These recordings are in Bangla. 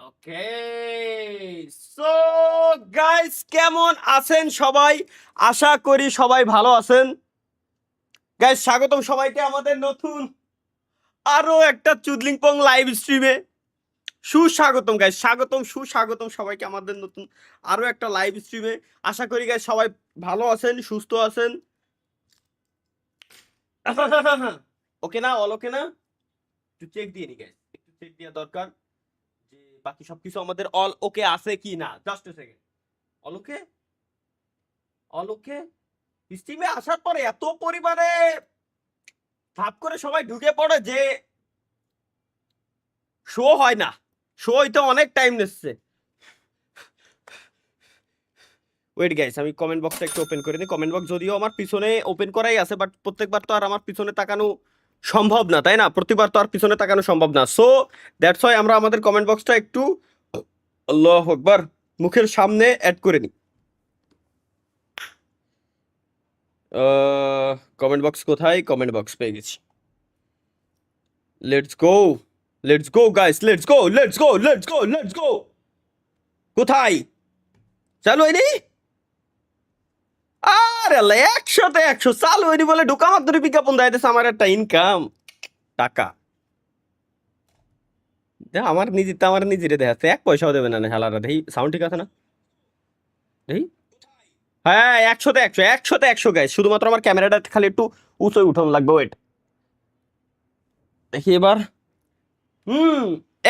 ওকে, সো গাইস, কেমন আছেন সবাই? আশা করি সবাই ভালো আছেন। গাইস, স্বাগতম সবাইকে আমাদের নতুন আরো একটা চুদলিংপং লাইভ স্ট্রিমে। সুস্বাগতম গাইস, স্বাগতম, সুস্বাগতম সবাইকে আমাদের নতুন আরো একটা লাইভ স্ট্রিমে। আশা করি গাইস সবাই ভালো আছেন, সুস্থ আছেন। ওকে না, অল ওকে না? একটু চেক দিয়ে নি গাইস, একটু চেক দেওয়া দরকার যে বাকি সবকিছু আমাদের অল ওকে আছে কি না। Just a second. All okay, all okay. স্ট্রিমে আসার পরে এত পরিমাণে ভাব করে সবাই ঢুকে পড়ে যে শো হয় না। শো হইতে অনেক টাইম নিচ্ছে। ওয়েট গাইস, আমি কমেন্ট বক্সটা একটু ওপেন করে দিই। কমেন্ট বক্স যদিও আমার পিছনে ওপেন করাই আছে, বাট প্রত্যেকবার তো আর আমার পিছনে তাকানো সম্ভব না, তাই না? প্রতিবার তো আর পিছনে তাকানো সম্ভব না। সো দ্যাটস ওয়াই আমরা আমাদের কমেন্ট বক্সটা একটু, আল্লাহু আকবার, মুখের সামনে অ্যাড করে নিই। কমেন্ট বক্স কোথায়? কমেন্ট বক্স পেয়ে গেছি। Let's go, let's go guys, let's go, let's go, let's go, let's go. কোথায়? চালু হয়নি? আরে আল্লাহ, 100তে 100 চালু হয়নি বলে ঢোকা মাত্রই বিজ্ঞাপন দেখাইতেছে আমার একটা ইনকাম টাকা। আমার নিজেরটা আমার নিজেরে দেখাচ্ছে, 1 পয়সাও দেবে না হালারা। দেখি সাউন্ড ঠিক আছে না? দেখি। হ্যাঁ, 100তে 100, 100তে 100 গাইস। শুধুমাত্র আমার ক্যামেরাটা খালি একটু উঁচু উঠানো লাগবে। ওয়েট, দেখি এবার।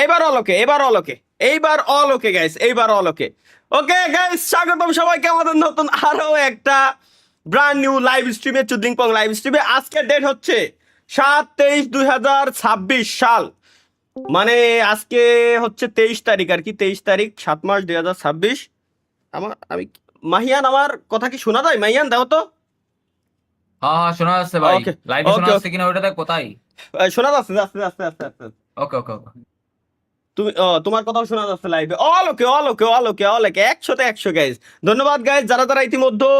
এইবার অল ওকে, এবার অল ওকে, এইবার অল ওকে গাইস, এইবার অল ওকে। ওকে গাইস, স্বাগতম সবাইকে আমাদের নতুন আরো একটা ব্র্যান্ড নিউ লাইভ স্ট্রিমে, চুদলিংপং লাইভ স্ট্রিমে। আজকের ডেট হচ্ছে 7/23/2026 সাল। মানে আজকে হচ্ছে 23 তারিখ আর কি, 23 তারিখ 7 মাস 2026। আমি মাহিয়ান, আমার কথা কি শোনা যায়? মাহিয়ান দেখো তো। হ্যাঁ হ্যাঁ শোনা যাচ্ছে ভাই। ওকে, লাইভে শোনা ওকে, যাচ্ছে ওকে, কিনা ওটা দেখ কোথায়। শোনা যাচ্ছে, আস্তে আস্তে আস্তে আস্তে। ওকে ওকে ওকে। তুমি তোমার কথাও শোনা যাচ্ছে লাইভে। All okay, all okay, all okay, all okay, 100তে 100 গাইজ। ধন্যবাদ গাইজ যারা যারা ইতিমধ্যে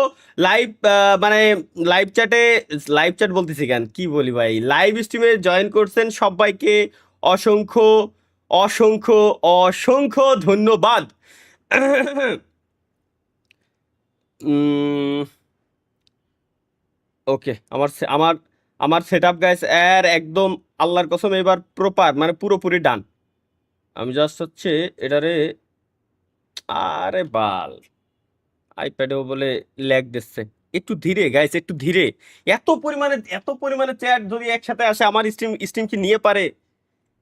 লাইভ, মানে লাইভ চ্যাটে, লাইভ চ্যাট বলতেছি কেন, কি বলি ভাই, লাইভ স্ট্রিমে জয়েন করছেন সবাইকে অসংখ্য অসংখ্য অসংখ্য ধন্যবাদ। ওকে, আমার আমার সেট আপ গাইজ এর একদম আল্লাহর কসম এবার প্রপার, মানে পুরোপুরি ডান। আমি জাস্ট হচ্ছে এটারে, আরে বাল, আইপ্যাডেও বলে ল্যাগ দিচ্ছে। একটু ধীরে গাইস, একটু ধীরে। এত পরিমাণে চ্যাট যদি একসাথে আসে, আমার স্ট্রিম কি নিয়ে পারে?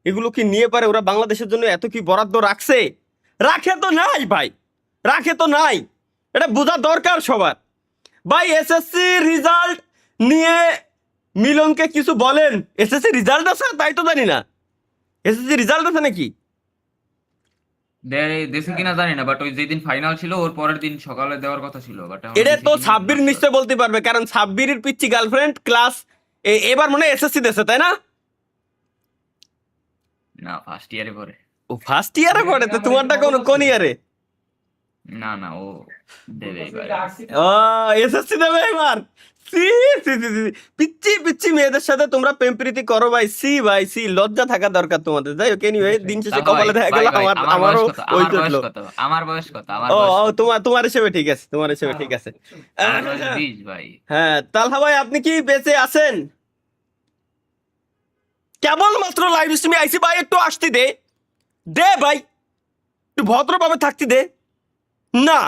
এগুলো কি নিয়ে পারে? ওরা বাংলাদেশের জন্য এত কি বরাদ্দ রাখছে? রাখে তো নাই ভাই, রাখে তো নাই। এটা বোঝা দরকার সবার। ভাই, এসএসসি রেজাল্ট নিয়ে মিলনকে কিছু বলেন। এসএসসি রেজাল্ট আছে তাই তো জানি না। এসএসসি রেজাল্ট আছে নাকি? দেশে কিনা জানি না, বাট ওই যেদিন ফাইনাল ছিল ওর পরের দিন সকালে দেওয়ার কথা ছিল, বাট এখন এটা দিছে তো কিনা সাব্বির not sure। নিশ্চয় বলতে পারবে, কারণ সাব্বিরের পিচ্ছি গার্লফ্রেন্ড ক্লাস এবার মনে হয় এসএসসি দেশে, তাই না? না, ফার্স্ট ইয়ারে পরে। ও ফার্স্ট ইয়ারে পড়ে, তো তোমারটা কোন ইয়ারে? না না, ও দেবে এবারে। ও, এসএসসি দেবে এবার। সি সি সি সি। পিচ্ছি পিচ্ছি মেয়েদের সাথে তোমরা প্রেম প্রীতি করো ভাই। সি ভাই, সি, লজ্জা থাকা দরকার তোমাদের। যাই হোক, এনিওয়ে, দিন শেষে তা ভাই কপালে দেখা ভাই গেল ভাই আমার বয়স আমারও কত, ওই আমার বয়স চটলো। কত, আমার বয়স কত, আমার ও বয়স ও, কত। তোমার হিসেবে ঠিক আছে, তোমার হিসেবে ঠিক আছে। আমার বয়স 20 ভাই। হ্যাঁ, তালহা ভাই, আপনি কি বেঁচে আছেন? কেবলমাত্র লাইভ স্ট্রিমে আইসি ভাই, একটু আসতে দে, দে ভাই, একটু ভদ্রভাবে থাকতে দে। না,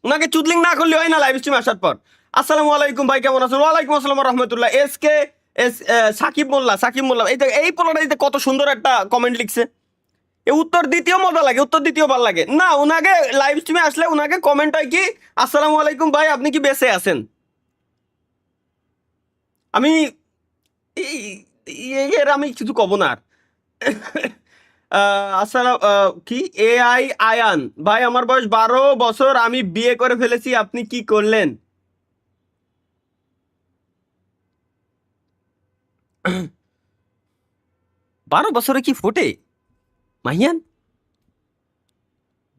ওনাকে চুদলিং না করলে হয় না লাইভ স্ট্রিমে আসার পর। আসসালামু আলাইকুম ভাই, কেমন আছেন? ওয়ালাইকুম আসসালাম রহমতুল্লাহ। সাকিব মোল্লা, সাকিব মোল্লা, এই পোলাটা কত সুন্দর একটা কমেন্ট লিখছে। উত্তর দ্বিতীয় মজা লাগে, উত্তর দ্বিতীয় ভালো লাগে না। ওনাকে লাইভ স্ট্রিমে আসলে ওনাকে কমেন্ট হয় কি, আসসালামু আলাইকুম ভাই, আপনি কি বেঁচে আছেন? আমি এর আমি কিছু কব না আর। আসসালাম, কি এআই আয়ান ভাই, আমার বয়স 12 বছর, আমি বিয়ে করে ফেলেছি, আপনি কি করলেন? 12 বছরে কি ফোটে মাহিয়ান?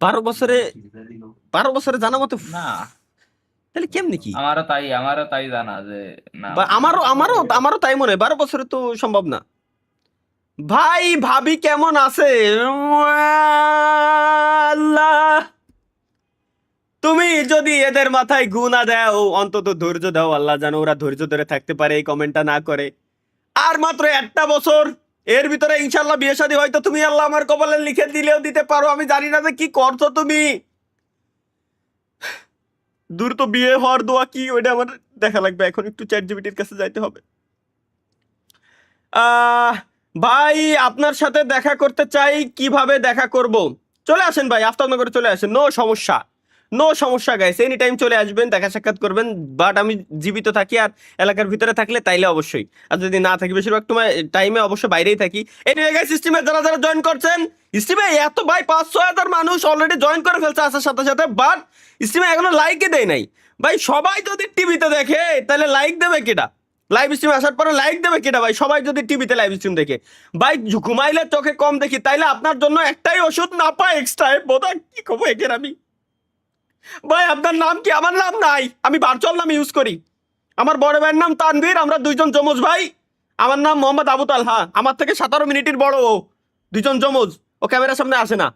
12 বছরে, 12 বছরে জানা মতো না তাহলে কেমনি কি? আমারও তাই জানা যে না বা মানে আমারও আমার সাথে আমারও এরকম। আমারও তাই মনে হয়, 12 বছরে তো সম্ভব না। ভাই ভাবি কেমন আছে? আল্লাহ, তুমি যদি এদের মাথায় গু না দাও, অন্তত ধৈর্য দাও, আল্লাহ জানো ওরা ধৈর্য ধরে থাকতে পারে, এই কমেন্টটা না করে। আর মাত্র একটা বছর, এর ভিতরে ইনশাল্লাহ বিয়ে শাদী হয়তো তুমি আল্লাহ আমার কপালে লিখে দিলেও দিতে পারো, আমি জানি না যে কি করছো তুমি। দ্রুত বিয়ে হওয়ার দোয়া কি ওইটা আমার দেখা লাগবে, এখন একটু চ্যাট জিপিটির কাছে যাইতে হবে। আহ ভাই আপনার সাথে দেখা করতে চাই, কিভাবে দেখা করব? চলে আসেন ভাই, আফতাবনগরে চলে আসেন, নো সমস্যা, নো সমস্যা গাইস, এনি টাইম চলে আসবেন, দেখা সাক্ষাৎ করবেন। বাট আমি জীবিত থাকি আর এলাকার ভিতরে থাকলে তাইলে অবশ্যই, আর যদি না থাকি বেশিরভাগ টাইমে অবশ্য বাইরেই থাকি। এনিওয়ে গাইস, স্ট্রিমে যারা যারা জয়েন করছেন, স্ট্রিমে এত ভাই 5-6 হাজার মানুষ অলরেডি জয়েন করে ফেলছে আসার সাথে সাথে, বাট স্ট্রিমে এখনো লাইকই দেয় নাই। ভাই সবাই যদি টিভিতে দেখে তাহলে লাইক দেবে কেটা? লাইভ স্ট্রিম আসার পরে লাইক দেবে কেটা ভাই? সবাই যদি টিভিতে লাইভ স্ট্রিম দেখে, ভাই ঘুমাইলে চোখে কম দেখি, তাইলে আপনার জন্য একটাই ওষুধ না পায় এক্সট্রা, বোধ কি কবো একের আমি। ভাই আপনার নাম কি? আমার নাম নাই, আমি ভার্চুয়াল নাম ইউজ করি। আমার বড় ভাইয়ের নাম তানভীর, আমরা দুইজন যমজ ভাই। আমার নাম মোহাম্মদ আবু তালহা, আমার থেকে 17 মিনিটের বড় ও, দুইজন যমজ। ও ক্যামেরার সামনে আসে না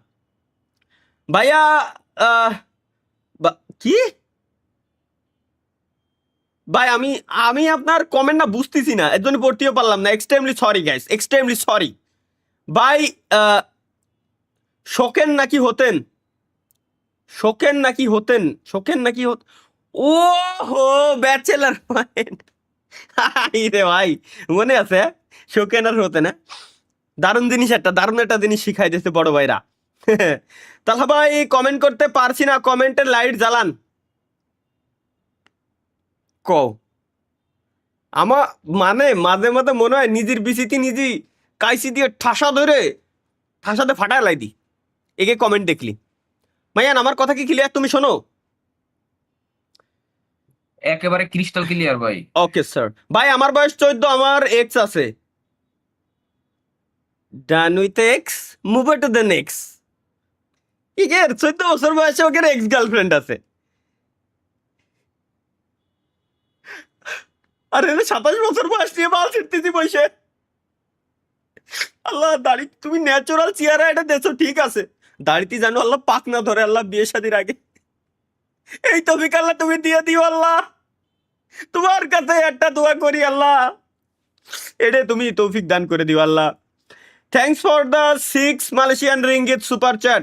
ভাইয়া। আহ, কি ভাই, আমি আমি আপনার কমেন্ট না বুঝতেছি না, এর জন্য পড়তেও পারলাম না, extremely sorry guys, extremely sorry. ভাই শোকেন নাকি হতেন? শোকেন নাকি হতেন? শোকেন নাকি হত ও হো, ব্যাচেলার মাইন্ড। রে ভাই, মনে আছে? শোকেন আর হতেন, হ্যাঁ? দারুণ জিনিস, একটা দারুণ একটা জিনিস শিখাই দিয়েছে বড় ভাইরা। তাহলে ভাই কমেন্ট করতে পারছি না, কমেন্টের লাইট জ্বালান। কও আমার, মানে মাঝে মাঝে মনে হয় নিজের বিচিতি নিজেই কাইসি দিয়ে ঠাসাতে ফাটায় লাই দি একে কমেন্ট দেখলি। ভাইয়ান আমার কথা কি ক্লিয়ার? তুমি শোনো? একেবারে ক্রিস্টাল ক্লিয়ার ভাই। Okay sir. ভাই আমার বয়স 14, আমার এক্স আছে। Done with ex, move to the next. ইগের 14 বছর বয়সে ওকে এক্স গার্লফ্রেন্ড আছে। আর এর 27 বছর বয়স নিয়ে বাল ছিটতেছি বসে। আল্লাহ, দাড়ি তুমি ন্যাচারাল চেহারা এটা দেছো ঠিক আছে, দাড়িতে জানো আল্লাহ পাক না ধরে, আল্লাহ বিয়ে শাদির আগে। এই তৌফিক আল্লাহ তুমি দিয়ে দিও আল্লাহ, তোমার কাছে একটা দোয়া করি আল্লাহ, এডে তুমি তৌফিক দান করে দিও আল্লাহ। Thanks for the 6 Malaysian ringgit super chat.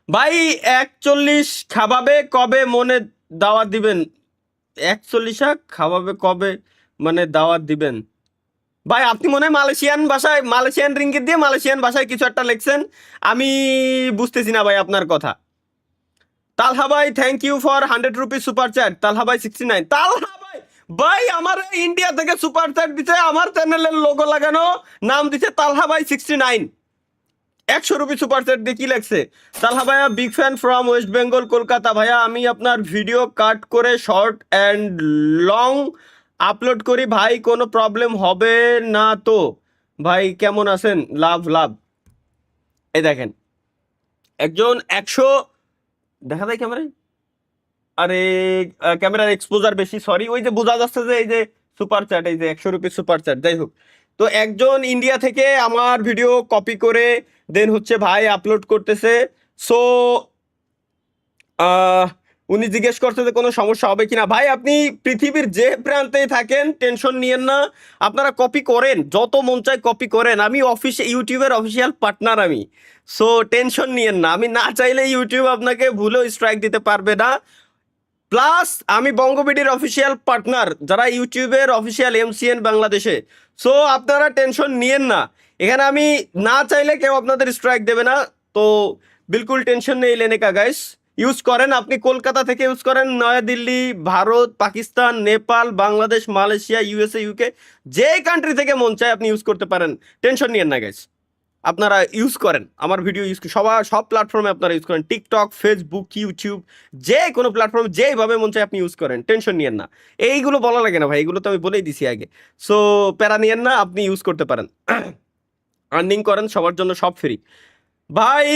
ভাই 41 খাবাবে কবে মনে দাওয়াত দিবেন? 41 খাবাবে কবে মানে দাওয়াত দিবেন? ভাই আপনি মনে হয় মালয়েশিয়ান ভাষায়, মালয়েশিয়ান রিঙ্গিত দিয়ে মালয়েশিয়ান ভাষায় কিছু একটা লিখছেন, আমি বুঝতেছি না ভাই আপনার কথা। তালহা ভাই thank you for 100 rupees super chat. Talha ভাই 69। তালহা ভাই, ভাই আমার ইন্ডিয়া থেকে সুপার চ্যাট দিতে, আমার চ্যানেলের লোগো লাগানো, নাম দিছে তালহা ভাই 69। 100 রুপি সুপার চ্যাট দিয়ে কি লাগছে? তালহা ভাইয়া big fan from West Bengal Kolkata. ভাইয়া আমি আপনার ভিডিও কাট করে শর্ট অ্যান্ড লং আপলোড করি ভাই, কোনো প্রবলেম হবে না তো? ভাই কেমন আছেন? লাভ লাভ। এই দেখেন, একজন 100 দেখা যায় ক্যামেরায়, আরে ক্যামেরার এক্সপোজার বেশি, সরি। ওই যে বোঝা যাচ্ছে যে এই যে সুপার চ্যাট, এই যে 100 রুপি সুপার চ্যাট, যাই হোক। তো একজন ইন্ডিয়া থেকে আমার ভিডিও কপি করে দেন হচ্ছে ভাই আপলোড করতেছে। সো উনি জিজ্ঞেস করছে যে কোনো সমস্যা হবে কিনা। ভাই আপনি পৃথিবীর যে প্রান্তেই থাকেন টেনশন নিয়েন না, আপনারা কপি করেন, যত মন চায় কপি করেন, আমি ইউটিউবের অফিসিয়াল পার্টনার আমি। সো টেনশন নিয়েন না, আমি না চাইলে ইউটিউব আপনাকে ভুলেও স্ট্রাইক দিতে পারবে না। প্লাস আমি বঙ্গবিডির অফিসিয়াল পার্টনার, যারা ইউটিউবের অফিসিয়াল এমসিএন বাংলাদেশে। সো আপনারা টেনশন নিয়েন না, এখানে আমি না চাইলে কেউ আপনাদের স্ট্রাইক দেবে না। তো বিলকুল টেনশন নেই লেনে কা গাইস। ইউজ করেন, আপনি কলকাতা থেকে ইউজ করেন, New Delhi, Bharat, Pakistan, Nepal, Bangladesh, Malaysia, USA, UK, যে কান্ট্রি থেকে মন চায় আপনি ইউজ করতে পারেন, টেনশন নিয়েন না গাইস। আপনারা ইউজ করেন আমার ভিডিও, সব প্ল্যাটফর্মে আপনারা ইউজ করেন, টিকটক, ফেসবুক, ইউটিউব, যে কোনো প্ল্যাটফর্মে যেইভাবে মন চায় আপনি ইউজ করেন, টেনশন নিয়েন না। এইগুলো বলা লাগে না ভাই, এগুলো তো আমি বলেই দিছি আগে। সো প্যারা নিয়েন না, আপনি ইউজ করতে পারেন, আর্নিং করেন, সবার জন্য সব ফ্রি। ভাই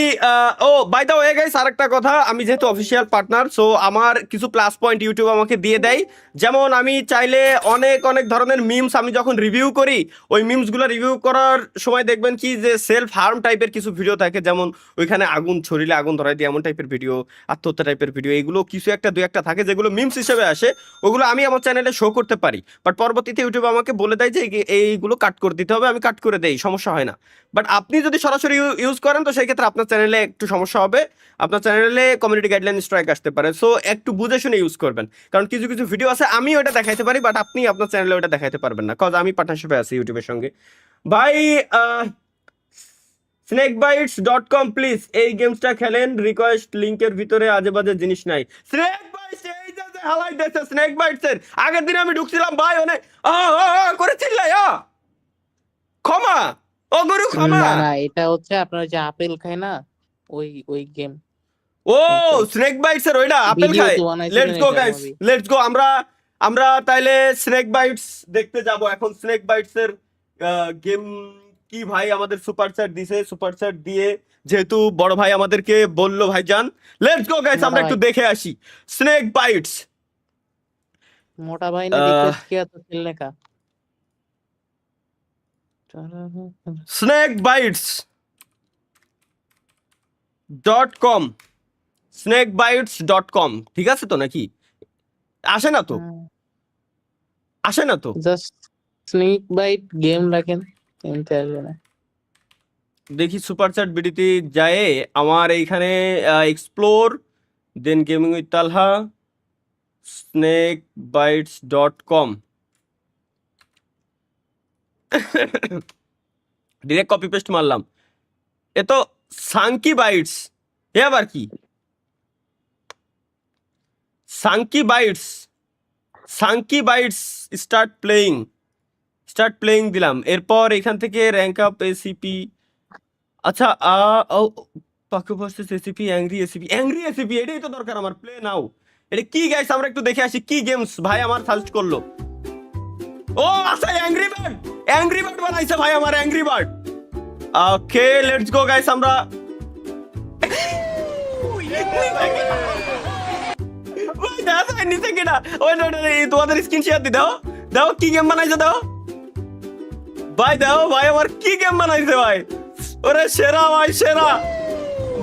ও বাই দ্য ওয়ে গাইস, আরেকটা কথা, আমি যেহেতু অফিসিয়াল পার্টনার, সো আমার কিছু প্লাস পয়েন্ট ইউটিউব আমাকে দিয়ে দেয়। যেমন আমি চাইলে অনেক অনেক ধরনের মিমস আমি যখন রিভিউ করি, ওই মিমসগুলো রিভিউ করার সময় দেখবেন কি যে সেলফ হার্ম টাইপের কিছু ভিডিও থাকে, যেমন ওইখানে আগুন ছড়িলে আগুন ধরাই দিয়ে এমন টাইপের ভিডিও, আত্মহত্যা টাইপের ভিডিও, এগুলো কিছু একটা দুই একটা থাকে যেগুলো মিমস হিসেবে আসে, ওগুলো আমি আমার চ্যানেলে শো করতে পারি। বাট পরবর্তীতে ইউটিউব আমাকে বলে দেয় যে এইগুলো কাট করে দিতে হবে, আমি কাট করে দেই, সমস্যা হয় না। বাট আপনি যদি সরাসরি ইউজ করেন তো সেই ক্ষেত্রে আপনার চ্যানেলে একটু সমস্যা হবে, আপনার চ্যানেলে কমিউনিটি গাইডলাইন স্ট্রাইক আসতে পারে। সো একটু বুঝে শুনে ইউজ করবেন, কারণ কিছু কিছু ভিডিও আছে আমি ওটা দেখাইতে পারি বাট আপনি আপনার চ্যানেলে ওটা দেখাইতে পারবেন না, কজ আমি পার্টনারশিপে আছি ইউটিউবের সঙ্গে। ভাই snakebitescom প্লিজ এই গেমসটা খেলেন, রিকোয়েস্ট লিংকের ভিতরে আজে বাজে জিনিস নাই। স্নেক বাইটস এই যে হালাই দিয়েছে স্নেক বাইটসের, আগের দিন আমি ঢুকছিলাম ভাই অনেক করেছিল ক্ষমা, ও গুরু ক্ষমা। না না, এটা হচ্ছে আপনার যে আপেল খায় না, ওই ওই গেম ও স্নেক বাইট। স্নেক বাইটস এর ওইটা আপেল ভিডিও খায়। তো বানাইছিলেন লেটস গো এটা গাইস, মুভি। লেটস গো, আমরা আমরা তাইলে স্নেক বাইটস দেখতে যাব এখন। স্নেক বাইটস এর গেম কি ভাই, আমাদের সুপার চ্যাট দিছে, সুপার চ্যাট দিয়ে যেহেতু বড় ভাই আমাদেরকে বললো ভাইজান, লেটস গো গাইস মোটা আমরা একটু ভাই, দেখে আসি স্নেক বাইটস। मोटा भाई ने रिक्वेस्ट किया तो खेलने का। স্নেক বাইটস .com, snakebitescom, ঠিক আছে তো নাকি? আসে না তো, আসে না তো। জাস্ট স্নেক বাইট গেম রাখেন, এমতে আসবে না। দেখি সুপার চ্যাট বিডিতে যায় আমার এইখানে, explore, then gaming with Talha, snakebitescom, direct copy paste মারলাম। এ তো সাংকি বাইটস, এ আবার কি? Snakey bites, snakey bites start playing, start playing দিলাম, এরপর এখান থেকে র্যাঙ্ক আপ এসিপি। আচ্ছা পাকু ভার্সেস এসিপি, অ্যাংরি এসিপি এটাই তো দরকার আমার, প্লে নাও। এটা কি গাইস, আমরা একটু দেখে আসি কি গেমস ভাই আমার সাজেস্ট করলো। ও আচ্ছা অ্যাংরি বার্ড বানাইছে ভাই আমার, angry bird. Okay let's go guys, আমরা ভাই দেখা যায় নিচে কিনা, ওই তোমাদের স্ক্রিন শেয়ার দি, দাও দাও কি গেম বানাইছে, দাও ভাই, দাও ভাই আমার কি গেম বানাইছে ভাই, ওরে সেরা ভাই সেরা।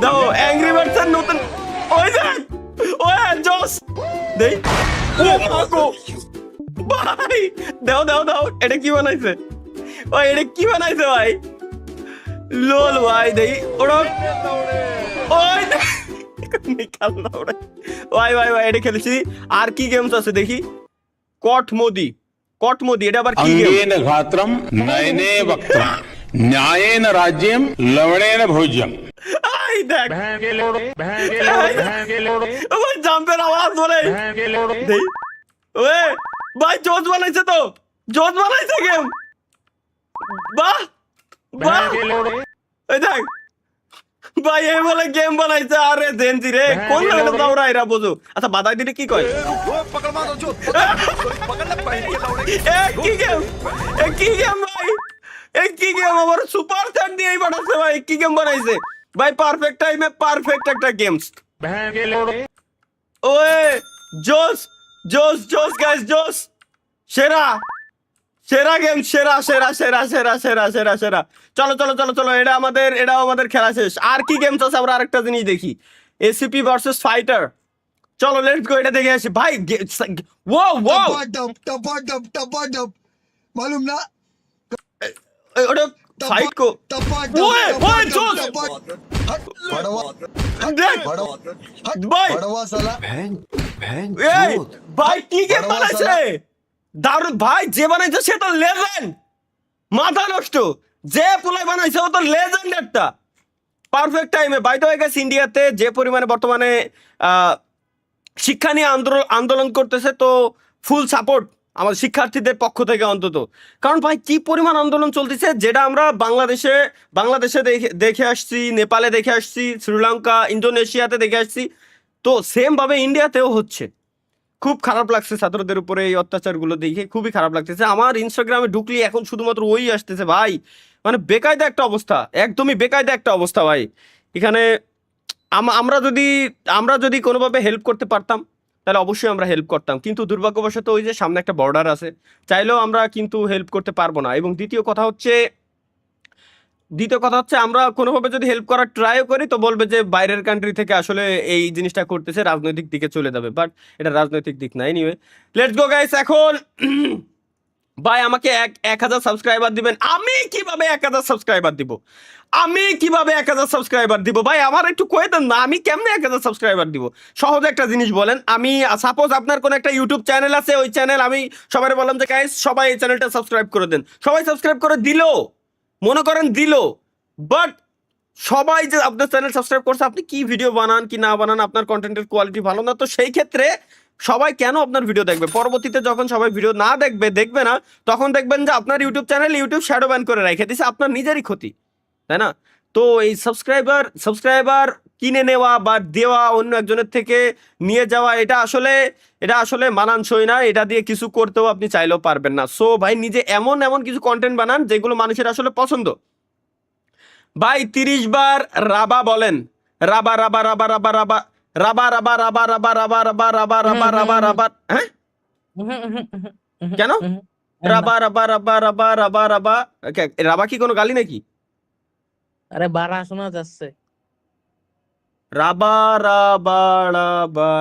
দাও অ্যাংরি বার্ডস এর নতুন, ওই দেখ ওই জস দেই, ও মাগো ভাই, দাও দাও দাও, এটা কি বানাইছে ভাই, এটা কি বানাইছে ভাই, লোল ভাই দেই ওরা, ওই নিকাল না ওরা ভাই ভাই ভাই, এটা খেলেছি। আর কি গেমস আছে দেখি, কট মোদি, কট মোদি এটা আবার কি গেম? अंगेन घात्रम नयने वक्त्रम न्यायेन राज्यम लवणेन भोज्यम। এই দেখ ওই জাম্পের আওয়াজ বলে দেই, ওয়ে ভাই জোস বানাইছে তো, জোস বানাইছে গেম, বাহ বাহ, ওই দেখ ভাই এই বলে গেম বানাইছে। আরে জেনজি রে, কোন লেভেলে দাওরা এরা বোঝো। আচ্ছা বাদাই দিলে কি কয়, এ কি গেম, এ কি গেম ভাই, এ কি গেম, আমার সুপার চ্যাট দিয়েই বানাইছে ভাই, কি গেম বানাইছে ভাই, পারফেক্ট টাইমে পারফেক্ট একটা গেমস। ওয়ে জোস জোস জোস গাইস, জোস, সেরা সেরা গেম, সেরা সেরা সেরা সেরা সেরা সেরা সেরা। চলো চলো চলো চলো, এটাও আমাদের খেলা শেষ। আর কি গেমস আছে, আমরা আরেকটা জিনিস দেখি, এসিপি ভার্সেস ফাইটার। চলো লেটস গো, এটা দেখে আসি ভাই। ও ও टपाटप मालूम ना ওটা ফাইট কো, ওয়ে ওয়ে জোস দেখ ভাই, बड़वा साला এই ভাই কি গেম বানাইছে দারুণ ভাই, যে বানাইছে সে তো লেজেন্ড, মাথা নষ্ট, যে পুলাই বানাইছে ও তো লেজেন্ড একটা। পারফেক্ট টাইমে বাই দ্য ওয়ে গাইস, ইন্ডিয়াতে যে পরিমাণে বর্তমানে শিক্ষা নিয়ে আন্দোলন করতেছে, তো ফুল সাপোর্ট আমাদের শিক্ষার্থীদের পক্ষ থেকে অন্তত। কারণ ভাই কি পরিমাণ আন্দোলন চলতেছে, যেটা আমরা বাংলাদেশে দেখে আসছি, নেপালে দেখে আসছি, শ্রীলঙ্কা, ইন্দোনেশিয়াতে দেখে আসছি, তো সেম ভাবে ইন্ডিয়াতেও হচ্ছে। খুব খারাপ লাগছে ছাত্রদের উপরে এই অত্যাচারগুলো দেখে, খুবই খারাপ লাগতেছে। আমার ইনস্টাগ্রামে ঢুকলি এখন শুধুমাত্র ওই আসতেছে ভাই, মানে বেকায়দা একটা অবস্থা, একদমই বেকায়দা একটা অবস্থা ভাই। এখানে আমরা যদি কোনোভাবে হেল্প করতে পারতাম তাহলে অবশ্যই আমরা হেল্প করতাম, কিন্তু দুর্ভাগ্যবশত ওই যে সামনে একটা বর্ডার আছে, চাইলেও আমরা কিন্তু হেল্প করতে পারবো না। এবং দ্বিতীয় কথা হচ্ছে আমরা কোনোভাবে যদি হেল্প করার ট্রাইও করি তো বলবে যে বাইরের কান্ট্রি থেকে আসলে এই জিনিসটা করতেছে, রাজনৈতিক দিকে চলে যাবে। বাট এটা রাজনৈতিক দিক না। Anyway let's go guys. এখন ভাই আমাকে 1000 সাবস্ক্রাইবার দিবেন। আমি কিভাবে 1000 সাবস্ক্রাইবার দিব ভাই, আমার একটু কয়ে দেন না, আমি কেমনে 1000 সাবস্ক্রাইবার দিব? সহজ একটা জিনিস বলেন। আমি সাপোজ আপনার কোন একটা ইউটিউব চ্যানেল আছে, ওই চ্যানেল আমি সবাই বললাম যে গাইস সবাই এই চ্যানেলটা সাবস্ক্রাইব করে দেন, সবাই সাবস্ক্রাইব করে দিল, মনে করেন দিল, বাট সবাই যে আপনার চ্যানেল সাবস্ক্রাইব করছে, আপনি কি ভিডিও বানান কি না বানান, আপনার কন্টেন্টের কোয়ালিটি ভালো না, তো সেই ক্ষেত্রে সবাই কেন আপনার ভিডিও দেখবে? পরবর্তীতে যখন সবাই ভিডিও না দেখবে না, তখন দেখবেন যে আপনার YouTube channel YouTube shadow ban করে রেখে দিছে, আপনার নিজেরই ক্ষতি, তাই না? তো এই সাবস্ক্রাইবার কিনে নেওয়া বা দেওয়া, অন্য একজনের থেকে নিয়ে যাওয়া, এটা আসলে মানানসই না। এটা দিয়ে কিছু করতেও আপনি চাইলেও পারবেন না। সো ভাই নিজে এমন কিছু কন্টেন্ট বানান যেগুলো মানুষের আসলে পছন্দ। ভাই 30 বার রাবা বলেন, রাবা রাবা রাবা রাবা রাবা রাবা রাবা রাবা রাবা রাবা রাবা রাবা রাবা রাবা রাবা, হ্যাঁ কেন রাবা রাবা রাবা রাবা রাবা রাবা? রাবা কি কোনো গালি নাকি? আরে বারা শোনা যাচ্ছে। রাবা রাবা রাবা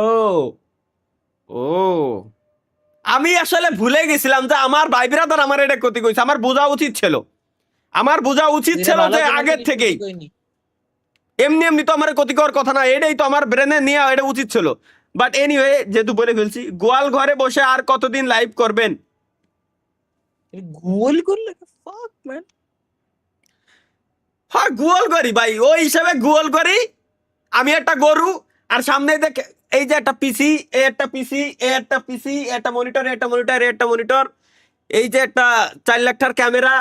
ও ও আমি আসলে ভুলে গেছিলাম যে আমার ভাই ব্রাদার আমার এটা ক্ষতি করেছে। আমার বোঝা উচিত ছিল যে আগের থেকেই। এমনি তো আমার ক্ষতি করার কথা না, এটাই তো আমার ব্রেনে নিয়ে এটা উচিত ছিল। বাট এনিওয়ে যেহেতু বলে ফেলছি, গোয়াল ঘরে বসে আর কতদিন লাইভ করবেন? গোল করলে ফাক ম্যান। হ্যাঁ গোয়াল করি ভাই, ওই হিসাবে গোয়াল করি। আমি একটা গরু, আর সামনে দেখে এই যে একটা পিসি, একটা মনিটর, এই যে একটা 4 লাখ টাকার ক্যামেরা,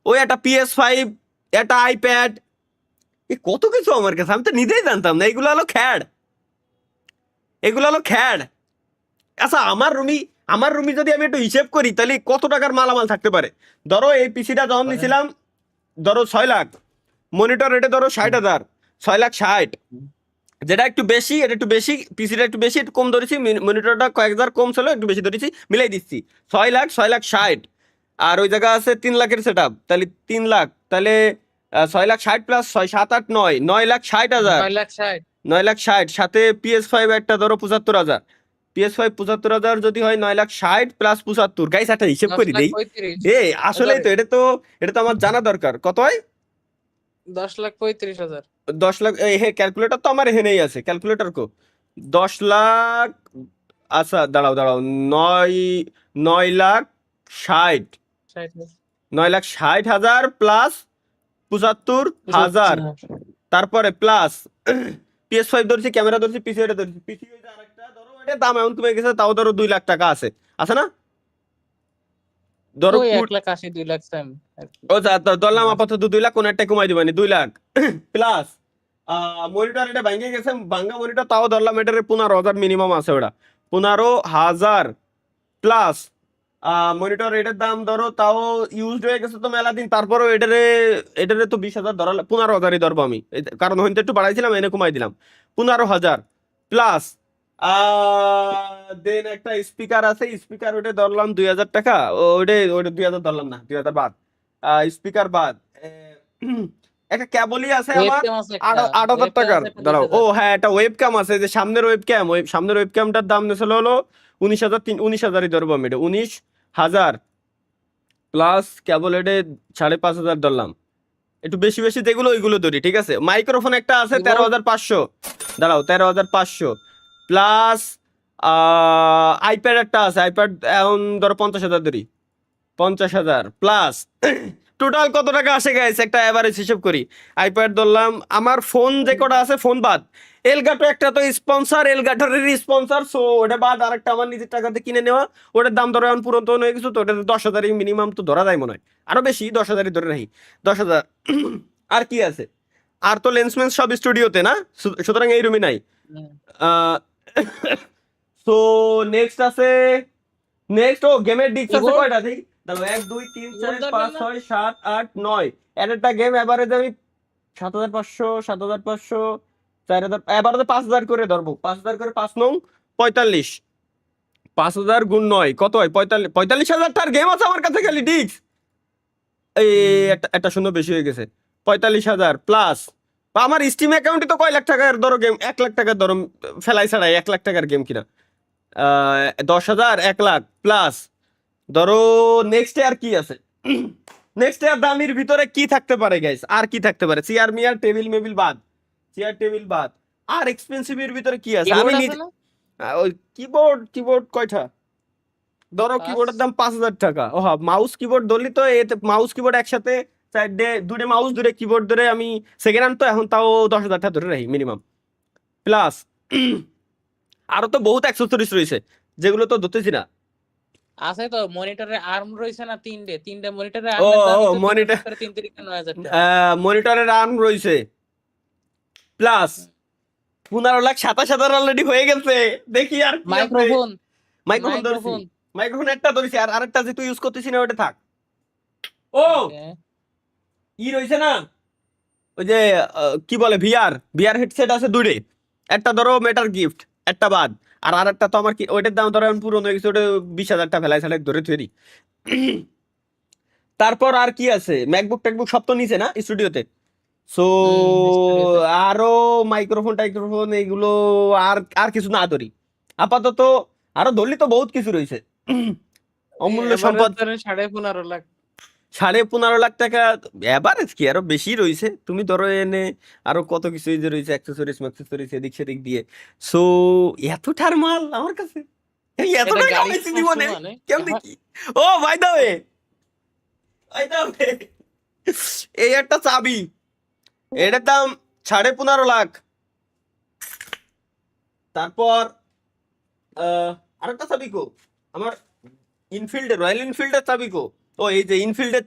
ওই একটা PS5, একটা আইপ্যাড, কত কিছু আমার কাছে, আমি তো নিজেই জানতাম না। এগুলো হলো খ্যাড। আচ্ছা আমার রুমি যদি আমি একটু হিসেব করি তাহলে কত টাকার মালামাল থাকতে পারে? ধরো এই পিসিটা যখন নিয়েছিলাম, ধরো 6 লাখ, মনিটর এটা ধরো 60,000, 6,60,000, যেটা একটু বেশি, পিসিটা একটু বেশি, একটু কম ধরেছি, মনিটরটা কয়েক হাজার কম ছিল, একটু বেশি ধরেছি, মিলাই দিচ্ছি 6 লাখ, 6,60,000। আর ওই জায়গা আছে 3 লাখের সেট আপ, তাহলে 3 লাখ, তাহলে 6,60,000 প্লাস 6, 7, 8, 9, 9,60,000, 9,60,000 সাথে PS5 একটা ধরো 75,000, PS5 75,000 যদি হয় 9,60,000 প্লাস 75, গাইস একটা হিসেব করে দেই। আসলেই তো এটা তো আমার জানা দরকার। কত হয়? 10,35,000। 10 লাখ। ক্যালকুলেটর তো আমার এখানেই আছে, ক্যালকুলেটর কো? 10 লাখ, আচ্ছা দাঁড়াও 9,60,000, 9,60,000 প্লাস 75,000, তারপরে প্লাস PS5 ধরছি, ক্যামেরা ধরছি, পিসি এটা ধরছি, পিসি ওই যে আরেকটা ধরো, এটা দাম এমন কমে গেছে, তাও ধরো 2 লাখ টাকা আছে না? ধরো 1,80,000 2 লাখ সেম। ও ধরলাম আপাতত 2 লাখ, কোন একটা কমাই দিবানি 2 লাখ প্লাস মনিটর এটা ভাঙে গেছে, ভাঙ্গা মনিটর, তাও ধরলাম এটার 15,000 মিনিমাম আছে, ওটা 15,000 প্লাস মনিটর এটার দাম ধরো তাও ইউজড হয়ে গেছে তো মেলা দিন, তারপরও এটারে তো 20,000 ধরা, 15,000ই ধরবো আমি, কারণ হইতে একটু বাড়াইছিলাম, এনে কমাই দিলাম 15,000 প্লাস দেন একটা স্পিকার আছে, স্পিকার ওটা ধরলাম 2,000 টাকা, ওটা 2,000 ধরলাম না, 2,000 বাদ, স্পিকার বাদ, একটা কেবলই আছে আমার 8,000 টাকার, দাঁড়াও, ও হ্যাঁ একটা ওয়েবক্যাম আছে, যে সামনের ওয়েবক্যামটার দাম নিয়েছিল হলো 19,000ই ধরবো আমি, এটা 19,000 প্লাস কেবল এটা 5,500 ধরলাম, একটু বেশি যেগুলো ওইগুলো ধরি, ঠিক আছে? মাইক্রোফোন একটা আছে 13,500, দাঁড়াও 13,500 প্লাস আইপ্যাড একটা আছে, আইপ্যাড এখন ধরো 50,000 ধরি, 50,000 প্লাস টোটাল কত টাকা আসে গাইস একটা এভারেজ হিসেব করি। আইপ্যাড ধরলাম, আমার ফোন যে কটা আছে ফোন বাদ, এলগাটো একটা তো স্পন্সর, এলগাটোর স্পন্সর, সো ওটা বাদ আরেকটা আমার নিজের টাকাতে কিনে নেওয়া, ওটার দাম ধরো এখন পুরাতন হয়ে গেছে, তো ওটা 10,000 মিনিমাম তো ধরা যায় মনে হয়, আরো বেশি 10,000 ধরে রাখি, 10,000। আর কি আছে? আর তো লেন্সম্যান সব স্টুডিওতে না, সুতরাং এই রুমে নাই। সো নেক্সট আছে, নেক্সট ও গেমের ডিস্ক আছে কয়টা দেখি, দাঁড়াও 1 2 3 4 5 6 7 8 9, একটা গেম এভারেজ আমি 7,500, 7,500, 4,000, এবার 5,000 করে ধরবো, 5,000 করে 5 নং 45, 5,000 গুণ 9 কত হয়? 45,000টার গেম আছে আমার কাছে খালি ডিস্ক। এই একটা শূন্য বেশি হয়ে গেছে। 45,000 প্লাস আমার স্টিম অ্যাকাউন্টে তো কয় লাখ টাকার ধরো গেম, 1 লাখ টাকার ধরো ফেলাই ছাড়াই 1 লাখ টাকার গেম কিনা, 10,000 1 লাখ প্লাস ধরো নেক্সট ইয়ার কি আছে? নেক্সট ইয়ার দামির ভিতরে কি থাকতে পারে গাইস? আর কি থাকতে পারে? চেয়ার মিয়ার টেবিল মেবিল বাদ, চেয়ার টেবিল বাদ, আর এক্সপেন্সিভের ভিতরে কি আছে? আমি কিবোর্ড আছে নিজে না? ওই কিবোর্ড কয়টা ধরো? 5 কিবোর্ডের দাম 5,000 টাকা। ও হ্যাঁ, মাউস কিবোর্ড ধরলি তো এতে মাউস কিবোর্ড একসাথে দুটো মাউস ধরে কিবোর্ড ধরে আমি সেকেন্ড হ্যান্ড তো এখন তাও 10,000 টাকা ধরে রাখি মিনিমাম। প্লাস আরো তো বহুত অ্যাক্সেসরিজ রয়েছে যেগুলো তো ধরতেছি না। আছে তো, মনিটরের আর্ম রয়েছে না, তিনটে মনিটরের ও আর্মের দাম ও তো মনিটর, 3,9,000 টাকা। মনিটরের আর্ম রয়েছে প্লাস 15,27,000 অলরেডি হয়ে গেছে। দেখি আর কি আছে। মাইক্রোফোন মাইক্রোফোন ধরছি, মাইক্রোফোন মাইক্রোফোন একটা ধরেছি, আর আরেকটা যে তুই ইউজ করতেছি না ওটা থাক। ও ই রয়েছে না ওই যে কি বলে ভিআর হেডসেট আছে দুটো, একটা ধরো মেটার গিফট, একটা বাদ, আর আরেকটা তো আমার কি ওইটার দাম ধরো এখন পুরনো হয়ে গেছে, ওটা 20,000 টাকা ফেলাই সালাই ধরে থুয়ে দিই। তারপর আর কি আছে? ম্যাকবুক ট্যাকবুক সব তো নিচে না স্টুডিওতে। সো স্টুডিওতে। আরো মাইক্রোফোন টাইক্রোফোন এগুলো আর আর কিছু না ধরি আপাতত। আরো ধরলি তো বহুত কিছু রয়েছে। অমূল্য সম্পদ 15.5 লাখ। 15.5 লাখ টাকা এভারেজ কি আরো বেশি রয়েছে? তুমি ধরো এনে আরো কত কিছু এই যে রয়েছে অ্যাক্সেসরিজ ম্যাক্সেসরিজ এদিক সেদিক দিয়ে। সো এতটার মাল আমার কাছে, এই এত এটা টাকা গাড়ি পাইছি সমস্যা জীবনে মানে কেমনে কি? ও ভাই দাও এই একটা চাবি, এটার দাম 15.5 লাখ। তারপর আরেকটা চাবি কো আমার, রয়্যাল ইনফিল্ডের চাবি কো? ও এই যে ইনফিল্ডের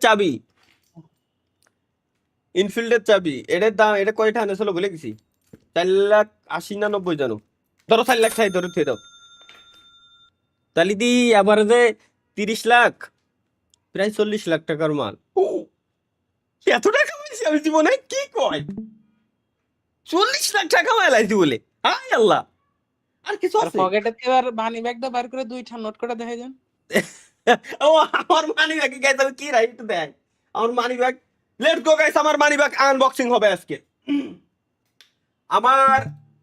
চাবি, এটার দাম এটা কয়টা আনেছিল বলে গেছি, 4,80,000 না 90 জানো, ধরো 4 লাখ টাকা ধরে থুয়ে দাও, তাহলে দি এভারেজে 30 লাখ, প্রায় 40 লাখ টাকার মাল। এত টাকা পাইছি আমি জীবনে, কি কয় 40 লাখ টাকা মাইলাইছি বলে, হায় আল্লাহ। আর কিছু আর আছে? পকেটে এবার মানি ব্যাগটা বার করে 2টা নোট করে দেখাই দেন। ও আমার মানি ব্যাগে গাইস আমি কি রাইট দেখ, আমার money bag, let's go guys, আমার মানি ব্যাগ আনবক্সিং হবে আজকে। আমার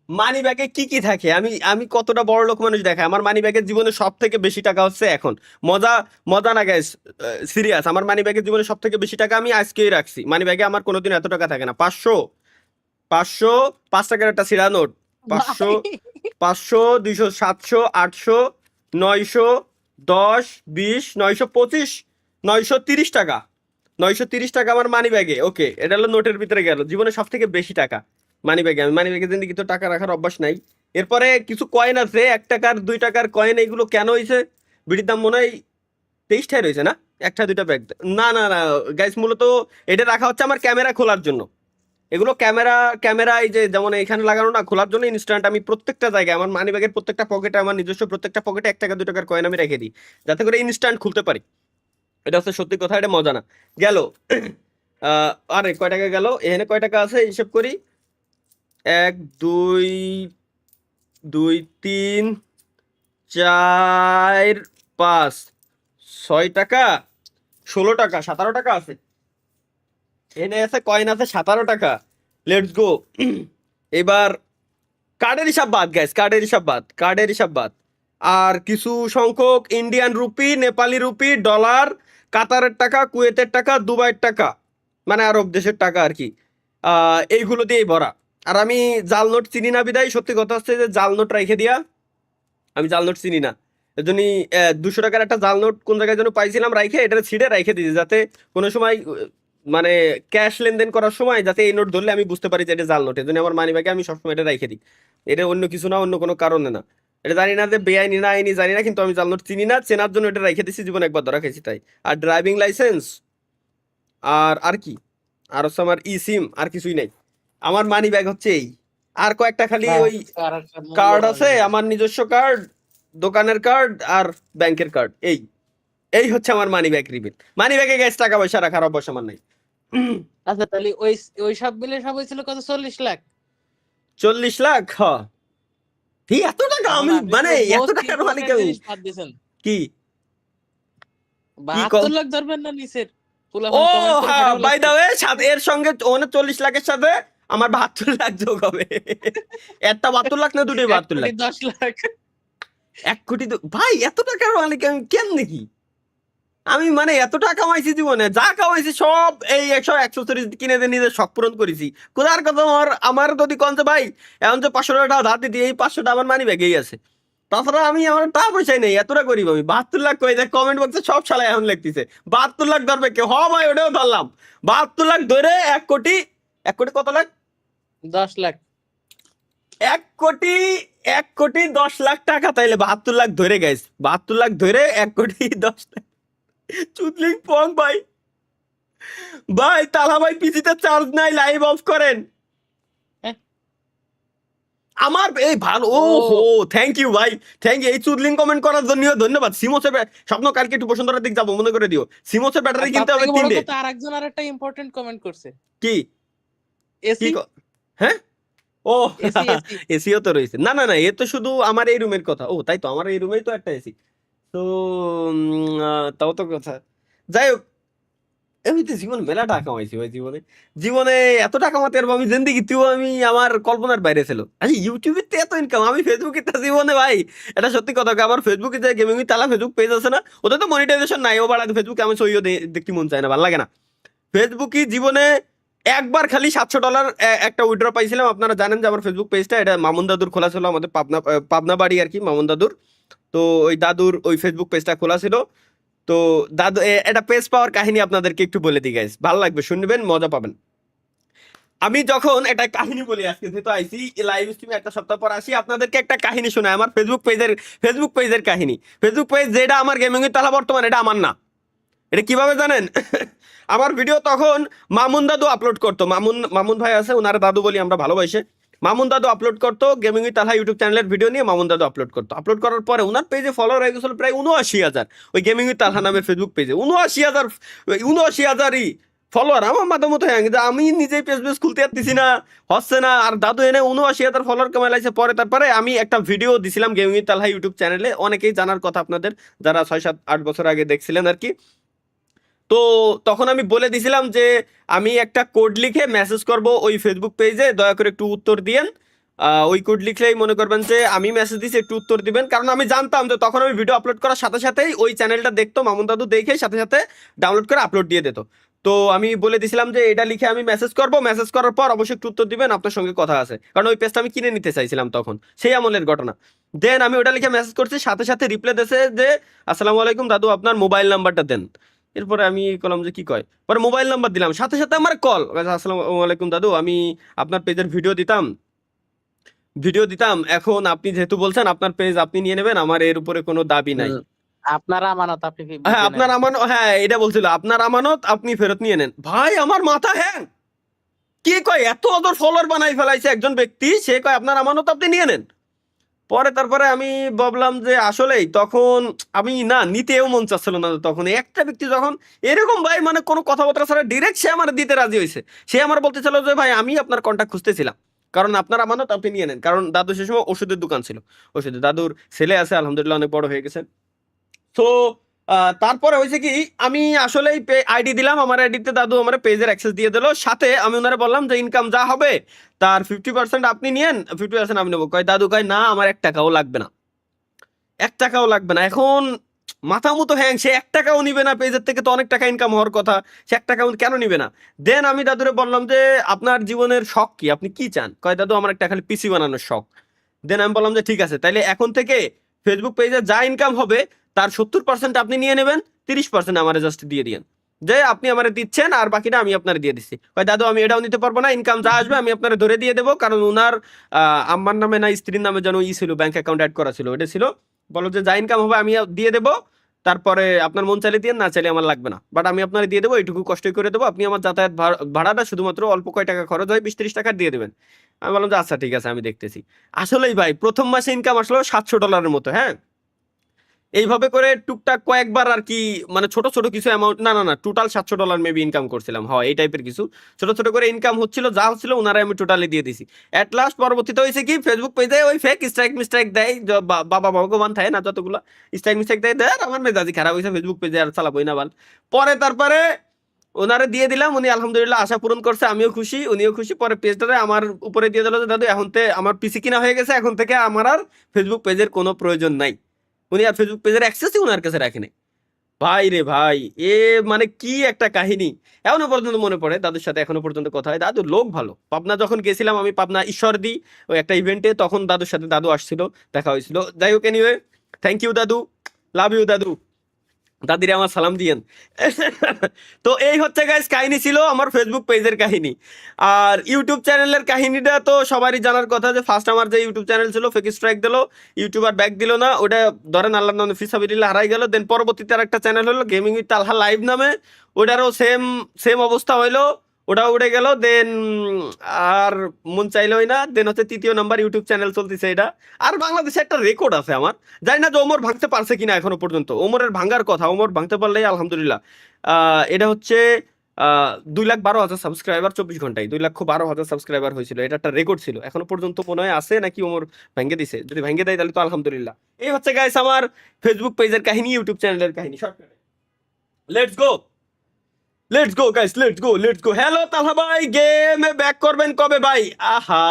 মানি ব্যাগে কি কি থাকে আমি কতটা বড় লোক মানুষ দেখায়। আমার মানি ব্যাগের জীবনে সব থেকে বেশি টাকা হচ্ছে এখন, মজা মজা না গাইস, সিরিয়াস, আমার মানি ব্যাগের জীবনে সব থেকে বেশি টাকা আমি আজকেই রাখছি। মানি ব্যাগে আমার কোনোদিন এত টাকা থাকে না। 500 5 টাকার একটা সিরা নোট, 500 200 700 800 900 10 20 925 930 টাকা, 930 টাকা আমার মানি ব্যাগে। ওকে, এটা হলো নোটের ভিতরে গেল। জীবনে সব থেকে বেশি টাকা মানি ব্যাগে, আমি মানি ব্যাগে জিন্দিগি তো টাকা রাখার অভ্যাস নাই। এরপরে কিছু কয়েন আছে, 1 টাকার 2 টাকার কয়েন, এগুলো কেন হয়েছে? বিড়ির দাম মনে হয় 23টাই রয়েছে না, একটা দুইটা ব্যাগ, না না না গাইস, মূলত এটা রাখা হচ্ছে আমার ক্যামেরা খোলার জন্য। এগুলো ক্যামেরা এই যে যেমন এখানে লাগানো না, খোলার জন্য ইনস্ট্যান্ট আমি প্রত্যেকটা জায়গায় আমার মানি ব্যাগের প্রত্যেকটা পকেটে, আমার নিজস্ব প্রত্যেকটা পকেটে 1 টাকা 2 টাকার কয়েন আমি রেখে দিই, যাতে করে ইনস্ট্যান্ট খুলতে পারি। এটা হচ্ছে সত্যি কথা, এটা মজা না। গেল আরে কয় টাকা গেল, এখানে কয় টাকা আছে হিসেব করি, 1 2 2 3 4 5 6 টাকা 16 টাকা 17 টাকা আছে, এনে আছে কয়েন আছে 17 টাকা। Let's go. এবার কার্ডের হিসাব বাদ গাইস, কার্ডের হিসাব বাদ, আর কিছু সংখ্যক Indian rupee, Nepali rupee, dollar, কাতারের টাকা, কুয়েতের টাকা, দুবাইয়ের টাকা, মানে আরব দেশের টাকা আর কি, এইগুলো দিয়েই ভরা। আর আমি জাল নোট চিনি না বিদায়, সত্যি কথা হচ্ছে যে জাল নোট রেখে দিয়া, আমি জাল নোট চিনি না, এর জন্যই 200 টাকার একটা জাল নোট কোন জায়গায় যেন পাইছিলাম, রাইখে এটা ছিঁড়ে রেখে দিয়েছি, যাতে কোনো সময় মানে ক্যাশ লেনদেন করার সময় যাতে এই নোট ধরলে আমি বুঝতে পারি যে এটা জাল নোট। এর জন্য আমার মানি ব্যাগে আমি সবসময় এটা রেখে দিই। এটা অন্য কিছু না, অন্য কোনো কারণে না। এটা জানি না যে বেআইনি না আইনি জানি না, কিন্তু আমি জাল নোট চিনি না, চেনার জন্য এটা রেখে দিচ্ছি, জীবন একবার ধরা খেয়েছি তাই। আর ড্রাইভিং লাইসেন্স, আর কি, আর হচ্ছে আমার ই সিম, আর কিছুই নাই। আমার মানি ব্যাগ হচ্ছে এই, আর কয়েকটা খালি ওই কার্ড আছে, আমার নিজস্ব কার্ড, দোকানের কার্ড আর ব্যাংকের কার্ড, এই হচ্ছে আমার মানি ব্যাগ রিবিল। মানি ব্যাগে গ্যাস টাকা পয়সা রাখার অভ্যাস আমার নাই। আচ্ছা তাহলে ওই ওই সব মিলে সব হয়েছিল কত 40 লাখ? 40 লাখ, হ। এই এত টাকা এখন আমি আপনি মানে তো এত মোস্ট টাকার মালিক ইম্পর্টেন্ট আমি জিনিস বাদ দিয়েছেন। কি 72 লাখ ধরবেন না নিচের ও পোলাপান কমেন্ট করে হ্যাঁ, ফাটাফাটি বাই দা লাগছে। ওয়ে এর সঙ্গে মানে 40 লাখের সাথে আমার 72 লাখ যোগ হবে। একটা 72 লাখ না, দুটোই 1 72 কোটি লাখ। 10 লাখ। 1 কোটি ভাই এত টাকার মালিক আমি কেমনে কি? আমি মানে এত টাকা কামাইছি জীবনে, যা কামাইছি সব এই 140 কিনে দিয়ে নিজের শখ পূরণ করেছি। কোথার কথা আমার আমার যদি কনছে ভাই এখন যে 500 টাকা ধার দিতে, এই 500টা আমার মানি ব্যাগেই আছে। তাছাড়া আমি আমার টাকা পয়সাই নেই, এতটা গরিব আমি। 72 লাখ কই দেখ কমেন্ট বক্সে সব শালা এখন লিখতেছে 72 লাখ ধরবে কে? হ ভাই ওটাও ধরলাম। 72 লাখ ধরে 1 কোটি, 1 কোটি কত লাখ? 10 লাখ। 1 কোটি, 1 কোটি 10 লাখ টাকা, তাইলে 72 লাখ ধরে গাইস, 72 লাখ ধরে 1 কোটি 10 লাখ। চুদলিং পং ভাই, ভাই তালা ভাই পিসিতে চার্জ নাই, লাইভ অফ করেন। হ্যাঁ। আমার এই ভালো, ও ও হো, থ্যাংক ইউ ভাই, থ্যাংক ইউ এই চুদলিং কমেন্ট করার জন্য ধন্যবাদ। সিমোসের স্বপ্ন কালকে একটু বসুন্ধরার দিক যাবো, মনে করে দিও। সিমোসের আর ব্যাটারি তার কিনতে হবে থেকে বড় 3টে। কথা আরেকজন আরেকটা ইম্পর্টেন্ট কমেন্ট করছে। কি কি এসি হ্যাঁ, ও এসি এসি এসিও তো রয়েছে। না না না, এ তো শুধু আমার এই রুমের কথা। ও তাই তো, আমার এই রুমেই তো একটা এসি। তো তাও তো কথা। যাই হোক, আমি তো জীবন মেলা টাকা কামাইছি ভাই জীবনে। জীবনে এত টাকা কামাতে পারবো আমি জিন্দিগিতেও আমি আমার কল্পনার বাইরে ছিল। আচ্ছা ইউটিউবের তো এত ইনকাম, আমি ফেসবুকে তো জীবনে ভাই এটা সত্যি কথা। আমার ফেসবুকে যে গেমিং তালা ফেসবুক পেজ আছে না, ওদের তো মনিটাইজেশন নাই। ও বাড়াতে ফেসবুকে আমি সইও দেখতে মন চায় না, ভালো লাগে না। ফেসবুকে জীবনে একবার খালি $700 একটা উইথড্র পাইছিলাম। আপনারা জানেন যে আমার ফেসবুক পেজটা এটা মামুন দাদুর খোলা ছিল, আমাদের পাবনা বাড়ি আর কি, মামুন দাদুর। তো ওই দাদুর ওই ফেসবুক পেজটা খোলা ছিল। তো দাদু এটা পেজ পাওয়ার কাহিনী আপনাদেরকে একটু বলে দিই গাইস, ভালো লাগবে, শুনবেন, মজা পাবেন। আমি যখন একটা কাহিনী বলি, আজকে যেহেতু আইসি লাইভ স্ট্রিমে 1 সপ্তাহ পর আসি, আপনাদেরকে একটা কাহিনী শোনায় আমার ফেসবুক পেজের কাহিনী। ফেসবুক পেজ যেটা আমার গেমিং এর তালা বর্তমান, এটা আমার না। এটা কিভাবে জানেন? আমার ভিডিও তখন মামুন দাদু আপলোড করতো। মামুন ভাই আছে, ওনার দাদু বলি আমরা ভালোবাসে। মামুন দাদু আপলোড করতো গেমিং উইথ তালহা ইউটিউব চ্যানেলের ভিডিও নিয়ে, মামুন দাদু আপলোড করতো। আপলোড করার পরে ওনার পেজে ফলোয়ার হয়ে গেছিল প্রায় 79,000। ওই গেমিং উইথ তালহা নামের ফেসবুক পেজে 79,000ই ফলোয়ার। আমার মাথা মতো হ্যাঁ, কিন্তু আমি নিজেই পেজ খুলতে পারতেছি না, হচ্ছে না। আর দাদু এনে 79,000 ফলোয়ার কামাই লাইছে। পরে তারপরে আমি একটা ভিডিও দিছিলাম গেমিং উইথ তালহা ইউটিউব চ্যানেলে, অনেকেই জানার কথা আপনাদের, যারা 6, 7, 8 বছর আগে দেখছিলেন আর কি। তো তখন আমি বলে দিছিলাম যে আমি একটা কোড লিখে মেসেজ করব ওই ফেসবুক পেজে, দয়া করে একটু উত্তর দিয়েন। ওই কোড লিখলেই মনে করবেন যে আমি মেসেজ দিছি, একটু উত্তর দিবেন। কারণ আমি জানতাম যে তখন আমি ভিডিও আপলোড করার সাথে সাথেই ওই চ্যানেলটা দেখতো মামুন দাদু, দেখে সাথে সাথে ডাউনলোড করে আপলোড দিয়ে দিত। তো আমি বলে দিছিলাম যে এটা লিখে আমি মেসেজ করব, মেসেজ করার পর অবশ্যই একটু উত্তর দিবেন, আপনার সঙ্গে কথা আছে। কারণ ওই পেজটা আমি কিনে নিতে চাইছিলাম তখন, সেই আমলের ঘটনা। দেন আমি ওটা লিখে মেসেজ করছি, সাথে সাথে রিপ্লাই দিয়েছে যে আসসালামু আলাইকুম দাদু, আপনার মোবাইল নাম্বারটা দেন। এরপরে আমি বললাম যে কি কয়, পরে মোবাইল নাম্বার দিলাম, সাথে সাথে আমার কল। আসসালামু আলাইকুম দাদু, আমি আপনার পেজের ভিডিও দিতাম। এখন আপনি যেহেতু বলছেন আপনার পেজ আপনি নিয়ে নেবেন, আমার এর উপরে কোনো দাবি নাই। আপনার আমানত আপনি হ্যাঁ বুঝে আপনার নেন। আমানত, হ্যাঁ এটা বলছিল, আপনার আমানত আপনি ফেরত নিয়ে নেন। ভাই আমার মাথা হ্যাং, কি কয় এত অদর ফলোয়ার বানাই ফেলাইছে একজন ব্যক্তি, সে কয় আপনার আমানত আপনি নিয়ে নেন। পরে তারপরে আমি ভাবলাম যে আসলেই তখন আমি না নিতেও মন চাচ্ছিল না। তখন একটা ব্যক্তি যখন এরকম ভাই মানে কোনো কথাবার্তা ছাড়া ডিরেক্ট সে আমার দিতে রাজি হয়েছে। সে আমার বলতেছিল যে ভাই আমি আপনার কন্ট্যাক্ট খুঁজতেছিলাম, কারণ আপনার আমানত আপনি নিয়ে নেন। কারণ দাদু সে সময় ওষুধের দোকান ছিল, ওষুধের দাদুর ছেলে আছে আলহামদুলিল্লাহ, অনেক বড় হয়ে গেছে। তো তারপরে হয়েছে কি, আমি আসলেই আইডি দিলাম, আমার আইডিতে দাদু আমার পেজের অ্যাক্সেস দিয়ে দিল। সাথে আমি ওনারা বললাম যে ইনকাম যা হবে তার 50% আপনি নিয়েন, 50% আমি নেবো। কয় দাদু কয় না, আমার 1 টাকাও লাগবে না, 1 টাকাও লাগবে না। এখন মাথা মতো হ্যাং, সে 1 টাকাও নিবে না, পেজের থেকে তো অনেক টাকা ইনকাম হওয়ার কথা, সে 1 টাকাও কেন নিবে না? দেন আমি দাদুরে বললাম যে আপনার জীবনের শখ কি, আপনি কি চান? কয় দাদু আমার একটা খালি পিসি বানানোর শখ। দেন আমি বললাম যে ঠিক আছে, তাইলে এখন থেকে ফেসবুক পেজে যা ইনকাম হবে তার 70% আপনি নিয়ে নেবেন, 30% আমার জাস্ট দিয়ে দিয়েন, যে আপনি আমারে দিচ্ছেন আর বাকিটা আমি আপনারে দিয়ে দিচ্ছি। কয় দাদু আমি এটাও নিতে পারবো না, ইনকাম যা আসবে আমি আপনারে ধরে দিয়ে দেবো। কারণ ওনার আম্মার নামে না স্ত্রীর নামে যেন ছিল, ব্যাংক অ্যাকাউন্ট অ্যাড করা ছিল, এটা ছিল। বলো যে যা ইনকাম হবে আমি দিয়ে দেবো, তারপরে আপনার মন চাইলে দিয়ে, না চাইলে আমার লাগবে না, বাট আমি আপনারে দিয়ে দেবো, এইটুকু কষ্টই করে দেবো। আপনি আমার যাতায়াত ভাড়াটা শুধুমাত্র অল্প কয় টাকা খরচ হয়, 20-30 টাকা দিয়ে দেবেন। আমি বললাম যে আচ্ছা ঠিক আছে, আমি দেখতেছি। আসলেই ভাই প্রথম মাসে ইনকাম আসলো $700 মতো। হ্যাঁ, এইভাবে করে টুকটাক কয়েকবার আর কি, মানে ছোট ছোট কিছু অ্যামাউন্ট, না টোটাল $700 মেবি ইনকাম করছিলাম, হয় এই টাইপের কিছু ছোট ছোট করে ইনকাম হচ্ছিল, যা হচ্ছিল ওনারা আমি টোটালি দিয়ে দিছি। অ্যাট লাস্ট পরবর্তীতে হয়েছে কি, ফেসবুক পেজে ওই ফেক স্ট্রাইক মিস্ট্রাইক দেয়, বাবা ভগবান থাকে না যতগুলো স্ট্রাইক মিস্ট্রাইক দেয়, আর আমার মেজাজি খারাপ হয়েছে, ফেসবুক পেজে আর চালাবোই না বাল। পরে তারপরে ওনারে দিয়ে দিলাম, উনি আলহামদুলিল্লাহ আশা পূরণ করছে, আমিও খুশি উনিও খুশি। পরে পেজটারে আমার উপরে দিয়ে দিল যে দাদু এখন আমার পিসি কিনা হয়ে গেছে, এখন থেকে আমার আর ফেসবুক পেজের কোনো প্রয়োজন নাই। উনি আর ফেসবুক পেজের অ্যাক্সেসই ওনার কাছে রাখেনি। ভাই রে ভাই, এ মানে কি একটা কাহিনী, এখনো পর্যন্ত মনে পড়ে। দাদুর সাথে এখনো পর্যন্ত কথা হয়। দাদু লোক ভালো। পাবনা যখন গেছিলাম আমি, পাবনা ঈশ্বরদী ওই একটা ইভেন্টে, তখন দাদুর সাথে দাদু আসছিল, দেখা হয়েছিল। যাই হোক, এনিওয়ে থ্যাংক ইউ দাদু, লাভ ইউ দাদু, দাদিরে আমার সালাম দিয়েন। তো এই হচ্ছে গাইস কাহিনী ছিল আমার ফেসবুক পেজের কাহিনী। আর ইউটিউব চ্যানেলের কাহিনীটা তো সবারই জানার কথা, যে ফার্স্ট আমার যে ইউটিউব চ্যানেল ছিল ফেক স্ট্রাইক দিল, ইউটিউবার ব্যাক দিল না, ওটা ধরেন আল্লাহ নামে ফিসাবিল্লাহ হারাই গেল। দেন পরবর্তীতে আর একটা চ্যানেল হলো গেমিং উইথ তালহা লাইভ নামে, ওটারও সেম অবস্থা হইলো, ওটা উড়ে গেল। দেন আর মন চাইলই না। দেন হচ্ছে তৃতীয় নাম্বার ইউটিউব চ্যানেল চলতেছে এটা। আর বাংলাদেশে একটা রেকর্ড আছে আমার, জানি না যে ওমর ভাঙতে পারছে কিনা এখনো পর্যন্ত। ওমরের ভাঙার কথা, ওমর ভাঙতে পারলেই আলহামদুলিল্লাহ। এটা হচ্ছে 2,12,000 সাবস্ক্রাইবার 24 ঘন্টায় 2,12,000 সাবস্ক্রাইবার হয়েছিল। এটা একটা রেকর্ড ছিল, এখনো পর্যন্ত মনে হয় আছে নাকি ওমর ভেঙে দিছে। যদি ভেঙে দেয় তাহলে তো আলহামদুলিল্লাহ। এই হচ্ছে গাইস আমার ফেসবুক পেজের কাহিনী, ইউটিউব চ্যানেলের কাহিনী শর্টকাটে। Let's go guys, let's go. Hello Talha ভাই, গেমে ব্যাক করবেন কবে ভাই? আহা,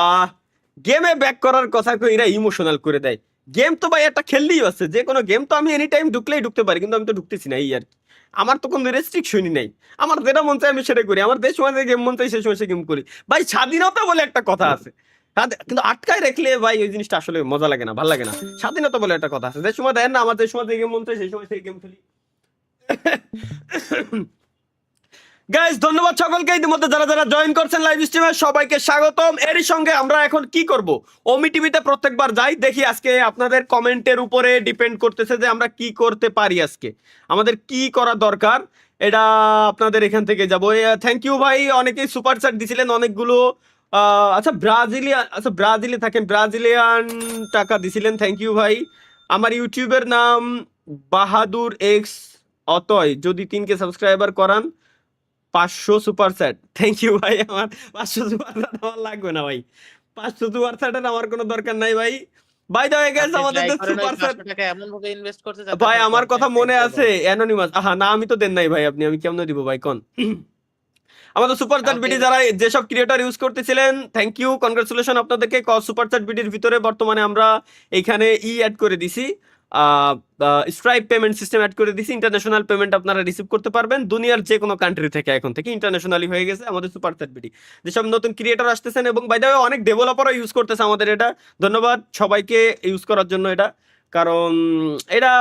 গেমে ব্যাক করার কথা কইরা ইমোশনাল করে দেয়। গেম তো ভাই একটা খেললেই আছে, যে কোনো গেম তো আমি এনি টাইম ঢুকলেই ঢুকতে পারি, কিন্তু আমি তো ঢুকতেছি না, এই আর কি। আমার তো কোনো রেস্ট্রিকশনই নাই, আমার যেটা মন চায় আমি সেটা করি, আমার যে সময় যে গেম মন চাই সেই সময় সে গেম করি ভাই। স্বাধীনতা বলে একটা কথা আছে, কিন্তু আটকায় রাখলে ভাই ওই জিনিসটা আসলে মজা লাগে না, ভালো লাগে না। স্বাধীনতা বলে একটা কথা আছে, যে সময় দেন না, আমার যে সময় যে গেম মন চাই সেই সময় সেই গেম খেলি। গাইস ধন্যবাদ সকলকে, ইতিমধ্যে যারা যারা জয়েন করছেন লাইভ স্ট্রিমে সবাইকে স্বাগতম। এরই সঙ্গে আমরা এখন কি করব, ওমি টিভিতে প্রত্যেকবার যাই, দেখি আজকে আপনাদের কমেন্টের উপরে ডিপেন্ড করতেছে যে আমরা কি করতে পারি, আজকে আমাদের কি করা দরকার, এটা আপনাদের এখান থেকে যাবো। থ্যাংক ইউ ভাই, অনেকেই সুপার চ্যাট দিছিলেন অনেকগুলো। আচ্ছা ব্রাজিলে থাকেন, ব্রাজিলিয়ান টাকা দিছিলেন, থ্যাংক ইউ ভাই। আমার ইউটিউবের নাম বাহাদুর এক্স অতয়, যদি 3K সাবস্ক্রাইবার করান 500 সুপার চ্যাট। থ্যাংক ইউ ভাই। আমার 500 সুপার চ্যাট আমার লাগবে না ভাই, 500 সুপার চ্যাটের আমার কোনো দরকার নাই ভাই। বাই দ্য ওয়ে গাইস, আমাদের যে সুপার চ্যাট টাকা এমন ভাবে ইনভেস্ট করতে যাতে ভাই, আপনার আমার কথা content মনে টা আছে, অ্যানোনিমাস। আহা না, আমি তো দেন নাই ভাই, আমি কেমনে দিব ভাই কোন। আমাদের সুপার চ্যাট বিডি যারা যেসব ক্রিয়েটর ইউজ করতেছিলেন, থ্যাংক ইউ, কনগ্রাচুলেশন আপনাদেরকে। সুপার চ্যাট বিডির ভিতরে বর্তমানে আমরা এখানে অ্যাড করে দিছি, স্ট্রাইপ পেমেন্ট সিস্টেম অ্যাড করে দিছি। ইন্টারন্যাশনাল পেমেন্ট আপনারা রিসিভ করতে পারবেন দুনিয়ার যে কোনো কান্ট্রি থেকে, এখন থেকে ইন্টারন্যাশনালি হয়ে গেছে আমাদের সুপার চ্যাট বিডি। যেসব নতুন ক্রিয়েটর আসতেছেন, এবং বাই দ্য ওয়ে অনেক ডেভেলপারও ইউজ করতেছে আমাদের এটা, ধন্যবাদ সবাইকে ইউজ করার জন্য এটা। কারণ এটা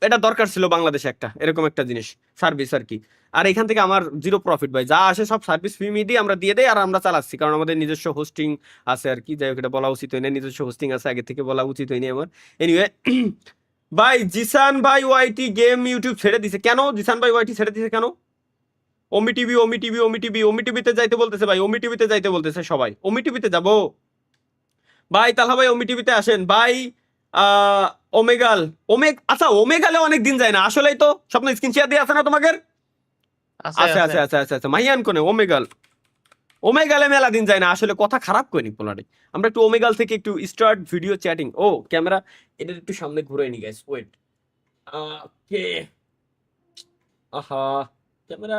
এটা দরকার ছিল বাংলাদেশে একটা এরকম একটা জিনিস, সার্ভিস আর কি। আর এখান থেকে আমার জিরো প্রফিট ভাই, যা আসে সব সার্ভিস ফি দিয়ে আমরা দিয়ে দেই, আর আমরা চালাচ্ছি, কারণ আমাদের নিজস্ব হোস্টিং আছে আর কি। যাই হোক, এটা বলা উচিত হয়নি, নিজস্ব হোস্টিং আছে, আগে থেকে বলা উচিত হয়নি আমার। এনিওয়ে ভাই, জিসান ভাই ওয়াইটি গেম ইউটিউব ছেড়ে দিছে কেন? জিসান ভাই ওয়াইটি ছেড়ে দিছে কেন? ওমি টিভিতে যাইতে বলতেছে ভাই, ওমি টিভিতে যাইতে বলতেছে সবাই, ওমি টিভিতে যাবো ভাই। তাহলে ভাই ওমি টিভিতে আসেন ভাই। আচ্ছা ওমেগালে অনেক দিন যায় না আসলেই, তো স্বপ্ন স্ক্রিন শেয়ার দিয়ে আছে না তোমাদের? আচ্ছা মাহিয়ান কোনে ওমেগালে মেলা দিন যায় না আসলে, কথা খারাপ করিনি পোলারে। আমরা একটু ওমেগাল থেকে একটু স্টার্ট ভিডিও চ্যাটিং। ও ক্যামেরা এটা একটু সামনে ঘুরে নি গাইস, ওয়েট। ওকে, আহা ক্যামেরা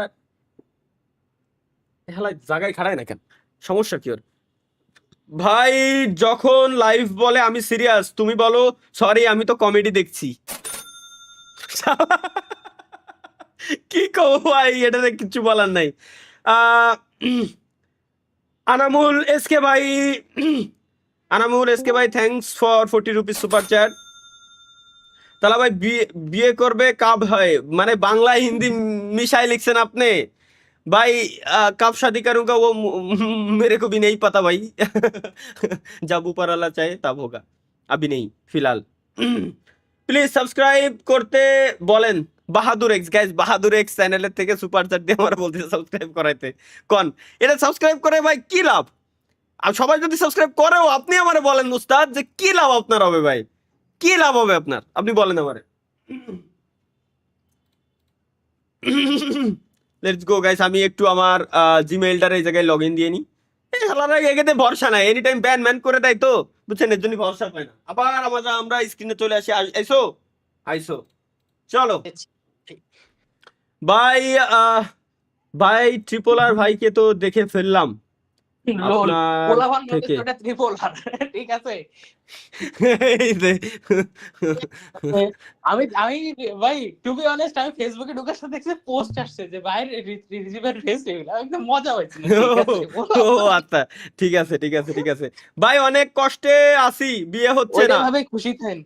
হেলা জায়গায় খাড়ায় না কেন, সমস্যা কি ওর? ভাই যখন লাইভ বলে আমি সিরিয়াস, তুমি বলো সরি আমি তো কমেডি দেখছি। কি কব ভাই, এটাতে কিছু বলার নাই। আনামুল এসকে ভাই thanks for 40 rupees super chat. তাহলে ভাই বিয়ে করবে কাব হয়, মানে বাংলা হিন্দি মিশাই লিখছেন আপনি भाई। कब शादी करूंगा वो मेरे को भी नहीं पता भाई। जब ऊपर वाला चाहे तब होगा, अभी नहीं फिलहाल। প্লিজ সাবস্ক্রাইব করতে বলেন বাহাদুর এক্স। গাইস বাহাদুর এক্স চ্যানেলের থেকে সুপার চ্যাট দিয়ে আমরা বলতেছি সাবস্ক্রাইব করাইতে। কোন এটা সাবস্ক্রাইব করে ভাই কি লাভ? আর সবাই যদি সাবস্ক্রাইব করেও আপনি আমারে বলেন মুস্তাদ যে কি লাভ আপনার হবে ভাই, কি লাভ হবে আপনার, আপনি বলেন আমারে। লেটস গো গাইস, আমি একটু আমার জিমেইলটার এই জায়গায় লগ ইন দিয়ে নিই। এই শালারা এগেতে ভরসা নাই, এনি টাইম ব্যান ম্যান করে দেয় তো, বুঝছেন, এর জন্য ভরসা পায় না। আবার আমরা স্ক্রিনে চলে আসি। আইসো আইসো, চলো ভাই। ভাই ট্রিপল আর ভাইকে তো দেখে ফেললাম লোল আপনার পোলাপান নোটিস থেকে। ওটা ত্রিপোলার ঠিক আছে। এই যে আমি আমি ভাই টু বি অনেস্ট আমি ফেসবুকে ঢোকার সাথে দেখছি পোস্ট আসছে যে ভাই রিজিভের ফেস রিভিল, একদম মজা হয়েছিল ঠিক আছে। ও আচ্ছা, ঠিক আছে ঠিক আছে ঠিক আছে ভাই, অনেক কষ্টে আছি, বিয়ে হচ্ছে ওইটা না। ভাবে খুশি থাকেন।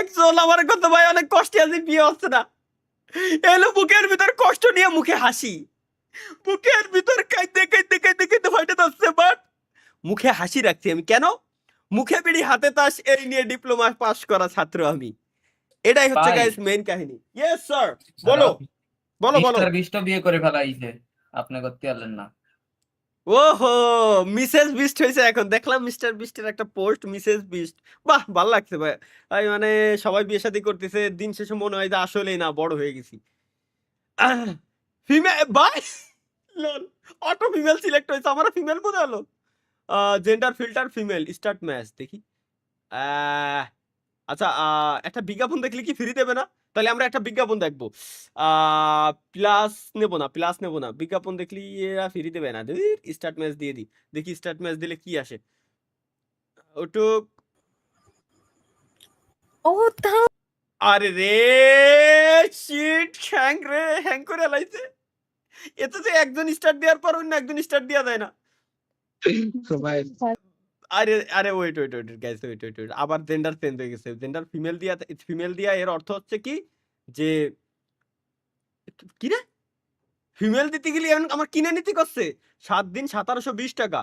একচুয়াল আমার কথা ভাই, অনেক কষ্টে আছি, বিয়ে হচ্ছে না। এলো বুকের ভিতর কষ্ট নিয়ে মুখে হাসি, বুকের ভিতর কাইতে কাইতে কাইতে কাইতে ফাইটে যাচ্ছে, বাট মুখে হাসি রাখছি আমি। কেন? মুখে বিড়ি হাতে তাস, এই নিয়ে ডিপ্লোমা পাস করা ছাত্র আমি। এটাই হচ্ছে ভাই গাইস মেইন কাহিনী। ইয়েস স্যার, বলো বলো বলো। মিস্টার বিস্ট বিয়ে করে ফেলাইছে, আপনি করতে পারলেন না। ওহো, মিসেস বিস্ট হয়েছে এখন। দেখলাম মিস্টার বিস্টের একটা পোস্ট, মিসেস বিস্ট। বাহ, ভালো লাগছে ভাই। ভাই মানে সবাই বিয়ে শাদী করতেছে, দিন শেষে মনে হয় যে আসলেই না, বড় হয়ে গেছি। ফিমেল ভাই, লল, অটো ফিমেল সিলেক্ট হয়েছে, আমার ফিমেল বোঝা হলো। Gender filter female, start match দেখি। আচ্ছা, একটা বিজ্ঞাপন দেখলে কি ফ্রি দেবে না? তাহলে আমরা একটা বিজ্ঞাপন দেখবো। প্লাস নেবো না, প্লাস নেবো না, বিজ্ঞাপন দেখলি এরা ফ্রি দেবে না। স্টার্ট ম্যাচ দিয়ে দিই, দেখি স্টার্ট ম্যাচ দিলে কি আসে। ওটুক, ও তাও আরে রে শিট, হ্যাং রে, হ্যাং করে লাইছে। এতে যে একজন স্টার্ট দেওয়ার পর অন্য একজন স্টার্ট দেওয়া যায় না। ভাই আরে আরে wait wait wait guys, wait wait wait, আবার জেন্ডার চেঞ্জ হয়ে গেছে। জেন্ডার ফিমেল দিয়া এর অর্থ হচ্ছে কি যে, কি রে, ফিমেল দিতে গেলে এখন আমার কিনে নিতে করছে 7 দিন 1720 টাকা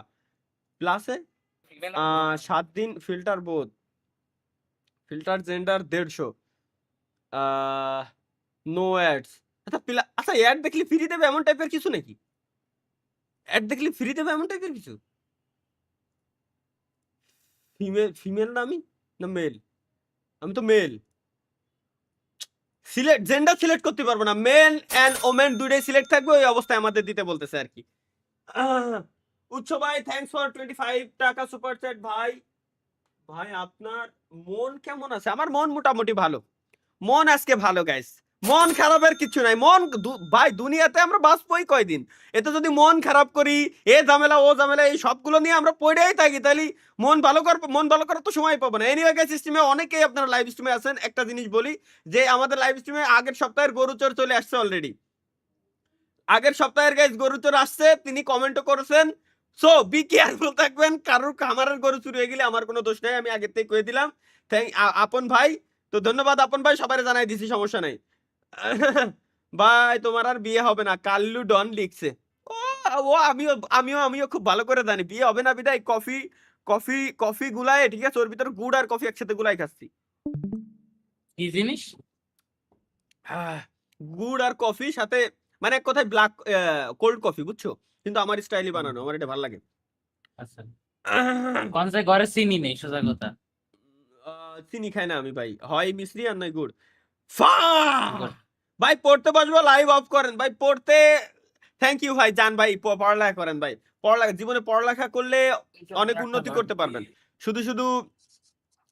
প্লাসে 7 দিন ফিল্টার বোধ, ফিল্টার জেন্ডার 150, নো অ্যাডস। আচ্ছা অ্যাড দেখলে ফ্রি দেবে এমন টাইপের কিছু নাকি? অ্যাড দেখলে ফ্রি দেবে এমন টাইপের কিছু? ফিমেল না আমি, না মেল? আমি তো মেল। সিলেক্ট জেন্ডার সিলেক্ট করতে পারবো না, মেল এন্ড ওমেন দুইটাই সিলেক্ট থাকবে, ওই অবস্থায় আমাদের দিতে বলতেছে আর কি। উৎস ভাই, থ্যাঙ্কস ফর 25 টাকা সুপার চ্যাট ভাই। ভাই আপনার মন কেমন আছে? আমার মন মোটামুটি ভালো, মন আজকে ভালো গাইস, মন খারাপের কিছু নাই। ভাই দুনিয়াতে আমরা বাঁচবই কয়দিন, এতে যদি মন খারাপ করি, এ ঝামেলা ও ঝামেলা, এই সবগুলো নিয়ে আমরা পড়েই থাকি, তাহলে মন ভালো করার তো সময় পাবো না। এনিওয়ে গাইস, স্ট্রিমে অনেকেই আপনারা লাইভ স্ট্রিমে আছেন। একটা জিনিস বলি যে আমাদের লাইভ স্ট্রিমে আগের সপ্তাহের গরুচর চলে আসছে অলরেডি। আগের সপ্তাহের গাইস গরুচর আসছে, তিনি কমেন্টও করেছেন। সো বি কেয়ারফুল থাকবেন, কারোর খামারের গরু চুরি হয়ে গেলে আমার কোনো দোষ নাই, আমি আগের থেকে কয়ে দিলাম। আপন ভাই, তো ধন্যবাদ আপন ভাই, সবাই জানাই দিছি, সমস্যা নাই। ভাই তোমার আর বিয়ে হবে না, কাল্লু ডন লিখছে। ও ও আমিও আমিও আমিও খুব ভালো করে জানি বিয়ে হবে না, বিদায় কফি কফি কফি গুলায়, ঠিক আছে, ওর ভিতরে গুড় আর কফি একসাথে গুলাই খাচ্ছি। কি জিনিস? গুড় আর কফি সাথে, মানে এক কথায় ব্ল্যাক কোল্ড কফি, বুঝছো, কিন্তু আমার স্টাইলে বানানো, আমার এটা ভালো লাগে। আচ্ছা কোন সে ঘরে চিনি নেই সোজা কথা। চিনি খাই না আমি ভাই, হয় মিশ্রি আর নয় গুড়। ভাই পড়তে বসবো, লাইভ অফ করেন ভাই, পড়তে। থ্যাংক ইউ ভাই, জান ভাই, পড়ালেখা করেন ভাই, পড়ালেখা, জীবনে পড়ালেখা করলে অনেক উন্নতি করতে পারবেন। শুধু শুধু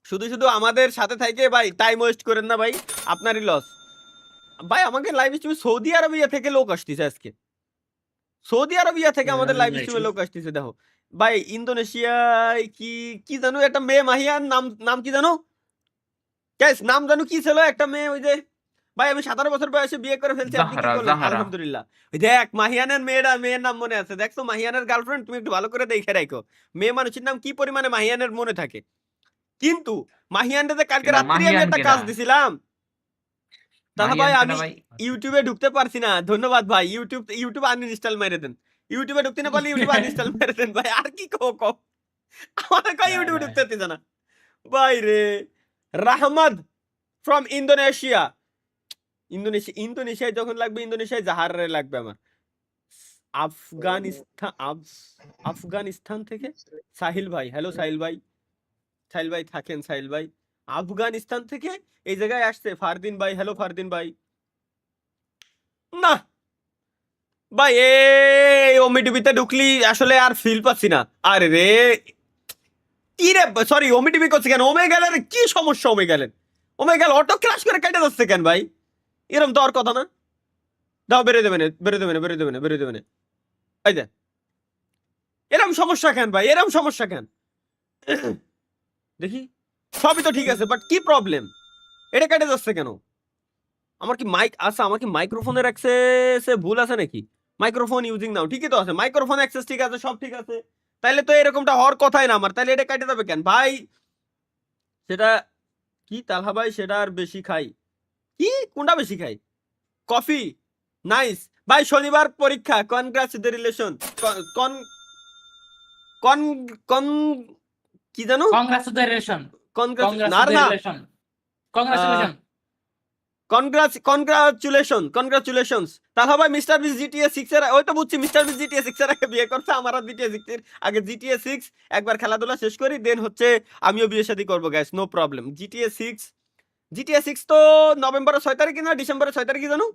শুধু শুধু আমাদের সাথে থেকে ভাই টাইম ওয়েস্ট করেন না ভাই, আপনারই লস। ভাই আমাকে লাইভ স্ট্রিমে সৌদি আরবিয়া থেকে লোক আসতেছে আজকে, সৌদি আরবিয়া থেকে আমাদের লাইভ স্ট্রিমে লোক আসতেছে। দেখো ভাই, ইন্দোনেশিয়ায় কি কি জানো একটা মেয়ে, মাহিয়ান নাম কি জানো গাইস, নাম জানো কি ছিল একটা মেয়ে, ওই যে ভাই আমি 17 বছর বয়সে বিয়ে করে ফেলছি, আপনি কি জাহরা করলেন? জাহরা আলহামদুলিল্লাহ। ওই দেখ মাহিয়ানের মেয়ের নাম মনে আছে, দেখছো মাহিয়ানের গার্লফ্রেন্ড, তুমি একটু ভালো করে দেখে রাখো, মেয়ে মানুষের নাম কি পরিমাণে মাহিয়ানের মনে থাকে। কিন্তু মাহিয়ানরে যে কালকে কেনা রাত্রি আমি মাহিয়ান একটা কেনা কাজ দিছিলাম, দাদা ভাই মাহিয়ান আমি কেনা ভাই। ইউটিউবে ঢুকতে পারছি না। ধন্যবাদ ভাই, ইউটিউব আনইনস্টল মেরে দেন, ইউটিউবে ঢুকতে না পারলে ইউটিউব আনইনস্টল মেরে দেন ভাই, আর কি কো আমাদের কই ইউটিউবে ঢুকতে দিতে না ভাই রে। রাহমাদ ফ্রম ইন্দোনেশিয়া, ইন্দোনেশিয়ায় যখন লাগবে, ইন্দোনেশিয়ায় জাহারে লাগবে আমার। আফগানিস্তান থেকে সাহিল ভাই, হ্যালো সাহিল ভাই, সাহিল ভাই থাকেন, সাহিল ভাই আফগানিস্তান থেকে এই জায়গায় আসছে ফারদিন ভাই। হ্যালো ফারদিন ভাই। না ভাই এই ওমিটিভিতে ঢুকলি আসলে আর ফিল পাচ্ছি না। আরে রে কি রে, সরি ওমিটিভি করছে কেন? ওমেগালের কি সমস্যা? ওমেগাল অটো ক্লাস করে কেটে যাচ্ছে কেন ভাই? এরকম তো আর কথা না। দাও বেরোয় দেবে না, বেরোয় দেবে না, বেরোয় দেবে না, বেরোয় দেবে না। এই দে এরকম সমস্যা কেন ভাই? এরকম সমস্যা কেন? দেখি সবই তো ঠিক আছে, বাট কি প্রবলেম? এটা কেটে যাচ্ছে কেন? আমার কি মাইক আছে? আমার কি মাইক্রোফোনের অ্যাক্সেসে ভুল আছে নাকি? মাইক্রোফোন ইউজিং নাও, ঠিকই তো আছে, মাইক্রোফোন অ্যাক্সেস ঠিক আছে, সব ঠিক আছে। তাইলে তো এরকমটা হওয়ার কথাই না আমার। তাইলে এটা কেটে যাবে কেন ভাই? সেটা কি তালহা ভাই? সেটা আর বেশি খাই কি? কোনটা বেশি খাই? কফি। নাইস ভাই, শনিবার পরীক্ষা, কনগ্রাচুলেশন। কন কন কন কি জানো? কংগ্রাচুলেশন, না না, কংগ্রাচুলেশন, কংগ্রাচুলেশন। কনগ্রাচুলেশনস। তাহলে ভাই মিস্টার বিস জিটিএ 6 এর, ওই তো বুঝছি মিস্টার বিস জিটিএ 6 এর আগে বিয়ে করছে। আমার আর জিটিএ 6 এর আগে জিটিএ 6 একবার খেলাধুলা শেষ করি, দেন হচ্ছে আমিও বিয়ে শাদী করবো গাইস, নো প্রবলেম। জিটিএ 6 তো নভেম্বরের 6 তারিখে না ডিসেম্বরের 6 তারিখে জানো?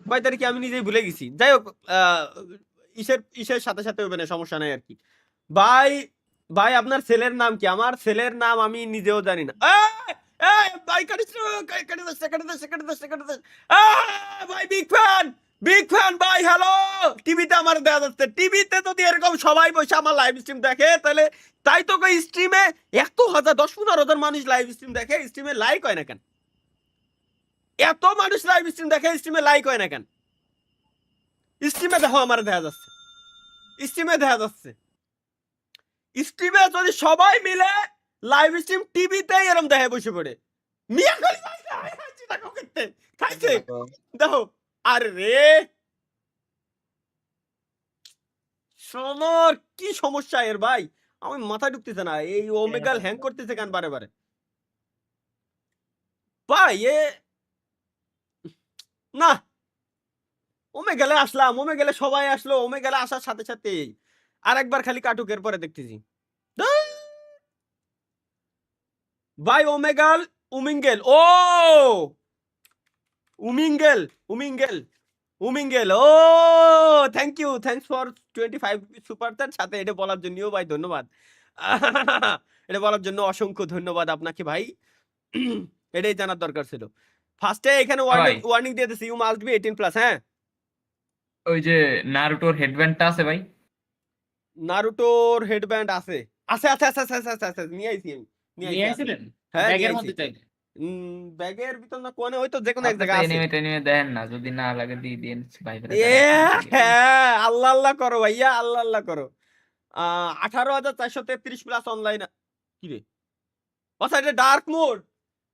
কয় তারিখে আমি নিজেই ভুলে গেছি। যাই হোক ইসের সাথে সাথে হবে না, সমস্যা নাই আর কি। ভাই ভাই আপনার ছেলের নাম কি? আমার ছেলের নাম আমি নিজেও জানি না। ভাই ভাই বিগ ফ্যান ভাই। হ্যালো, টিভিতে আমার দেখা যাচ্ছে। টিভিতে যদি এরকম সবাই বসে আমার লাইভ স্ট্রিম দেখে তাহলে তাই তো কই, স্ট্রিমে 10,000 10-15,000 মানুষ লাইভ স্ট্রিম দেখে, স্ট্রিমে লাইক হয় না কেন? এত মানুষ লাইভ স্ট্রিম দেখে, স্ট্রিমে লাইক হয় না কেন? স্ট্রিমে দেখো আমার দেখা যাচ্ছে, স্ট্রিমে দেখা যাচ্ছে। স্ট্রিমে যদি সবাই মিলে লাইভ স্ট্রিম টিভিতে এরকম দেখে বসে পড়ে, মিয়া খালি খাইছে দেখো। আরে রে সোনর কি সমস্যা এর ভাই? আমি মাথায় ঢুকতেছে না, এই ওমেগাল হ্যাং করতেছে কেন বারে বারে ভাই? না, ওমেগালে আসলাম, ওমেগালে সবাই আসলো, ওমেগালে আসার সাথে সাথে আর একবার খালি কাটুকের পরে দেখতেছি ভাই ওমেগাল উমিঙ্গেল। ও উমিঙ্গেল ও থ্যাংকস ফর 25 সুপার চ্যাট। সাথে এটা বলার জন্যও ভাই ধন্যবাদ। এটা বলার জন্য অসংখ্য ধন্যবাদ আপনাকে ভাই। এটাই জানার দরকার ছিল। ফার্স্টে এখানে ওয়ার্নিং দিয়ে দিছি, ইউ মাস্ট বি 18+। হ্যাঁ, ওই যে নারুটোর হেডব্যান্ডটা আছে ভাই? নারুটোর হেডব্যান্ড আছে আছে আছে আছে আছে আছে আছে, নিয়ে আইছি আমি, নিয়ে আইছিলেন হ্যাঁ ব্যাগের মধ্যে চাইলে? ব্যাগের ভিতর না কোনে, ওই তো যে কোনো এক জায়গায় আছে। এনিমে টেনিমে দেখেন না, যদি না লাগে দিয়ে দিন ভাই। হ্যাঁ, আল্লাহ আল্লাহ করো ভাইয়া, আল্লাহ আল্লাহ করো। 18,433+ অনলাইন। কি রে? আচ্ছা এটা ডার্ক মোড,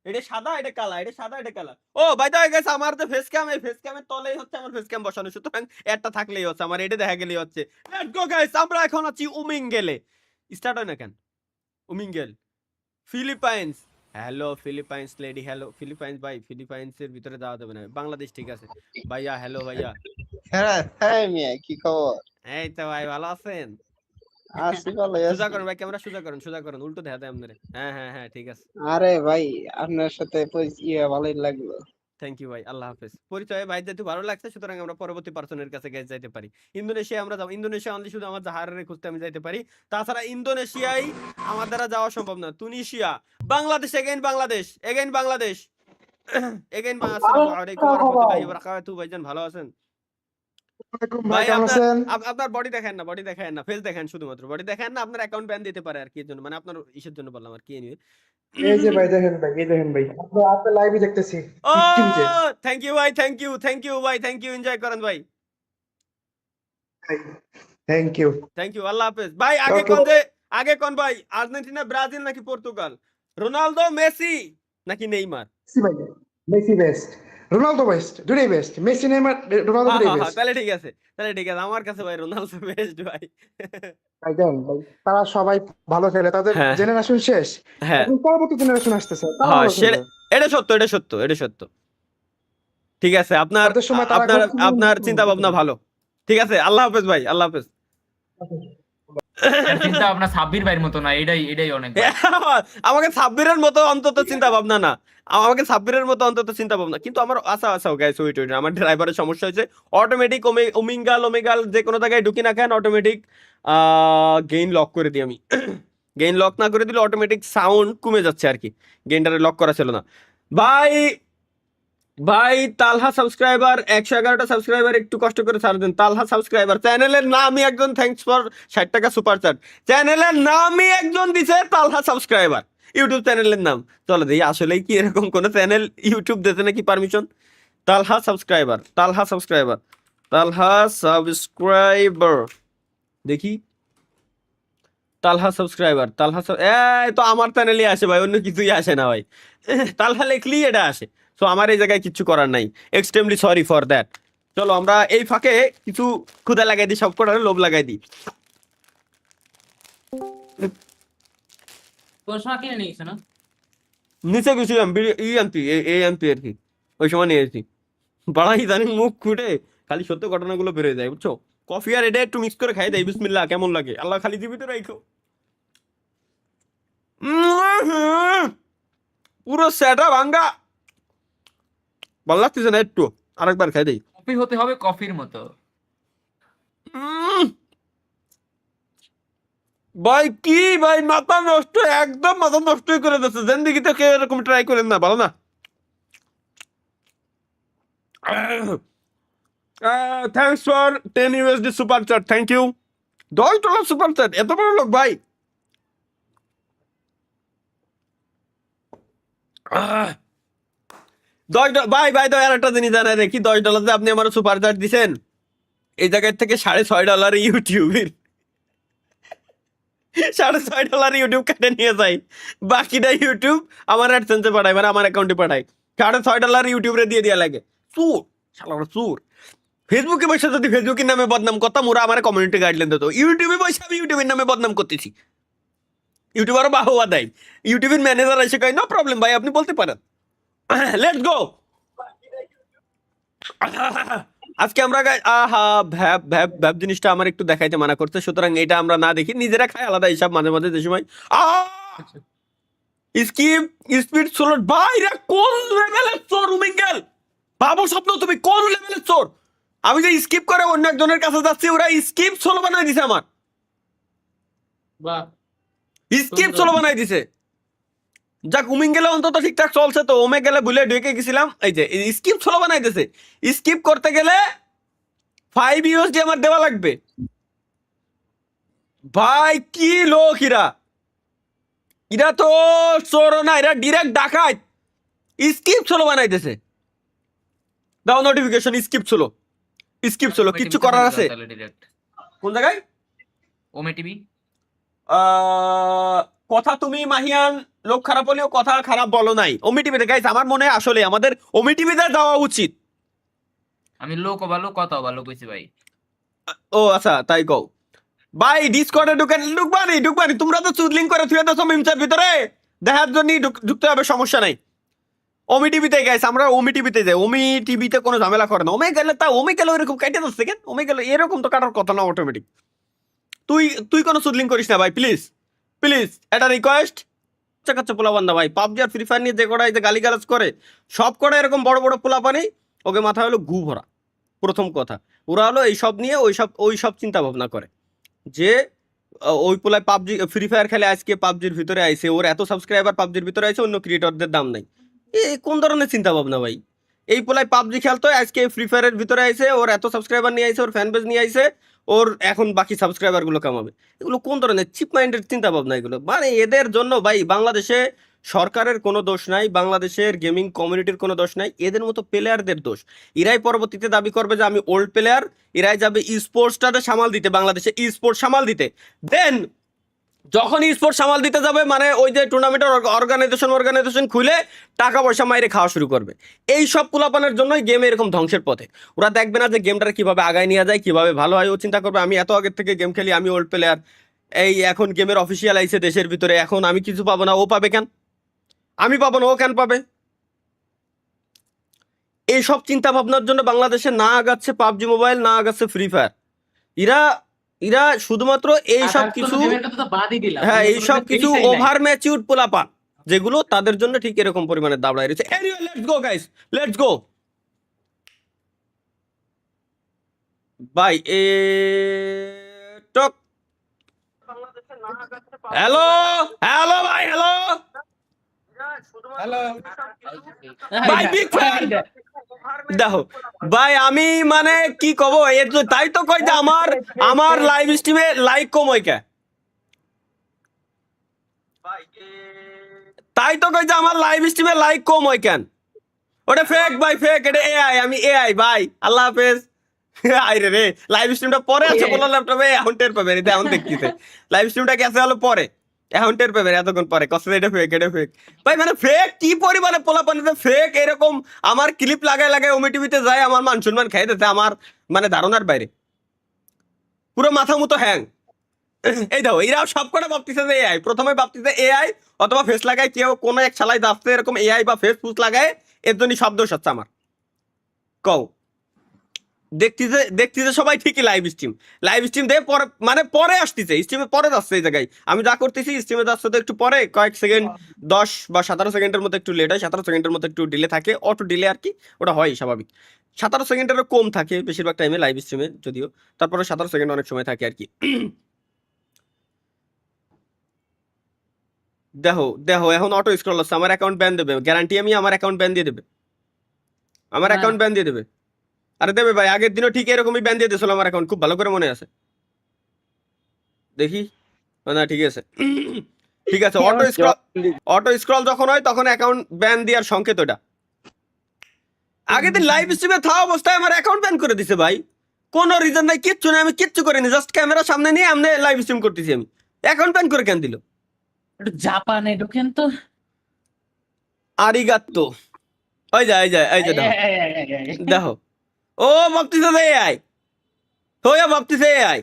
এটা সাদা, এটা কালা, এটা সাদা, এটা কালা। ও বাই দ্য ওয়ে গাইস, আমার যে ফেস ক্যাম, এই ফেস ক্যামের তলেই হচ্ছে আমার ফেস ক্যাম বসানো, সুতরাং একটা থাকলেই হচ্ছে, আমার এটা দেখা গেলেই হচ্ছে। লেটস গো গাইস, আমরা এখন আছি উমিঙ্গেলে। স্টার্ট হয় না কেন? উমিঙ্গেল Philippines. Hello Philippines lady, hello Philippines ভাই। ফিলিপাইন্সের ভিতরে যাওয়া যাবে না, বাংলাদেশ ঠিক আছে ভাইয়া। হ্যালো ভাইয়া। হ্যাঁ হ্যাঁ মিয়া, কি খবর? এই তো ভাই, ভালো আছেন? আছি ভালো সোজা আছি। করেন ভাই, ক্যামেরা সোজা করেন, উল্টো দেখা দেয় আপনারে। হ্যাঁ হ্যাঁ হ্যাঁ, ঠিক আছে। আরে ভাই, আপনার সাথে ভালোই লাগলো। থ্যাংক ইউ ভাই, আল্লাহ হাফেজ। পরিচয় ভাই যেহেতু ভালো লাগছে, সুতরাং আমরা পরবর্তী পার্সনের কাছে গেছে যাইতে পারি। ইন্দোনেশিয়া আমরা যাব, ইন্দোনেশিয়া অনলি শুধু আমার জাহারের খুঁজতে আমি যাইতে পারি, তাছাড়া ইন্দোনেশিয়ায় আমার দ্বারা যাওয়া সম্ভব না। Tunisia, Bangladesh, again Bangladesh, again Bangladesh, again. আসসালামু আলাইকুম ওয়া রাহমাতুল্লাহি ওয়া বারাকাতুহু। ভাইজান ভালো আছেন? ভাই আপনার বডি দেখেন না, বডি দেখেন না, ফেস দেখেন, শুধুমাত্র বডি দেখেন না। আপনার অ্যাকাউন্ট ব্যান দিতে পারে আর কি, এর জন্য মানে আপনার ইসের জন্য বললাম আর কি। এনিওয়ে এই যে ভাই দেখেন ভাই, এই দেখেন ভাই, আপনার লাইভে দেখতেছি ও টিভিতে। থ্যাংক ইউ ভাই, থ্যাংক ইউ ভাই, থ্যাংক ইউ, এনজয় করেন ভাই। Thank you. আল্লাহ হাফেজ ভাই। আগে কোন ভাই, আর্জেন্টিনা, ব্রাজিল নাকি পর্তুগাল? রোনালদো, মেসি নাকি নেইমার? মেসি ভাই, মেসি বেস্ট, রোনালদো বেস্ট, দুটোই বেস্ট। মেসি নেইমার রোনালদো দুটোই বেস্ট। তাহলে ঠিক আছে, আমার কাছে ভাই রোনালদো বেস্ট ভাই। ভাই দেন ভাই, তারা সবাই ভালো খেলে, তাদের হ্যাঁ। জেনারেশন শেষ, হ্যাঁ এখন পরবর্তী জেনারেশন আসতেছে, তারা হ্যাঁ, ভালো খেলবে। এটা সত্য। ঠিক আছে, আপনার তাদের সময় তারা আপনার খুব- আপনার চিন্তা ভাবনা ভালো। ঠিক আছে, আল্লাহ হাফেজ ভাই, আল্লাহ হাফেজ। এর চিন্তা ভাবনা সাব্বির ভাইয়ের মতো না, এটাই অনেক ভাই। আমাকে সাব্বিরের মতো অন্তত চিন্তা ভাবনা না, আমাকে সাব্বিরের মতো অন্তত চিন্তা ভাবনা। কিন্তু আমার আচ্ছা গাইস ওয়েট, আমার ড্রাইভারের সমস্যা হয়েছে, অটোমেটিক ওমেগাল যে কোনো জায়গায় ঢুকি না কেন অটোমেটিক গেইন লক করে দিই আমি। গেইন লক না করে দিলে অটোমেটিক সাউন্ড কমে যাচ্ছে আর কি, গেইনটারে লক করা ছিল না। ভাই তালহা সাবস্ক্রাইবার 111টা সাবস্ক্রাইবার, একটু কষ্ট করে ছাড় দেন। তালহা সাবস্ক্রাইবার, চ্যানেলের নামই একজন, থ্যাঙ্কস ফর 60 টাকা সুপার চ্যাট। চ্যানেলের নামই একজন দিছে তালহা সাবস্ক্রাইবার, ইউটিউব চ্যানেলের নাম। চলো দেখি আসলেই কি এরকম কোন চ্যানেল ইউটিউব দিতে নাকি পারমিশন। তালহা সাবস্ক্রাইবার দেখি, তালহা সাবস্ক্রাইবার এই তো আমার চ্যানেলই আসে ভাই, অন্য কিছুই আসে না ভাই। তালহা লিখলেই এটা আসে। সো আমার এই জায়গায় কিচ্ছু করার নাই, এক্সট্রিমলি সরি ফর দ্যাট। চলো আমরা এই ফাঁকে কিছু ক্ষুদা লাগাই দিই, সব কটারে লোভ লাগাই দিই। কোন সময় কিনে নিয়েছো না? নিচে গেছিলাম আনতি এই আনতি আর কি, ওই সময় নিয়ে এসেছি। বাড়াই জানি মুখ ফুটে খালি সত্য ঘটনাগুলো বেরোয় যায়, বুঝছো। কফি আর এটা একটু মিক্স করে খাই দেয়, বিসমিল্লাহ, কেমন লাগে আল্লাহ খালি জীবিত রাখো। পুরো সেটা ভাঙ্গা, ভালো লাগতেছে না একটু, আরেকবার খাই দেই। কফি হতে হবে কফির মতো। ভাই কি ভাই, মাথা নষ্ট, একদম মাথা নষ্টই করে দিচ্ছে। জিন্দেগিতে কেউ এরকম ট্রাই করেন না, ভালো না। Thanks for 10 USD super chat, thank you. $10 super chat, এত বড় লোক ভাই। ভাই তো আর একটা জিনিস জানাই রে, কি $10 আপনি আমার সুপার চ্যাট দিছেন, এই জায়গার থেকে $6.5 ইউটিউবের, $6.5 ইউটিউব কেটে নিয়ে যায়, বাকিটা ইউটিউব আমার অ্যাডসেন্সে পাঠায়, মানে আমার অ্যাকাউন্টে পাঠায়। $6.5 ইউটিউবে দিয়ে দেওয়া লাগে। চুর, শালারা চুর। ফেসবুকে বসে যদি ফেসবুকের নামে বদনাম করতাম, ওরা আমার কমিউনিটি গাইডলাইন দিত। ইউটিউবে বসে আমি ইউটিউবের নামে বদনাম করতেছি, ইউটিউব আরো বাহবা দেয়। ইউটিউবের ম্যানেজার এসে কয় নো প্রবলেম ভাই, আপনি বলতে পারেন, লেটস গো। আজকে আমরা ভ্যাব জিনিসটা আমার একটু দেখাইতে মানা করছে, সুতরাং এটা আমরা না দেখি, নিজেরা খাই আলাদা হিসাব। মাঝে মাঝে যে সময় স্পিড স্লো, ভাইরা কোন লেভেলের চোর উমিঙ্গেল, ভাবো স্বপ্ন তুমি কোন লেভেলের চোর। আমি যে স্কিপ করে অন্য একজনের কাছে যাচ্ছি, ওরা স্কিপ স্লো বানাই দিছে আমার, বাহ, স্কিপ স্লো বানাই দিছে। যাক উমিং গেলে অন্তত ঠিকঠাক চলছে, তো ওমে গেলে ভুলে ঢুকে গেছিলাম। এই যে স্কিপ স্লো বানাই দিছে, স্কিপ করতে গেলে 5 USD আমার দেওয়া লাগবে। ভাই কি লোক ইরা তো চোর না, এরা ডিরেক্ট ডাকাত। স্কিপ স্লো বানাই দিছে, দাও নোটিফিকেশন, স্কিপ স্লো কিচ্ছু করার আছে ডিরেক্ট কোন জায়গায়? ওমে টিভি। কথা তুমি মাহিয়ান, লোক খারাপ হলেও কথা খারাপ বলো নাই। ওমি টিভিতে গাইস, আমার মনে হয় আসলে আমাদের ওমি টিভিতে যাওয়া উচিত। আমি লোক ভালো কথা ভালো কইছি ভাই। ও আচ্ছা, তাই কও ভাই। ডিসকর্ডে ঢুকবানি, তোমরা তো চুদলিং করে থুয়ে দাও মিমচার ভিতরে, দেখার জন্য ঢুকতে হবে, সমস্যা নাই। ওমি টিভিতে গাইস, আমরা ওমি টিভিতে যাই। ওমি টিভিতে কোনো ঝামেলা করে না। ওমি গেলে ওইরকম কাটে যাচ্ছে কেন? ওমি গেলে এরকম তো কাটার কথা না অটোমেটিক। তুই কোনো চুদলিং করিস না ভাই, প্লিজ এটা রিকোয়েস্ট। কাচ্চা পোলা বান্ধা ভাই, পাবজি আর ফ্রি ফায়ার নিয়ে যে কটা এই যে গালিগালাজ করে, সব কটা এরকম বড় বড় পোলা পানি, ওকে মাথা হলো গু ভরা। প্রথম কথা, ওরা হলো এইসব নিয়ে ওই সব চিন্তা ভাবনা করে যে ওই পোলায় পাবজি ফ্রি ফায়ার খেলে, আজকে পাবজির ভিতরে আইছে, ওর এত সাবস্ক্রাইবার পাবজির ভিতরে আইছে, অন্য ক্রিয়েটরদের দাম নাই। কোন ধরনের চিন্তা ভাবনা ভাই? এই পোলায় পাবজি খেলতো, আজকে ফ্রি ফায়ারের ভিতরে আইছে, ওর এত সাবস্ক্রাইবার নিয়ে আইছে, ওর ফ্যান বেজ নিয়ে আইছে, ওর এখন বাকি সাবস্ক্রাইবার গুলো কামাবে। এগুলো কোন ধরনের চিপ মাইন্ডের চিন্তা ভাবনা এগুলো? মানে এদের জন্য ভাই বাংলাদেশে সরকারের কোনো দোষ নাই, বাংলাদেশের গেমিং কমিউনিটির কোনো দোষ নাই, এদের মতো প্লেয়ারদের দোষ। এরাই পরবর্তীতে দাবি করবে যে আমি ওল্ড প্লেয়ার, এরাই যাবে স্পোর্টসটাতে সামাল দিতে, বাংলাদেশে স্পোর্টস সামাল দিতে। দেন যখন স্পোর্টস সামাল দিতে যাবে, মানে ওই যে টুর্নামেন্টের অর্গানাইজেশন খুলে টাকা পয়সা মাইরে খাওয়া শুরু করবে। এই সব পোলাপানের জন্যই গেম এরকম ধ্বংসের পথে। ওরা দেখবে না যে গেমটা কিভাবে আগায় নিয়ে যায়, কিভাবে ভালো হয়। ও চিন্তা করবে আমি এত আগের থেকে গেম খেলি, আমি ওল্ড প্লেয়ার, এই এখন গেমের অফিসিয়াল আইছে দেশের ভিতরে, এখন আমি কিছু পাবো না, ও পাবে কেন? আমি পাবো না, ও কেন পাবে? এইসব চিন্তা ভাবনার জন্য বাংলাদেশে না আগাচ্ছে পাবজি মোবাইল, না আগাচ্ছে ফ্রি ফায়ার। এরা এরা শুধুমাত্র এই আর সব তার কিছু, কোনো গেমের কথা তো বাদই দিলাম, হ্যাঁ অন্য এই কোনো সব গেম কিছু ফেসই নাই। ওভার ম্যাচিউরড পোলাপান যেগুলো, তাদের জন্য ঠিক এরকম পরিমাণে দাবড়ায় রয়েছে। Anyway let's go guys, let's গো ভাই। টক হ্যালো হ্যালো ভাই, হ্যালো ভাই, বিগ ফ্যান। দেখো ভাই, আমি মানে কি কব, এর তো তাই তো কই যে আমার লাইভ স্ট্রিমে লাইক কম হয় কে, তাই তো কই যে আমার লাইভ স্ট্রিমে লাইক কম হয় কেন? ওটা ফেক ভাই, ফেক, এটা এআই, আমি এআই ভাই। আল্লাহ হাফেজ। আইরে রে, লাইভ স্ট্রিমটা পরে আছে বললাম, ল্যাপটপে এখন টের পাবেন, এটা এখন দেখতেছে লাইভ স্ট্রিমটা গেছে হলো পরে, এখন টের পাবেন এতক্ষণ পরে কষ্ট। এটা ফেক, এটা ফেক ভাই, মানে ফেক কি পরিমাণে পোলাপানিতে ফেক, এরকম আমার ক্লিপ লাগায় লাগায় ওমি টিভিতে যায়, আমার মান সম্মান খাই দিতে, আমার মানে ধারণার বাইরে, পুরো মাথা মতো হ্যাং। এই দেখো, এরাও সবকটা ভাবতেছে যে এআই, প্রথমে ভাবতেছে এআই অথবা ফেস লাগায় কেউ, কোনো এক শালাই দাসতে এরকম এআই বা ফেস ফুস লাগায়, এর জন্যই শব্দ হচ্ছে আমার। কও দেখতেছে সবাই ঠিকই লাইভ স্ট্রিম দিয়ে পরে, মানে পরে আসতেছে, স্ট্রিমে পরে যাচ্ছে এই জায়গায়। আমি যা করতেছি স্ট্রিমে যাচ্ছে তো একটু পরে, কয়েক সেকেন্ড, 10 বা 17 সেকেন্ডের মতো একটু লেট হয়, 17 সেকেন্ডের মতো একটু ডিলে থাকে, অটো ডিলে আর কি, ওটা হয় স্বাভাবিক। 17 সেকেন্ডেরও কম থাকে বেশিরভাগ টাইমে লাইভ স্ট্রিমে, যদিও তারপরে 17 সেকেন্ড অনেক সময় থাকে আর কি। দেখো দেখো, এখন অটো স্ক্রল হচ্ছে, আমার অ্যাকাউন্ট ব্যান দেবে, গ্যারান্টি আমি, আমার অ্যাকাউন্ট ব্যান দিয়ে দেবে, আমার অ্যাকাউন্ট ব্যান দিয়ে দেবে। আরে দেবে ভাই, আগের দিনও ঠিক এরকমই ব্যান দিয়ে দিয়েছিল আমার অ্যাকাউন্ট, খুব ভালো করে মনে আছে। দেখি, না ঠিক আছে, ঠিক আছে। অটো স্ক্রল যখন হয় তখন অ্যাকাউন্ট ব্যান দেওয়ার সংকেত ওটা। আগের দিন লাইভ স্ট্রিমে থাকা অবস্থায় আমার অ্যাকাউন্ট ব্যান করে দিছে ভাই, কোনো রিজন নাই, কিচ্ছু নাই, আমি কিচ্ছু করিনি, জাস্ট ক্যামেরা সামনে নিয়ে আমি লাইভ স্ট্রিম করতেছি, আমি অ্যাকাউন্ট ব্যান করে কেন দিল? একটু জাপানে ঢোকেন তো। আরিগাত্তো। ওই যা এই যা এই যে দেখো দেখো, ও ভাবতেছে যে এআই, হয়ে ভাবতেছে এআই।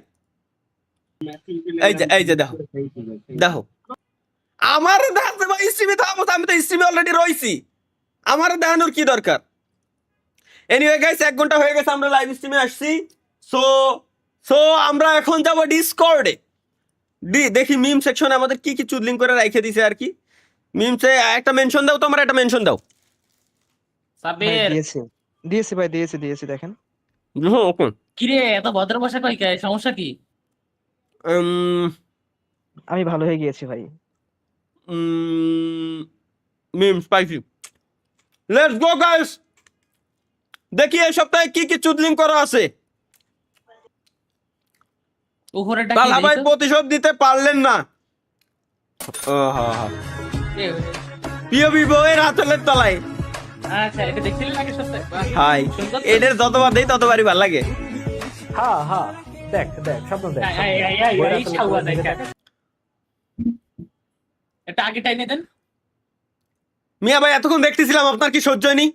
এই যে দেখো দেখো, আমার দেখাচ্ছে ভাই স্ট্রিমে থাকবো, আমি তো স্ট্রিমে অলরেডি রইছি, আমার দেখানোর কি দরকার? এনিওয়ে গাইস, 1 ঘন্টা হয়ে গেছে আমরা লাইভ স্ট্রিমে আসছি। সো আমরা এখন যাব ডিসকর্ডে। দেখি মিম সেকশনে আমাদের কি কি চুদলিং করে রেখে দিছে আর কি। মিমসে একটা মেনশন দাও, তোমরা একটা মেনশন দাও। সাবির দিয়েছি ভাই, দিয়েছি দেখেন। ওকে, কিরে এত ভদ্র ভাষা কই, কে সমস্যা কি? আমি ভালো হয়ে গিয়েছি ভাই। মিম স্পাইসি। লেটস গো গাইস, দেখি এই সপ্তাহে কি কি চুদলিং করা আছে। উপরেটা কি তালা ভাই দেই তো? প্রতিশোধ দিতে পারলেন না। এ, প্রিয় বিবয়ের আঁচলের তলায়। আচ্ছা, এটা দেখছিলেন আগে সপ্তাহে? বাহ, হাই, সুন্দর তো। এদের যতবার দেই ততবারই ভালো লাগে। হ্যাঁ দেখ স্বপ্ন দেখ, আই, শাওয়া দেখা। এটা আগে টাইনে দেন। মিয়া ভাই এতক্ষণ দেখতেছিলাম, আপনার কি সহ্য হয়নি?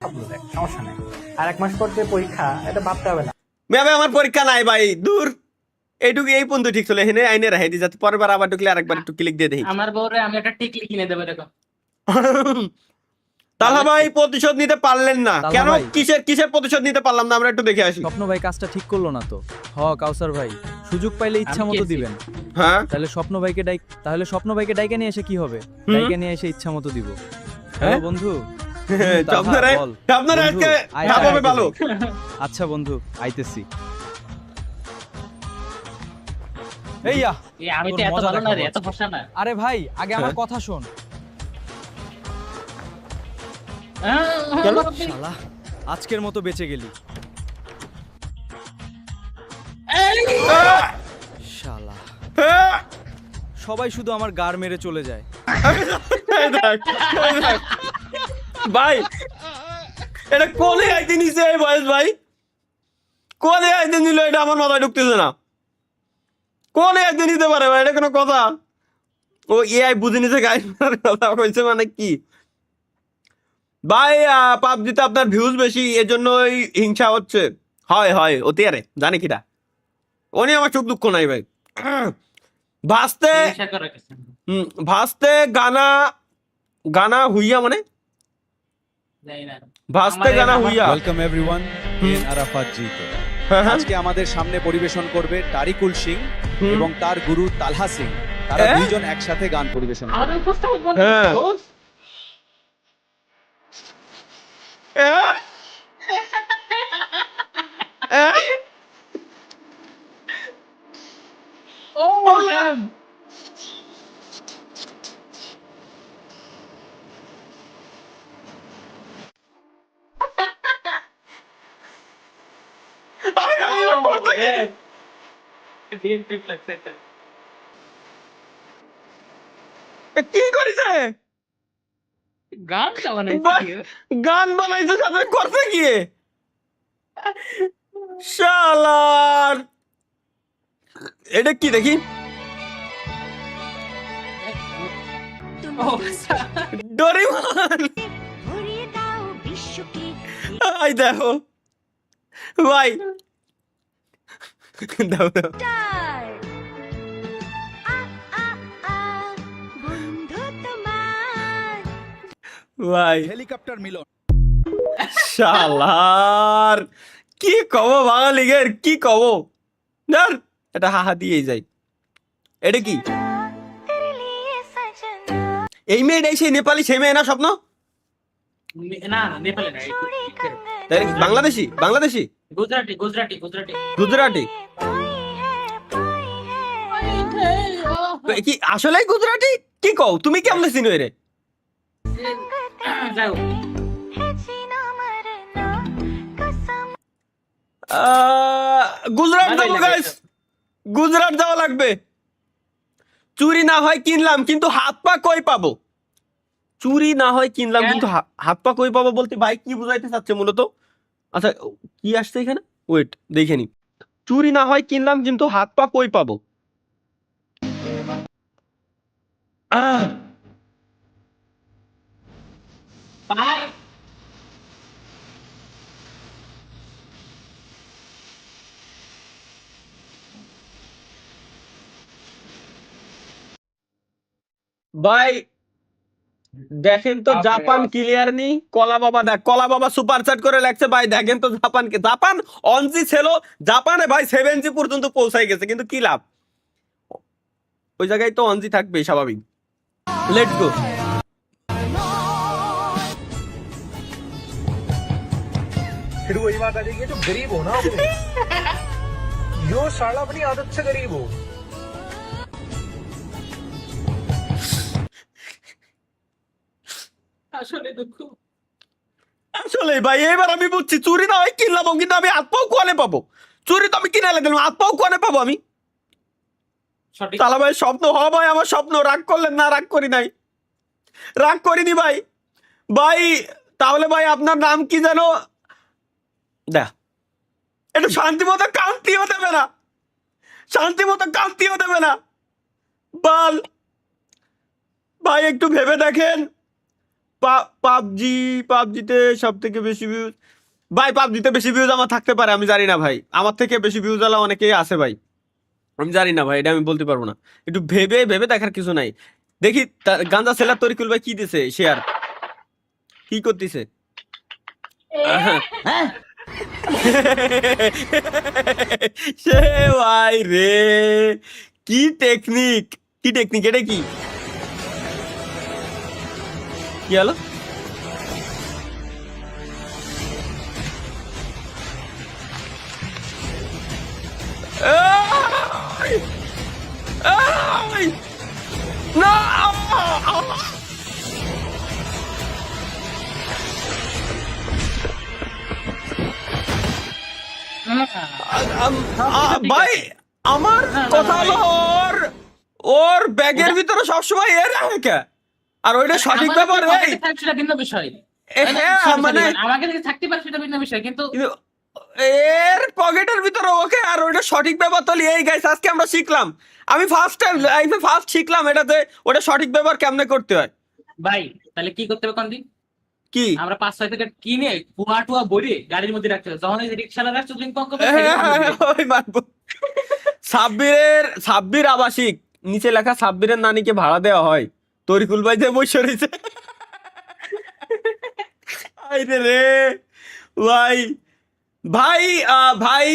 স্বপ্ন দেখ, সমস্যা নেই। আর 1 মাস পর যে পরীক্ষা, এটা ভাবতে হবে না। মিয়া ভাই আমার পরীক্ষা নাই ভাই, দূর। এইটুকু এই পর্যন্ত ঠিক ছিল, এখানে আইনে রাখে দিই যাতে পরের বার আবার ঢুকলে আরেকবার একটু ক্লিক দিয়ে দেই। আমার বউরে আমি একটা টিকলি কিনে দেবো এরকম। তালা ভাই প্রতিশোধ নিতে পারলেন না তালহা কেন? ভাই। কিসের প্রতিশোধ নিতে পারলাম না, আমরা একটু দেখে আসি। স্বপ্ন ভাই কাজটা ঠিক করলো না তো। কাউসার ভাই, সুযোগ পাইলে ইচ্ছা আমি মতো গেছি। দিবেন। হ্যাঁ তাহলে স্বপ্ন ভাইকে ডাইকে নিয়ে এসে কি হবে? হুম। ডাইকে নিয়ে এসে ইচ্ছা মতো দিব। হ্যাঁ? হ্যালো বন্ধু। আপনারা বল। আপনারা বন্ধু, আজকে আয়, ভাব আয়, হবে আয়, ভালো। আচ্ছা বন্ধু, আইতেছি। এইয়া, এ, আমি তো তোর এত মজা ভালো না রে, দেখাবো এত ফসা না। আরে ভাই আগে আমার হ্যাঁ? কথা শোন। কেন? শালা, আজকের মতো বেঁচে গেলি। শালা, সবাই শুধু আমার গার মেরে চলে যায়। এই দেখ, এই দেখ। ভাই এটা কোলে আইতে নিছে এই বয়স ভাই, কোলে আইতে নিল, এটা আমার মাথায় ঢুকতেছে না। কোলে আইতে নিতে পারে ভাই, এটা কোনো কথা? ও এআই বুঝে নিছে গাইড কথা কইছে মানে কি ভাই? পাবজিতে আপনার ভিউজ বেশি, এজন্যই হিংসা হচ্ছে। হয় অতি আরে জানি কিটা, উনি আমার চোখ দুঃখ নাই ভাই। ভাসতে হিংসা করার কিছু নেই। ভাসতে গানা হুইয়া মানে জানি না। ভাসতে গানা হুইয়া। ওয়েলকাম এভরিওয়ান ইন আরাফাত জিতে। হ্যাঁ, হ্যাঁ। আজকে আমাদের সামনে পরিবেশন করবে তারিকুল সিং হুম। এবং তার গুরু তালহা সিং। তারা হ্যাঁ? দুইজন একসাথে গান পরিবেশন করবে। আমাদের উপস্থাপক বন্ধু হ্যাঁ। দোস্ত। ও damn. Oh, yeah. DNP flex এটা। কি করেছে? গান চালানো বাহ! গান বানাইছে সাথে করছে কি? শালার! এটা কি দেখি? ডোরেমন! এই দেখো। ভাই। দাও দাও। ভাই হেলিকপ্টার মিলন। শালার কি কব বাঙালিগের কি কব ধর এটা হাহা দিয়েই যাই এটা কি এই মেয়েটাই সেই নেপালি সেই মেয়ে না স্বপ্ন না না নেপালে না তাই নাকি? বাংলাদেশি বাংলাদেশি গুজরাটি গুজরাটি গুজরাটি গুজরাটি কি আসলেই গুজরাটি কি কও তুমি কেমনে চিনো রে যাও গুজরাট ভালোই যাবো লাগে গাইস গুজরাট যাওয়া লাগবে চুরি না হয় কিনলাম কিন্তু হাত পা কই পাবো চুরি না হয় কিনলাম কিন্তু হাত পা কই পাবো বলতে ভাই কি বুঝাইতে চাচ্ছে মূলত আচ্ছা কি আসছে এখানে ওয়েট দেখে নি চুরি না হয় কিনলাম কিন্তু হাত পা কই পাবো বাই ভাই দেখেন তো জাপান ক্লিয়ার নি কলা বাবা দেখ কলা বাবা সুপার চ্যাট করে লাগছে ভাই দেখেন তো জাপানকে জাপান অনজি ছিল জাপানে ভাই 7G পর্যন্ত পৌঁছাই গেছে কিন্তু কি লাভ ওই জায়গায় তো অনজি থাকবে স্বাভাবিক লেটস গো फिर वही बात आ जाएगी जो गरीब हो ना अपने यो साला अपनी आदत से गरीब हो আসলে দুঃখ আসলে ভাই এবার আমি বুঝছি চুরি না হয় কিনলাম কিন্তু আমি হাত পাও কোয়ানে পাবো চুরি তো আমি কিনে দিলাম হাত পাও কোয়ানে পাবো আমি সঠিক তালা ভাই স্বপ্ন হ ভাই আমার স্বপ্ন রাগ করলেন না রাগ করি নাই রাগ করিনি ভাই ভাই তাহলে ভাই আপনার নাম কি জানো দেখ একটু শান্তি মতো কান্তিও দেবে না শান্তি মতো কান্তিও দেবে না বাল ভাই একটু ভেবে দেখেন পাবজিতে সব থেকে বেশি ভিউজ ভাই পাবজিতে বেশি ভিউজ আমার থাকতে পারে আমি জানি না ভাই আমার থেকে বেশি ভিউজ আলা অনেকেই আছে ভাই আমি জানি না ভাই এটা আমি বলতে পারবো না একটু ভেবে ভেবে দেখার কিছু নাই দেখি গাঞ্জা সেলার তরিকুল ভাই কি দিছে শেয়ার কি করতেছে সে ভাই রে কি টেকনিক এটা কি কি হলো ভাই আমার কথা হলো ওর ব্যাগের ভিতরে সবসময় এর কে আর ওইটা সঠিক ব্যাপার এই সেটা ভিন্ন বিষয় হ্যাঁ মানে আমাকে যদি থাকতে পারে সেটা ভিন্ন বিষয় কিন্তু এর পকেটের ভিতরে ওকে আর ওইটা সঠিক ব্যবহার তো এই গাইস আজকে আমরা শিখলাম আমি ফার্স্ট টাইম লাইফে ফার্স্ট শিখলাম এটাতে ওটা সঠিক ব্যবহার কেমনে করতে হয় ভাই তাহলে কি করতে হবে কন্দি কি আমরা 5-6 প্যাকেট কিনে পুয়া ভরে গাড়ির মধ্যে রাখতে হবে যখন এই রিকশালা রাখতে লিংক পঙ্ক ওই মারবো সাব্বির আবাসিক নিচে লেখা সাব্বিরের নানিকে ভাড়া দেওয়া হয় তরিকুল ভাই যে বসে রয়েছে আইরে রে ভাই ভাই ভাই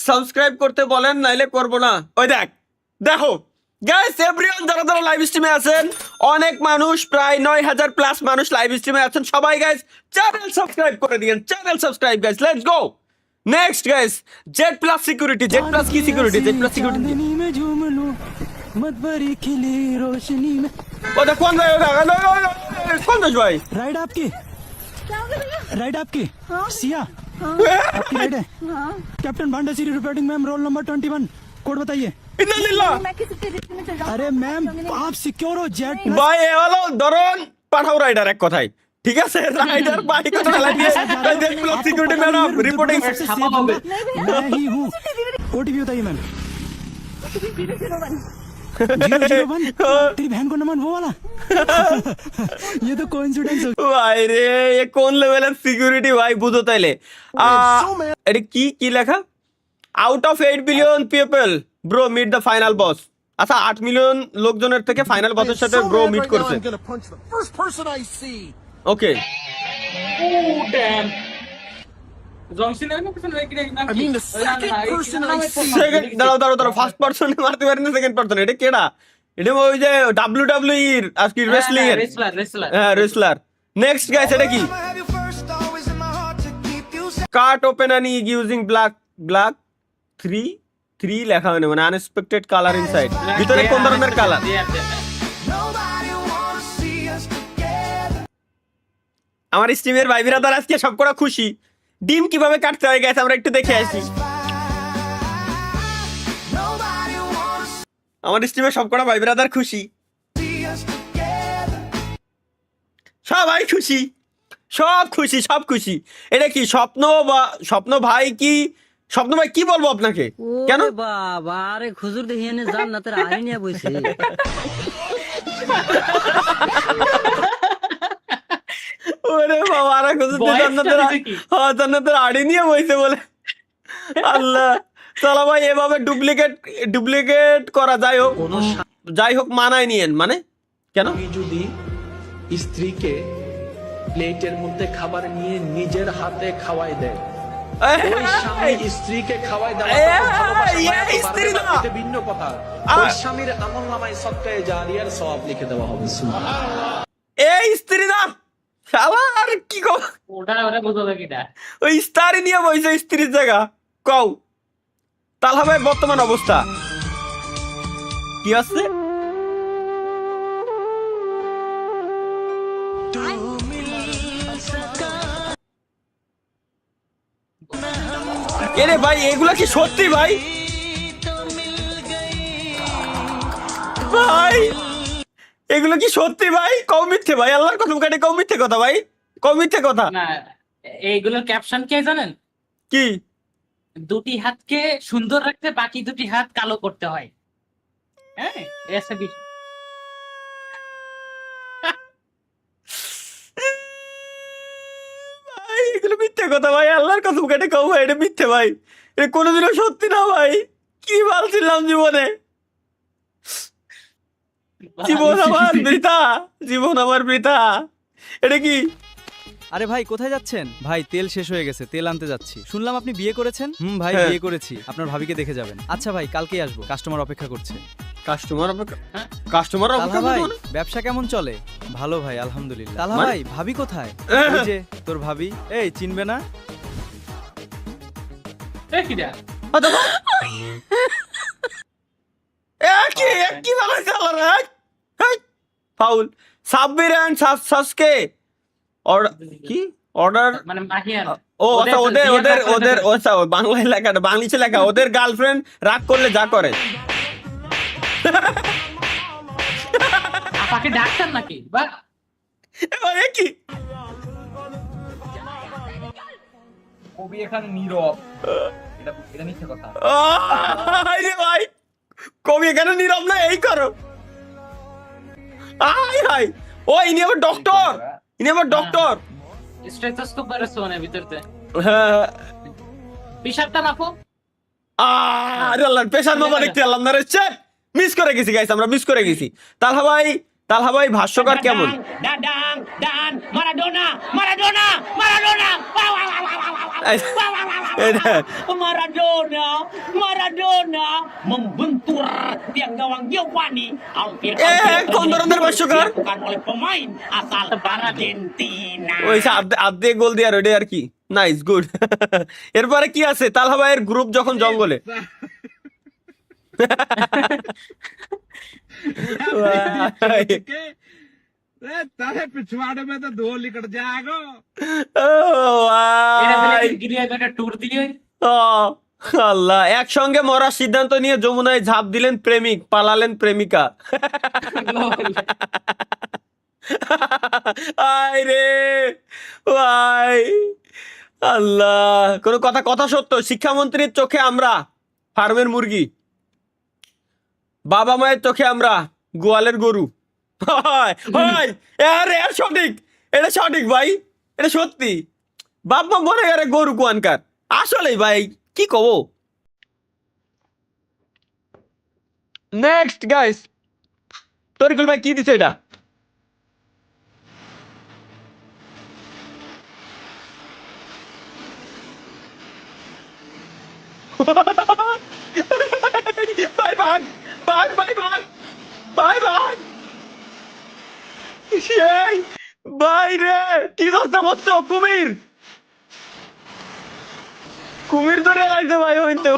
সাবস্ক্রাইব করতে বলেন, নাইলে করবো না। ওই দেখো গাইস, এভরিওয়ান যারা যারা লাইভ স্ট্রিমে আছেন, অনেক মানুষ, প্রায় 9000 প্লাস মানুষ লাইভ স্ট্রিমে আছেন। সবাই গাইস চ্যানেল সাবস্ক্রাইব করে দিয়েন, channel subscribe guys, let's go. Next guys, Z plus security. Z plus কি সিকিউরিটি? জেড প্লাস সিকিউরিটি ওটা কোন ভাই? কোন দেশ ভাই? राइड आपकी राइड आपकी सिया आपकी राइड है कैप्टन भांडासीरी reporting ma'am roll number 21 code बताइए ইন্নালিল্লাহ। अरे मैम आप सिक्योर हो जेट ভাই এ হলো ধরুন পাঠাও রাইডার, এক কথায়। ঠিক আছে, রাইডার ভাই কথা লাগিয়ে Z plus security madam reporting. मैं ही हूँ ओटीपी बताइए मैम 001 तेरी बहन को नमन वो वाला ये तो कोइंसिडेंस हो ভাই রে, এ কোন লেভেলের সিকিউরিটি ভাই, বুঝো তাইলে। এটা কি কি লেখা? Out of 8 billion people bro meet the final boss. আচ্ছা, 8 মিলিয়ন লোকজনের থেকে ফাইনাল বসের সাথে ব্রো মিট করছে। ওকে, দাঁড়াও, ফার্স্ট পারসনে মারতে পারি না, সেকেন্ড পারসন। এটা কেডা? এটা ওই যে WWE এর আজকে রেসলিং এর, হ্যাঁ রেসলার। নেক্সট গাইস, এটা কি? কাট ওপেন অ্যান্ড ইউজিং ব্ল্যাক 3 লেখা হয় না, মানে আনএক্সপেক্টেড কালার ইনসাইড। ভিতরে কোন ধরনের কালার? আমার স্ট্রিমের ভাই বিরাদার আজকে সবকটা খুশি। ডিম কিভাবে কাটতে হয় গেছে আমরা একটু দেখে আসি। আমার স্ট্রিমে সবকটা ভাই বিরাদার খুশি, সবাই খুশি, সব খুশি, সব খুশি। এটা কি স্বপ্ন বা স্বপ্ন ভাই? কি স্বপ্ন ভাই, কি বলবো আপনাকে? কেন বাবা আরে খুজুর দেখিয়ে নে জান্নাতের আইন নিয়ে বইছে ওরে বাবা, আর জান্নাতের আড়ি নিয়ে বইছে বলে। আল্লাহ, চলো ভাই এভাবে ডুপ্লিকেট করা যাই হোক মানায় নিয়েন। মানে কেন? যদি স্ত্রীকে প্লেটের মধ্যে খাবার নিয়ে নিজের হাতে খাওয়াই দেয়, ওই স্বামী স্ত্রীকে খাওয়াই দেওয়া ভিন্ন কথা। ওই স্বামীর আমলনামায় সদকায়ে জারিয়ার সওয়াব লিখে দেওয়া হবে। এই স্ত্রী না আর কি কও? ওই স্টারই নিয়ে বইছে স্ত্রীর জায়গা। কও তাহলে ভাই বর্তমান অবস্থা কি আছে? এরে ভাই, এগুলা কি সত্যি ভাই? ভাই এগুলো কি সত্যি ভাই? কও মিথ্যে ভাই, আল্লাহর কসম কাটে কও মিথ্যে কথা ভাই, কও মিথ্যে কথা। না, এইগুলোর ক্যাপশন কে জানেন? কি? দুটি হাতকে সুন্দর রাখতে বাকি দুটি হাত কালো করতে হয়। হ্যাঁ, ভাই এগুলো মিথ্যে কথা ভাই, আল্লাহর কসম কাটে কও ভাই, এটা মিথ্যে ভাই, এটা কোনোদিনও সত্যি না ভাই। কি ভাবছিলাম জীবনে, জীবন আমার বৃথা, জীবন আমার বৃথা। এটা কি? আরে ভাই কোথায় যাচ্ছেন? ভাই তেল শেষ হয়ে গেছে, তেল আনতে যাচ্ছি। শুনলাম আপনি বিয়ে করেছেন? ভাই হ্যাঁ। বিয়ে করেছি, আপনার ভাবিকে দেখে যাবেন। আচ্ছা ভাই কালকেই আসবো, কাস্টমার অপেক্ষা করছে। কাস্টমার অপেক্ষা? কাস্টমার তালহা অপেক্ষা ভাই করবে? ব্যবসা কেমন চলে? ভালো ভাই আলহামদুলিল্লাহ। তালহা মানে? ভাই ভাবি কোথায়? ওই যে তোর ভাবি, এই চিনবে না? কি বানাইছে আল্লাহ? ফাউল সাব্বির এন্ড সাসকে কি অর্ডার মানে মাহিয়ান। ও আচ্ছা, ওদের আচ্ছা বাংলায় লেখা, বাংলিশে লেখা। ওদের গার্লফ্রেন্ড রাগ করলে যা করে। আপাকে ডাক্তার নাকি? বা এ কি? কবি এখানে নীরব, এটা মিথ্যে কথা। আরে ভাই কবি এখানে নীরব না, এই করো। আই হাই, ও ইনি আবার ডক্টর, ইনি আবার ডক্টর। স্টেথোস্কোপ বেরোচ্ছে মানে ভিতরতে। হ্যাঁ, পেশাবটা মাপো। আরে আল্লাহ, পেশার মাপা দেখতে আল্লাহ না রে, মিস করে গেছি গাইস, আমরা মিস করে গেছি। তালহা ভাই ভাষ্যকার কেমন? Maradona Maradona Maradona Maradona, Maradona membentur tiang gawang Giovanni কোন ধরনের ভাষ্যকার? bukan oleh pemain asal Argentina. ওই আধে গোল দিয়ে আর ওইটাই আর কি। Nice, good. এরপরে কি আছে? তালহা ভাইয়ের গ্রুপ যখন জঙ্গলে। ট্যুর দিয়ে আল্লাহ, একসঙ্গে মরার সিদ্ধান্ত নিয়ে যমুনায় ঝাঁপ দিলেন প্রেমিক, পালালেন প্রেমিকা। আয় রে ভাই, আল্লাহ। কোন কথা সত্য, শিক্ষামন্ত্রীর চোখে আমরা ফার্মের মুরগি, বাবা মায়ের চোখে আমরা গোয়ালের গরু। সঠিক, এটা সঠিক ভাই, এটা সত্যি। বাপ মা মনে করে গরু কোয়ানকার, আসলেই ভাই কি কব। নেক্সট গাইস, তরিকুল ভাই কি দিছে এটা? ভাই ভাগ, ভাগ ভাই ভাগ, ভাই ভাগ। সেই ভাই রে, কি দশটা মতো কুমির, কুমির ধরে লাগছে ভাই। হইতো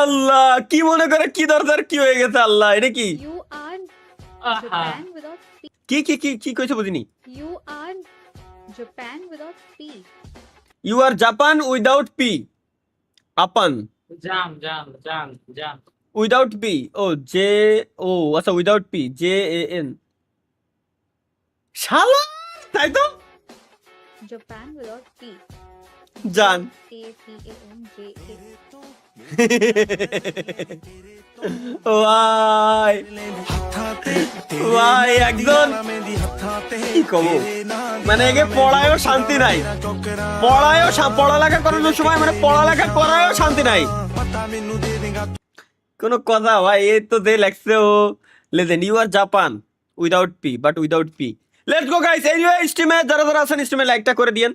আল্লাহ, কি মনে করে কি দরকার কি হয়ে গেছে? আল্লাহ, এটা কি You are Japan without P. কি কি কি কি কইছে বুঝিনি। You are Japan without P. You are Japan without P. আপান জাম জাম জাম জাম উইদাউট পি। ও জে, ও আচ্ছা, without P, J A N. শালা, তাই তো। Japan without P. জান। A-P-A-N-J-A. ভাই ভাই, একজন কি কব, মানে একে পড়ায়ও শান্তি নাই, পড়ালেখা করানোর সময় মানে পড়ালেখা করায়ও শান্তি নাই। কোন কথা ভাই, এই তো দে লেখছে ও legend. You are Japan without P, but without P. Let's go guys. Anyway, স্ট্রিমে যারা আছেন স্ট্রিমে লাইকটা করে দিয়েন,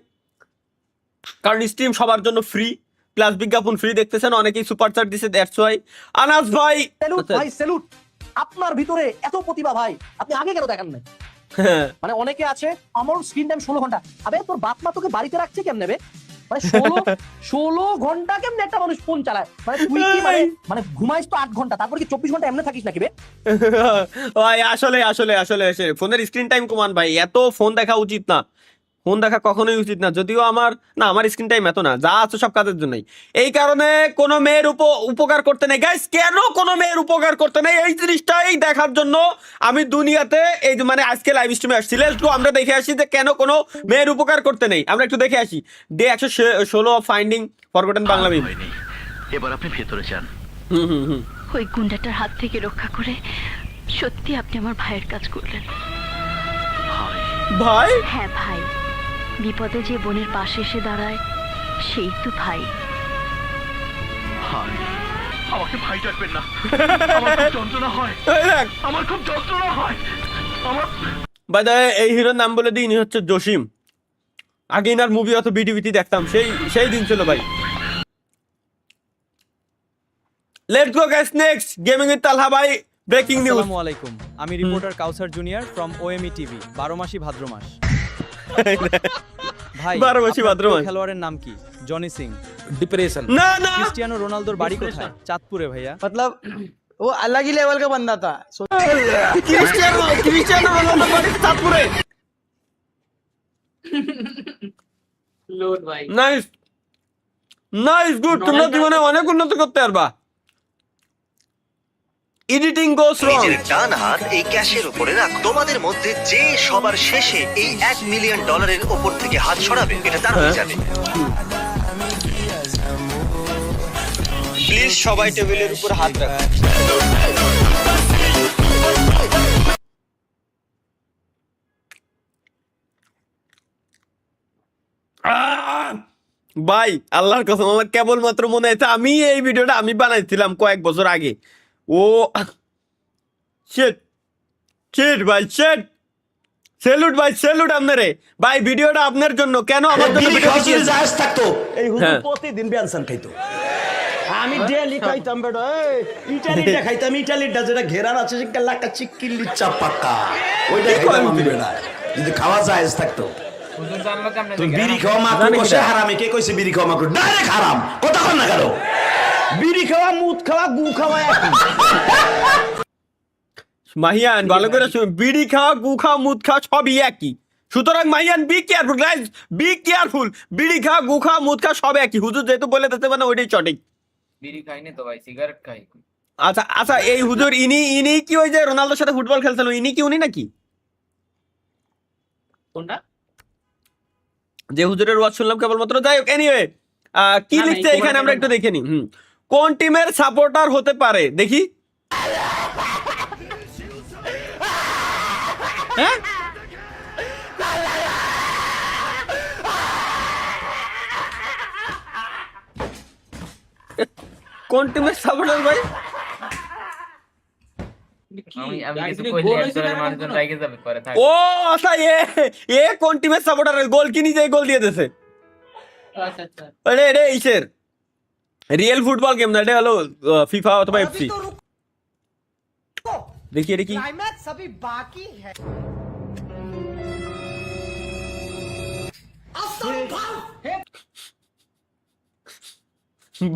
কারণ স্ট্রিম সবার জন্য ফ্রি, প্লাস বিজ্ঞাপন ফ্রি। দেখতেছেন অনেকেই সুপার চার্ট দিছে, দ্যাটস ওয়াই। আনাস ভাই, ভাই স্যালুট, আপনার ভিতরে এত প্রতিভা ভাই, আপনি আগে কেন দেখান নাই? মানে অনেকে আছে আমার স্ক্রিন টাইম 16 ঘন্টা। আবে তোর বাপ মা তোকে বাড়িতে রাখছে কেমনে বে? মানে 16 ঘন্টা কেমনে একটা মানুষ ফোন চালায়? মানে তুই কি মানে ঘুমাইস তো 8 ঘন্টা, তারপর কি 24 ঘন্টা এমনি থাকিস নাকি বে? ভাই আসলে আসলে আসলে ফোনের স্ক্রিন টাইম কমান ভাই, এত ফোন দেখা উচিত না, ফোন দেখা কখনোই উচিত না। যদিও আমার স্ক্রিন টাইম এত না, যা আছে সব কাজের জন্যই। এই কারণে কোনো মেয়ের উপকার করতে নেই গাইস। কেন কোনো মেয়ের উপকার করতে নেই, এই জিনিসটাই দেখার জন্য আমি দুনিয়াতে এই যে মানে আজকে লাইভ স্ট্রিমে আসছি। একটু আমরা দেখে আসি যে কেন কোনো মেয়ের উপকার করতে নেই। আমরা একটু দেখে আসি। Day 116 of finding forgotten Bangla meme. এবার আপনি ভেতরে যান। ওই গুন্ডাটার হাত থেকে রক্ষা করে সত্যি আপনি আমার ভাইয়ের কাজ করলেন। ভাই, হ্যাঁ ভাই, বিপদে যে বোনের পাশে এসে দাঁড়ায় সেই তো ভাই। আমাকে ভাই ডাকবেন না, আমার খুব যন্ত্রণা হয়, আমার খুব যন্ত্রণা হয়। বাই দ্য ওয়ে, এই হিরোর নাম বলে দিই, ইনি হচ্ছে জসিম। আগে ইনার মুভি অত বিটিভিটি দেখতাম, সেই দিন ছিল ভাই। Let's go guys, next gaming with Talha ভাই। Breaking news. আসসালামু আলাইকুম, আমি reporter Kawsar junior from OME TV. 12 মাসি ভাদ্র মাস। ভাই, 12 মাসি ভাদ্র মাস। খেলোয়াড়ের নাম কি? জনি সিং। डिप्रेशन। না না, ক্রিস্টিয়ানো রোনালদোর বাড়ি কোথায়? চাঁদপুরে ভাইয়া। मतलब वो अलग ही लेवल का बंदा था। ক্রিস্টিয়ানো রোনালদো বাড়ি চাঁদপুরে। লোড ভাই। Nice nice, good. তোমরা জীবনে অনেক উন্নতি করতে পারবা। এডিটিং গোস রং। নিজের ডান হাত এই ক্যাশের উপরে রাখো। তোমাদের মধ্যে যে সবার শেষে এই $1 মিলিয়ন উপর থেকে হাত সরাবে, এটা তার হয়ে যাবে। প্লিজ সবাই টেবিলের উপর হাত রাখো। ভাই আল্লাহর কসম, আমার কেবলমাত্র মনে আছে আমি এই ভিডিওটা আমি বানাইছিলাম কয়েক বছর আগে। ও শিট শিট ভাই, শিট সেলুট ভাই, সেলুট আপনারে ভাই। ভিডিওটা আপনার জন্য, কেন আমার জন্য ভিডিও জায়েজ থাকতো এই হুজুর হ্যাঁ। প্রতিদিন বেনসান খাইতো। আমি ডেলি খাইতাম বেটা, ইটালিটা খাইতাম, ইটালিটা যেটা ঘেরান আছে সেটা লাকা চিক্কিলি চাপাকা, ওইটা খাইতাম আমি বেটা, যদি খাওয়া জায়েজ থাকতো। হুজুর জানলো কেমনে তুমি বিড়ি খাওয়া মাকরু কইছে হারামে, কে কইছে বিড়ি খাওয়া মাকরু? ডাইরেক্ট হারাম, কথা কন না কেন? বিড়ি খাওয়া, মুদ খাওয়া, গু খাওয়া একই। মাহিয়ান ভালো করে শুনুন, বিড়ি খাওয়া, গু খাওয়া, মুদ খাওয়া সবই একই। সুতরাং Mahiyan be careful guys, be careful. বিড়ি খাওয়া, গু খাওয়া, মুদ খাওয়া সব একই। হুজুর যেহেতু বলে দিতে পারে ওইটাই সঠিক। বিড়ি খাইনি তো ভাই, সিগারেট খাই। আচ্ছা আচ্ছা, এই হুজুর ইনি কি ওই যে রোনালদোর সাথে ফুটবল খেলছিল, ইনি কি উনি নাকি? কোনটা? যে হুজুরের ওয়াজ শুনলাম কেবলমাত্র। যাই হোক, এনিওয়ে কি না, না, লিখছে এই এখানে আমরা খবরটা একটু দেখে নিই। কোন টিমের সাপোর্টার হতে পারে দেখি? হ্যাঁ, কোন টিমের সাপোর্টার ভাই? আমি কিছু কইলে একজনের মানুষজন রাইগে যাবে পরে থাক। ও আচ্ছা, এ কোন টিমের সাপোর্টার? গোল কি নিজে গোল দিয়ে দিয়েছে? আচ্ছা আচ্ছা, এটা ইসের রিয়েল ফুটবল গেম না, এটা হলো ফিফা অথবা এফসি। দেখি এটা কি?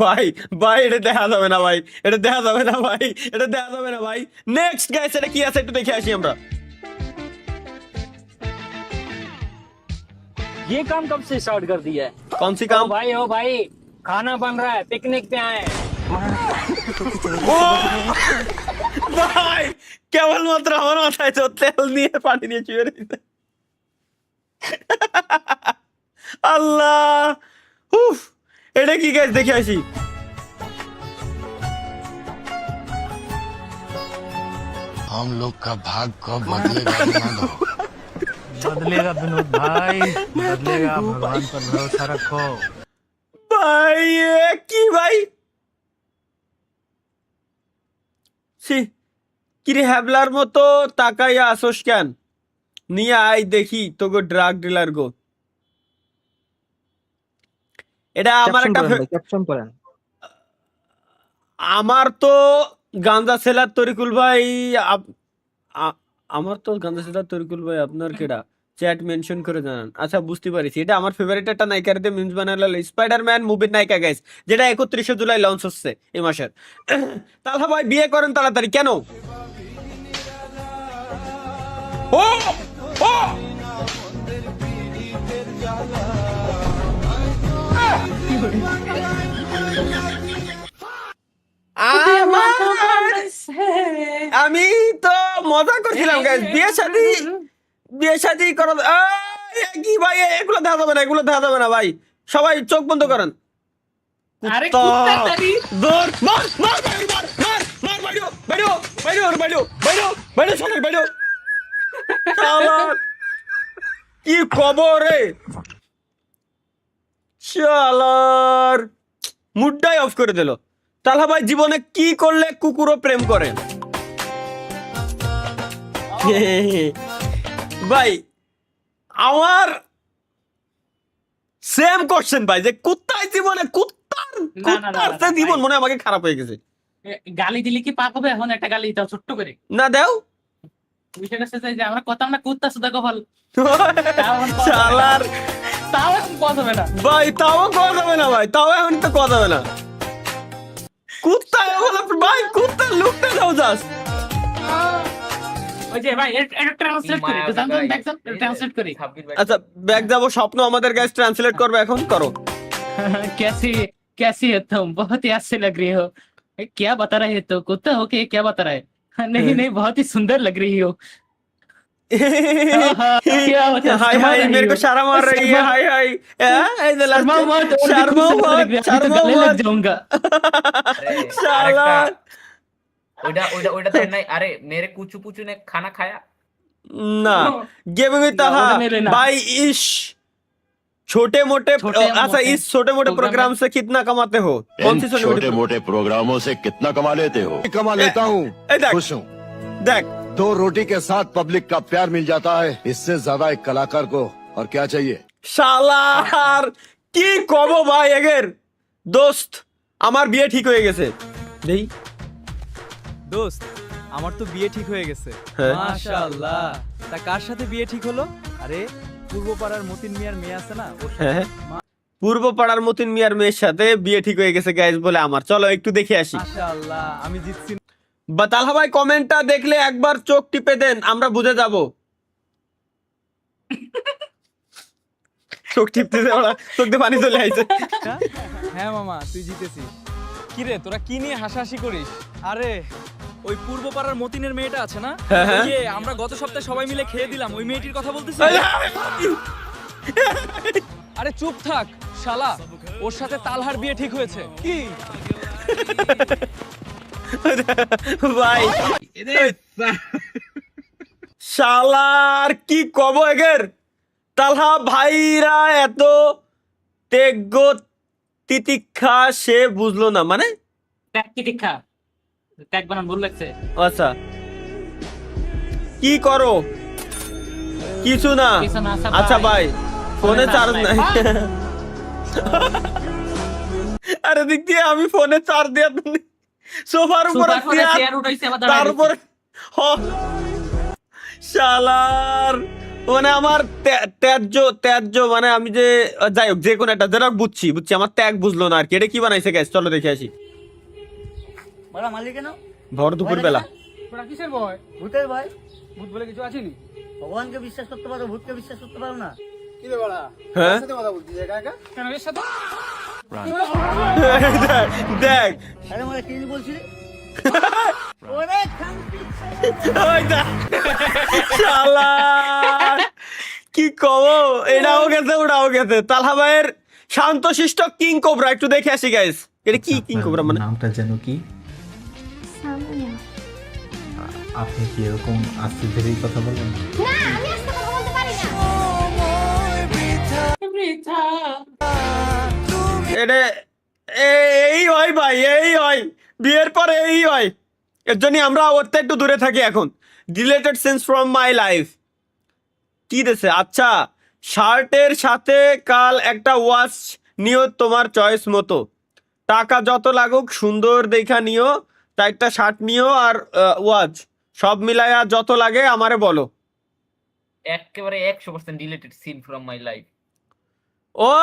ভাই ভাই এটা দেখা যাবে না ভাই, এটা দেখা যাবে না ভাই, এটা দেখা যাবে না ভাই। নেক্সট গাইস, এটা কি আছে একটু দেখে আসি আমরা। ये काम कब से स्टार्ट कर दिया है? कौन सी काम? भाई हो भाई, खाना बन रहा है, पिकनिक पे आए। ও ভাই, কেবলমাত্র আমার মাথায় তো তেল নিয়ে পানি নিয়ে চুয়ে রয়েছে। আল্লাহ, উফ, এটা কি গাইস দেখে আসি। हम लोग का भाग कब बदलेगा बदलेगा विनोद भाई, बदलेगा, भगवान पर भरोसा रखो। ভাই এ কি ভাই? ছি, কি রে হ্যাবলার মতো তাকাইয়া আসোস কেন? নিয়ে আই দেখি তোগো ড্রাগ ডিলার গো। এটা আমার একটা ক্যাপশন করেন। আমার তো গাঞ্জা সেলার তরিকুল ভাই, আমার তো গাঞ্জা সেলার তরিকুল ভাই, আপনার কেডা? চ্যাট মেনশন করে জানান। আচ্ছা বুঝতে পারিছি, এটা আমার ফেভারিট একটা নায়িকার দিয়ে মিমস বানালো, স্পাইডারম্যান মুভির নায়িকা গাইস, যেটা 31শে জুলাই লঞ্চ হচ্ছে এই মাসের। তাহলে ভাই বিয়ে করেন তাড়াতাড়ি, কেন? ও ও আমি তো মজা করছিলাম গাইস। বিয়ে শাদী করা কি ভাই? এগুলো দেখা যাবে না, এগুলো দেখা যাবে না ভাই। সবাই চোখ বন্ধ করেন। আরে কুত্তাটারি দৌড়, মার মার মার মার মার, বাইরো বাইরো বাইরো বাইরো বাইরো বাইরো সবাই বাইরো। শালার কি খবর রে? শালার মুডটাই অফ করে দিল। তাহলে ভাই জীবনে কি করলে কুকুরও প্রেম করে? ভাই আমার সেম কোশ্চেন ভাই, যে কুত্তার জীবনে কুত্তার জীবন মনে হয় আমাকে খারাপ হয়ে গেছে। গালি দিলে কি পাপ হবে? এখন একটা গালি দাও ছোট্ট করে। না দাও, বিষয়টা হচ্ছে যে আমরা কথা না কুত্তা সুদা কপাল, শালার তাও এখন কথা হবে না ভাই, তাও কথা যাবে না ভাই, তাও এখন তো কথা যাবে না। কুত্তা ভাই, কুত্তার লুকটা দাও জাস্ট। ওই যে ভাই এটা ট্রান্সলেট করি তো, জানো ট্রান্সলেট করি। আচ্ছা ব্যাক যাবো, স্বপ্ন আমাদের গাইস ট্রান্সলেট করবে, এখন করো। कैसी है तुम? बहुत ही अच्छे लग रही हो। क्या बता रहे हो? तो कुत्ता हो के क्या बता रहा है? नहीं नहीं, बहुत ही सुंदर लग रही हो। क्या होता है? हाय हाय, मेरे को शर्म आ रही है। हाय हाय, शर्मा मत, शर्मा गले लग जाऊंगा। शाला ওইটা তো নাই। আরে মেরে কুচু পুচু ने खाना खाया ना, गेमिंग में था भाई। इस छोटे मोटे अच्छा, इस छोटे मोटे प्रोग्राम से कितना कमाते हो? कौन सी छोटे मोटे प्रोग्रामों से कितना कमा लेते हो? कमा लेता हूँ, खुश हूँ। देख दो रोटी के साथ पब्लिक का प्यार मिल जाता है, इससे ज्यादा एक कलाकार को और क्या चाहिए। শালার কি কব ভাই এগের দোস্ত আমার বিয়ে ঠিক হয়ে গেছে দেই দোস্ত আমার তো বিয়ে ঠিক হয়ে গেছে হ্যাঁ। মাশাআল্লাহ তা কার সাথে বিয়ে ঠিক হলো আরে পূর্বপাড়ার মতিন মিয়ার মেয়ে আছে না ওর সাথে। হ্যাঁ পূর্ব পাড়ার মতিন মিয়ার মেয়ের সাথে বিয়ে ঠিক হয়ে গেছে গাইস বলে আমার চলো একটু দেখে আসি মাশাআল্লাহ আমি জিতছি তালহা ভাই কমেন্টটা দেখলে একবার চোখ টিপে দেন আমরা বুঝে যাব চোখ টিপতে ওরা চোখ দিয়ে পানি চলে আইছে হ্যাঁ মামা তুই জিতেছিস কি রে তোরা কি নিয়ে হাসাহাসি করিস আরে ওই পূর্বপাড়ার মতিনের মেয়েটা আছে না হ্যাঁ, হ্যাঁ। ওই যে আমরা গত সপ্তাহে সবাই মিলে খেয়ে দিলাম ওই মেয়েটির কথা বলতেছিস আরে চুপ থাক শালা ওর সাথে তালহার বিয়ে ঠিক হয়েছে কি ভাই শালার কি কব এগের তালহা ভাইরা এত তেজ্ঞ তিতিক্ষা সে বুঝলো না মানে ট্যাগ কি দীক্ষা ট্যাগ বানান ভুল লাগছে আচ্ছা কি করো কিছু না কিছু না, আচ্ছা আচ্ছা ভাই। ভাই ফোনে ফোনে চার্জ চার্জ নাই নাই। আরে দিক দিয়ে আমি ফোনে চার্জ দিয়ে সোফার উপরে চেয়ার উঠাইছে আবার দাঁড়ায় তারপরে হ শালার মানে আমার ত্যায্য মানে আমি যে যাই হোক যে কোনো একটা যেটা বুঝছি আমার ত্যাগ বুঝলো না আর কি এটা কি বানাইছে গ্যাস চলো দেখে আসি বড় মালিক কেন ভর দুপুর বেলা তোরা কিসের ভয় ভূতের ভয় ভূত বলে কিছু আছেনি ভগবানকে বিশ্বাস করতে পারো ভূতকে বিশ্বাস করতে পারো না হ্যাঁ কেন এর সাথে দেখ আরে মানে কি বলছিলি ওই দেখ। শালার কি কব এটাও গেছে ওটাও গেছে তালহা ভাইয়ের শান্তশিষ্ট কিং কোবরা একটু দেখে আসি গাইস এটা কি কিং কোবরা মানে নামটা যেন কি আপনি কি এরকম আস্তে ধীরেই কথা বলেন এটা এই হয় ভাই এই হয় বিয়ের পরে এই হয় এর জন্য আমরা ওর থেকে একটু দূরে থাকি এখন deleted since from my life কি দেছে আচ্ছা শার্টের সাথে কাল একটা ওয়াচ নিও তোমার চয়েস মতো টাকা যত লাগুক সুন্দর দেখা নিও চারটা শার্ট নিও আর ওয়াচ সব মিলায়া যত লাগে আমারে বলো একেবারে 100% deleted seen from my life ও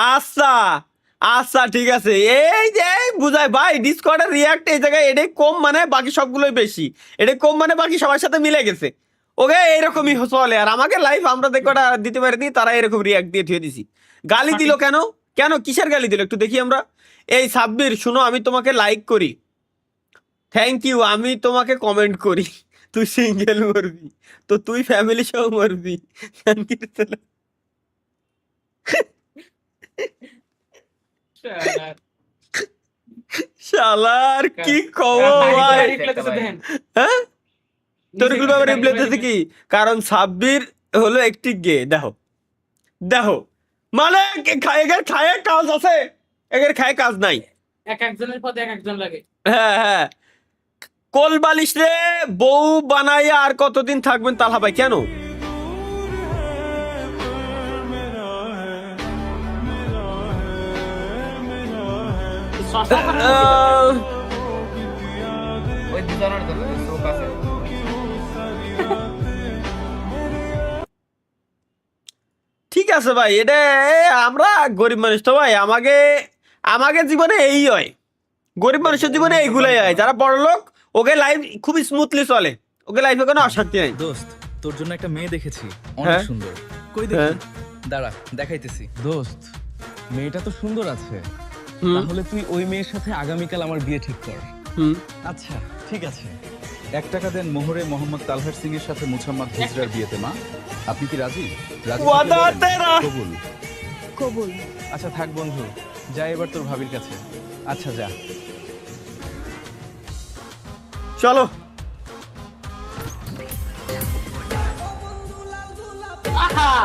আচ্ছা আচ্ছা ঠিক আছে এই যে বুঝাই ভাই ডিসকর্ডের রিয়াক্ট এই জায়গায় এটাই কম মানে বাকি সবগুলোই বেশি এটাই কম মানে বাকি সবার সাথে মিলে গেছে ওকে এইরকমই চলে আর আমাকে লাইভ আমরা দেখোটা দিতে পারিনি তারা এরকম রিয়াক্ট দিয়ে থুয়ে দিছি গালি দিল কেন কেন কিসের গালি দিল একটু দেখি আমরা এই সাব্বির শুনো আমি তোমাকে লাইক করি থ্যাংক ইউ আমি তোমাকে কমেন্ট করি তুই সিঙ্গেল মরবি তো তুই ফ্যামিলি সহ মরবি শালার কি কও ভাই হ্যাঁ তোর গুলো রিপ্লেতে কি কারণ সাব্বির হলো একটি গে দেখো দেখো মানে এগের খায় কাজ আছে এগের খায় কাজ নাই এক একজনের পথে এক একজন লাগে হ্যাঁ হ্যাঁ কোল বালিশ রে বউ বানাইয়া আর কতদিন থাকবেন তালহা ভাই কেন ওই দুজনের তো চোখ আছে ঠিক আছে ভাই এটা আমরা গরিব মানুষ তো ভাই আমাকে জীবনে এই হয় গরিব মানুষের জীবনে এইগুলাই হয় যারা বড় লোক ওকে লাইফ খুব স্মুথলি চলে ওকে লাইফে কোনো অশান্তি নাই দোস্ত তোর জন্য একটা মেয়ে দেখেছি অনেক হ্যাঁ? সুন্দর কই হ্যাঁ। দেখি দাঁড়া দেখাইতেছি দোস্ত মেয়েটা তো সুন্দর আছে হুম, তাহলে তুই ওই মেয়ের সাথে আগামীকাল আমার বিয়ে ঠিক কর হুম। আচ্ছা ঠিক আছে 1 টাকা দেন মোহরে মোহাম্মদ তালহার সিং এর সাথে মুহাম্মদ হিজরার বিয়েতে মা আপনি কি রাজি রাজি ওয়াদা থাকলে বলেন। তেরা। কবুল কবুল আচ্ছা থাক বন্ধু যা এবার তোর ভাবির কাছে আচ্ছা যা চলো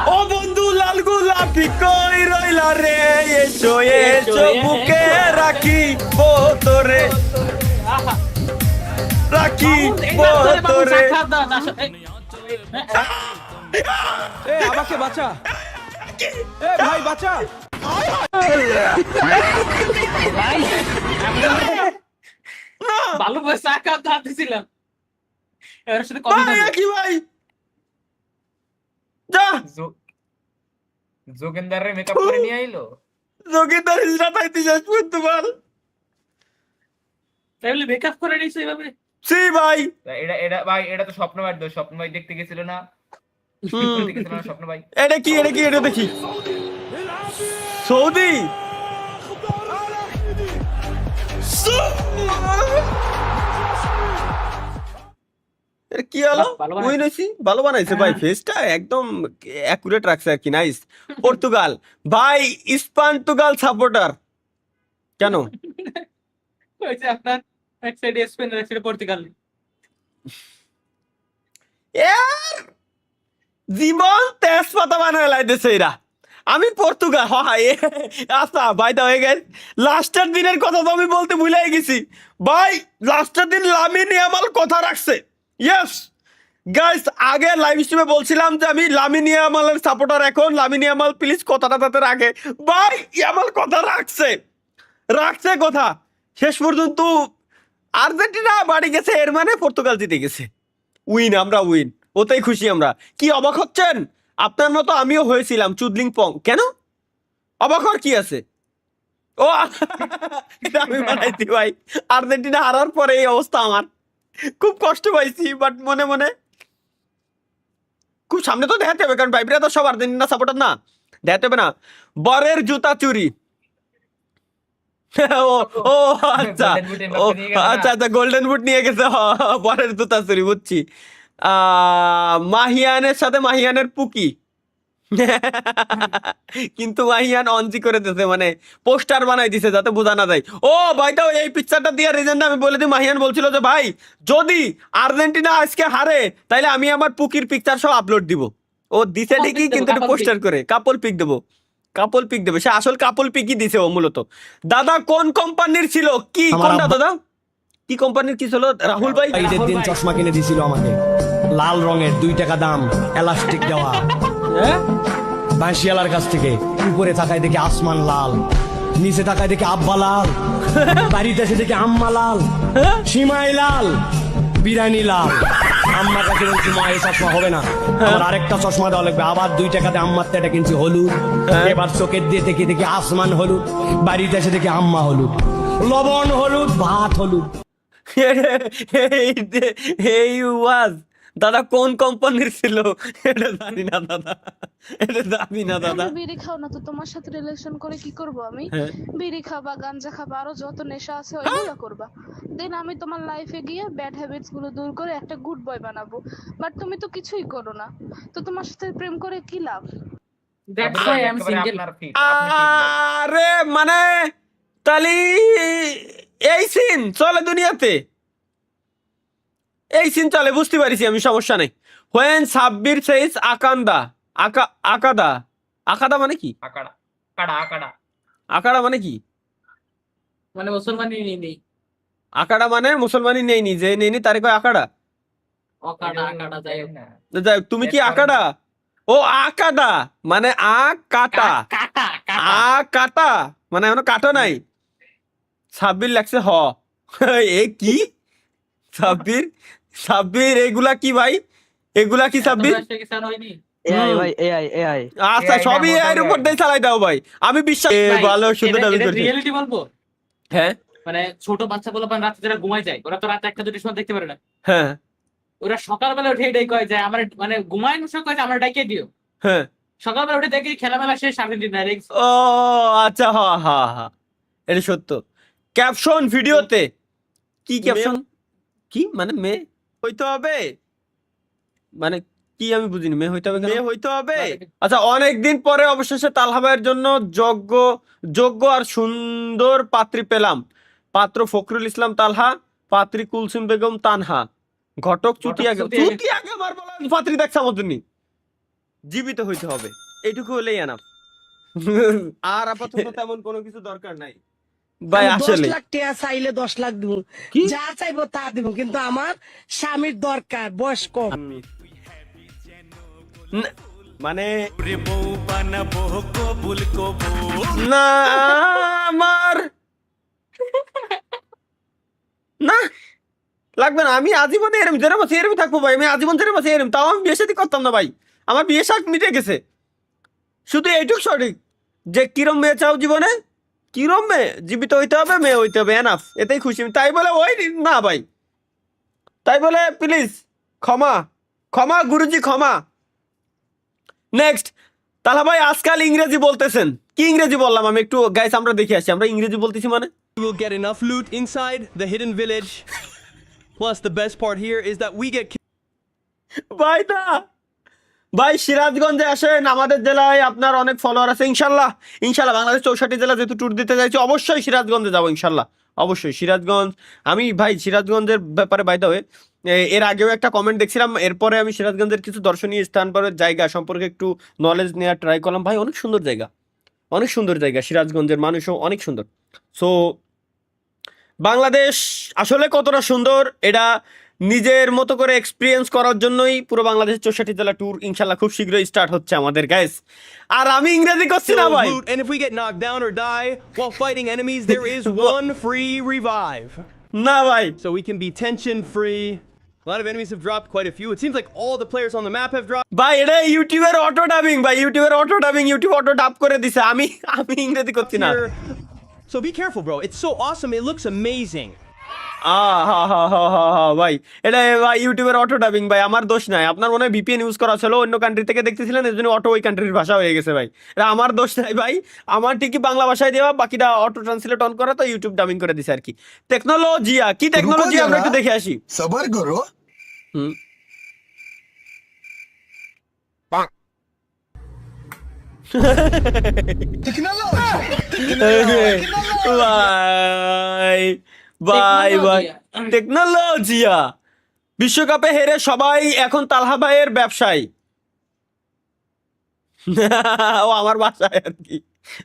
ও বন্ধু লাল গোলাপি কই রইলা রে এসো এসো বুকে রাখি ও তোরে রাখিব তোরে। এ আমাকে বাঁচা, এ ভাই বাঁচা। ভালো বয়স চা খাওয়া দাঁত দিছিলাম, এর সাথে কবি ভাই কি ভাই যা যোগেন্দারের মেকআপ করে নিয়ে আইলো। যোগেন্দার হিজরা তাইতে শেষ পর্যন্ত বল তাহলে মেকআপ করে নিছে এভাবে। সি ভাই এটা ভাই এটা তো স্বপ্ন ভাই দোষ, স্বপ্ন ভাই দেখতে গেছিল না, দেখতে গেছিল না স্বপ্ন ভাই। এটা কি এটা দেখি সৌদি এটা কি হলো? ভালো বানাইছে। উইন হইছি, ভালো বানাইছে ভাই, ফেসটা একদম অ্যাকুরেট রাখছে আর কি। নাইস। পর্তুগাল ভাই, স্পান্তুগাল সাপোর্টার কেন? ওই যে আপনার এক সাইডে স্পেন আর এক সাইডে পর্তুগাল। এর জীবন তেজপাতা বানায় লাইতেছে এরা। আমি পর্তুগাল, হয় আচ্ছা ভাই দা হয়ে গেল। লাস্টের দিনের কথা তো আমি বলতে ভুলে গেছি ভাই, লাস্টের দিন লামিন ইয়ামাল কথা রাখছে। ইয়েস গাইস, আগে লাইভ স্ট্রিমে বলছিলাম যে আমি লামিন ইয়ামালের সাপোর্টার, এখন লামিন ইয়ামাল প্লিজ কথাটা তাতে রাখে। ভাই ইয়ামাল কথা রাখছে কথা। শেষ পর্যন্ত আর্জেন্টিনা বাড়ি গেছে, এর মানে পর্তুগাল জিতে গেছে। উইন, আমরা উইন, ওতেই খুশি আমরা। কি অবাক হচ্ছেন? আপনার মতো আমিও হয়েছিলাম চুদলিং পং। কেন অবাক হওয়ার কি আছে? ও এটা আমি বানাইছি ভাই। আর্জেন্টিনা হারার পরে এই অবস্থা আমার, খুব কষ্ট পাইছি, বাট মনে মনে খুব সামনে তো দেখাতে হবে, কারণ ভাইবরা তো সব আর্জেন্টিনা সাপোর্টার না, দেখাতে হবে না। বরের জুতা চুরি। ও আচ্ছা, ও আচ্ছা আচ্ছা, গোল্ডেন বুট নিয়ে গেছে, বরের জুতা চুরি, বুঝছি। মাহিয়ানের সাথে মাহিয়ানের পুকি, কিন্তু মাহিয়ান অনজি করে দিতেছে, মানে পোস্টার বানাই দিছে যাতে বোঝা না যায়। ও ভাইটা এই পিকচারটা দিয়ে রিজনটা আমি বলে দিই। মাহিয়ান বলছিল যে ভাই যদি আর্জেন্টিনা আজকে হারে তাইলে আমি আমার পুকির পিকচার সব আপলোড দিব। ও দিছে ঠিকই, কিন্তু একটু পোস্টার করে কাপল পিক দেবো, কাপল পিক দেবে। সে আসল কাপল পিকই দিছে ও মূলত। দাদা কোন কোম্পানির ছিল? কি কোনটা দাদা, কি কোম্পানির কি ছিল? রাহুল ভাই ঈদের দিন চশমা কিনে দিছিল আমাকে, লাল রঙের, 2 টাকা দাম, এলাস্টিক দেওয়া, বাঁশিয়ালার কাছ থেকে। উপরে তাকায় দেখি আসমান লাল, নিচে তাকায় দেখি আব্বা লাল, বাড়িতে এসে দেখি আম্মা লাল, সীমাই লাল, বিরানি লাল। আম্মার কাছে বলছি মা এই চশমা হবে না, আমার আরেকটা চশমা দেওয়া লাগবে। আবার 2 টাকাতে আম্মার এটা কিনছি হলুদ, এবার চোখের দিয়ে দেখি দেখি আসমান হলুদ, বাড়িতে এসে দেখি আম্মা হলুদ, লবণ হলুদ, ভাত হলুদ। এই ওয়াজ দাদা কোন কোম্পানির ছিল? এটা জানি না দাদা, এটা জানি না দাদা। বিড়ি খাও না তো তোমার সাথে রিলেশন করে কি করব আমি? বিড়ি খাবা, গাঞ্জা খাবা, আরো যত নেশা আছে ওইগুলো করবা। দেন আমি তোমার লাইফে গিয়ে ব্যাড হ্যাবিটস গুলো দূর করে একটা গুড বয় বানাবো। বাট তুমি তো কিছুই করো না, তো তোমার সাথে প্রেম করে কি লাভ? That's why I am single. আরে মানে তালি এই সিন চলে দুনিয়াতে, এই সিন চলে, বুঝতে পারিছি আমি, সমস্যা নেই। হোয়েন সাব্বির সেইস আকান্দা, আকাদা, আকাদা মানে কি? আকাড়া আকাড়া আকাড়া আকাড়া মানে কি? মানে মুসলমানই নেই, আকাড়া মানে মুসলমানই নেই, যে নেই তারে কয় আকাড়া। অকাড়া আকাড়া যাই হোক না, যাই হোক, তুমি কি আকাড়া? ও আকাদা মানে আ কাটা, কাটা আ কাটা মানে এখনো কাটো নাই। সাব্বির লাগছে হ। এ কি সাব্বির? সাব্বির এগুলা কি ভাই? এগুলা কি সাব্বির? এআই ভাই, এআই আচ্ছা সবই এর উপর দিয়ে চালাই দাও ভাই, আমি বিশ্বাস। ভালো সুন্দর দাবি করছি। রিয়েলিটি বলবো, হ্যাঁ মানে ছোট বাচ্চাগুলো রাতে যারা ঘুমায় যায়, ওরা তো রাতে 1টা-2টার সময় দেখতে পারে না। হ্যাঁ ওরা সকালবেলা উঠে এটাই কয় যে আমার মানে ঘুমায় না, কয় যে আমরা ডাইকে দিও। হ্যাঁ, সকালবেলা উঠে দেখি খেলামেলা শেষ, আর্জেন্টিনা। ও আচ্ছা, হ্যাঁ হ্যাঁ হ্যাঁ, এটা সত্য। ক্যাপশন ভিডিওতে কি ক্যাপশন? কি মানে মেয়ে হইতে হবে, মানে কি আমি বুঝিনি। মেয়ে হইতে হবে, মেয়ে হইতে হবে। আচ্ছা, অনেকদিন পরে অবশেষে তালহা ভাইয়ের জন্য যোগ্য আর সুন্দর পাত্রী পেলাম। পাত্র ফখরুল ইসলাম তালহা, পাত্রী কুলসুম বেগম তানহা, ঘটক চুটিয়াগে আমার বলা পাত্রী দেখছে আমার জন্য। জীবিত হইতে হবে, এইটুকু হলেই এনাফ। আর আপাতত তেমন কোনো কিছু দরকার নাই। ভাই আমি 10 আসলে লাখ টাকা চাইলে 10 লাখ দিব, কি? যা চাইবো তা দিব, কিন্তু আমার স্বামীর দরকার, বয়স কম। মানে না আমার না লাগবে না, আমি আজীবনে এরম যেরম আছে এরম থাকবো ভাই, আমি আজীবন যেরম আছে এরম, তাও আমি বিয়ে শাদী করতাম না ভাই, আমার বিয়ে শাক মিটে গেছে। শুধু এইটুক সঠিক যে কিরম মেয়ে চাও জীবনে, কিরম মেয়ে, জীবিত হইতে হবে, মেয়ে হইতে হবে, এনাফ, এতেই খুশি। তাই বলে ওই না ভাই, তাই বলে প্লিজ ক্ষমা, ক্ষমা গুরুজি ক্ষমা। নেক্সট, তাহলে ভাই আজকাল ইংরেজি বলতেছেন, কি ইংরেজি বললাম আমি একটু গাইস আমরা দেখে আসি, আমরা ইংরেজি বলতেছি মানে We will get enough loot inside the hidden village. Plus, the best part here is that we get ভাই না ভাই, সিরাজগঞ্জে আসেন, আমাদের জেলায় আপনার অনেক ফলোয়ার আছে, ইনশাল্লাহ ইনশাল্লাহ বাংলাদেশ 64 জেলা যেহেতু ট্যুর দিতে যাচ্ছি, অবশ্যই সিরাজগঞ্জে যাবো ইনশাল্লাহ, অবশ্যই সিরাজগঞ্জ। আমি ভাই সিরাজগঞ্জের ব্যাপারে বাই দ্য ওয়ে এর আগেও একটা কমেন্ট দেখছিলাম, এরপরে আমি সিরাজগঞ্জের কিছু দর্শনীয় স্থান পরে জায়গা সম্পর্কে একটু নলেজ নেওয়ার ট্রাই করলাম। ভাই অনেক সুন্দর জায়গা, অনেক সুন্দর জায়গা, সিরাজগঞ্জের মানুষও অনেক সুন্দর। সো বাংলাদেশ আসলে কতটা সুন্দর এটা নিজের মতো করে এক্সপিরিয়েন্স করার জন্যই পুরো বাংলাদেশ 64 জেলা ট্যুর ইনশাল্লাহ খুব শীঘ্রই স্টার্ট হচ্ছে আমাদের গাইস। আর আমি ইংরেজি করছি না ভাই, loot, and if we get knocked down or die while fighting enemies, there is one free revive. না ভাই, So we can be tension free. A lot of enemies have dropped quite a few. It seems like all the players on the map have dropped. ভাই এটা ইউটিউবের অটো ডাবিং, ভাই ইউটিউবের অটো ডাবিং, ইউটিউব অটো ডাব করে দিছে, আমি ইংরেজি করছি না। Here. So be careful, bro. It's so awesome. It looks amazing. ভাই এটা ভাই ইউটিউবের অটো ডাবিং ভাই, আমার দোষ নাই, আপনার মনে হয় ভিপিএন ইউজ করা ছিল, অন্য কান্ট্রি থেকে দেখতেছিলেন, এর জন্য অটো ওই কান্ট্রির ভাষা হয়ে গেছে ভাই, এটা আমার দোষ নাই ভাই, আমার ঠিকই বাংলা ভাষায় দেওয়া, বাকিটা অটো ট্রান্সলেট অন করা, তো ইউটিউব ডাবিং করে দিছে আর কি। টেকনোলজিয়া কি টেকনোলজি আমরা একটু দেখে আসি। सबर करो। হুম ভাই ভাই ভাই টেকনোলজিয়া, বিশ্বকাপে হেরে সবাই এখন তালহা ভাইয়ের ব্যবসায়ী। ও আমার বাসায় আর কি,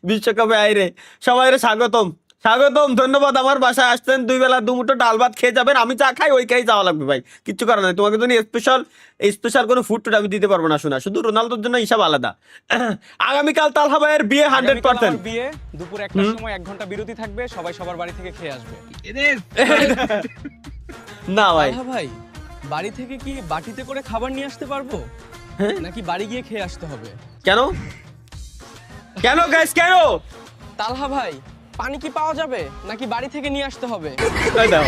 বিশ্বকাপে আইরে সবাই স্বাগতম, স্বাগতম, ধন্যবাদ, আমার বাসায় আসছেন, 2 বেলা 2 মুঠো ডাল ভাত খেয়ে যাবেন, আমি চা খাই ওই খাই যাওয়া লাগবে ভাই, কিচ্ছু করার নাই, তোমাকে জন্য স্পেশাল কোনো ফুড টুড আমি দিতে পারবো না, শোনা, শুধু রোনালদোর জন্য হিসাব আলাদা। আগামীকাল তালহা ভাইয়ের বিয়ে 100%, বিয়ে দুপুর 1টার সময় 1 ঘন্টা বিরতি থাকবে, সবাই সবার বাড়ি থেকে খেয়ে আসবে। না ভাই ভাই বাড়ি থেকে কি বাটিতে করে খাবার নিয়ে আসতে পারবো, নাকি বাড়ি গিয়ে খেয়ে আসতে হবে? কেন কেন গাইস কেন? তালহা ভাই পানি কি পাওয়া যাবে, নাকি বাড়ি থেকে নিয়ে আসতে হবে? এই দাও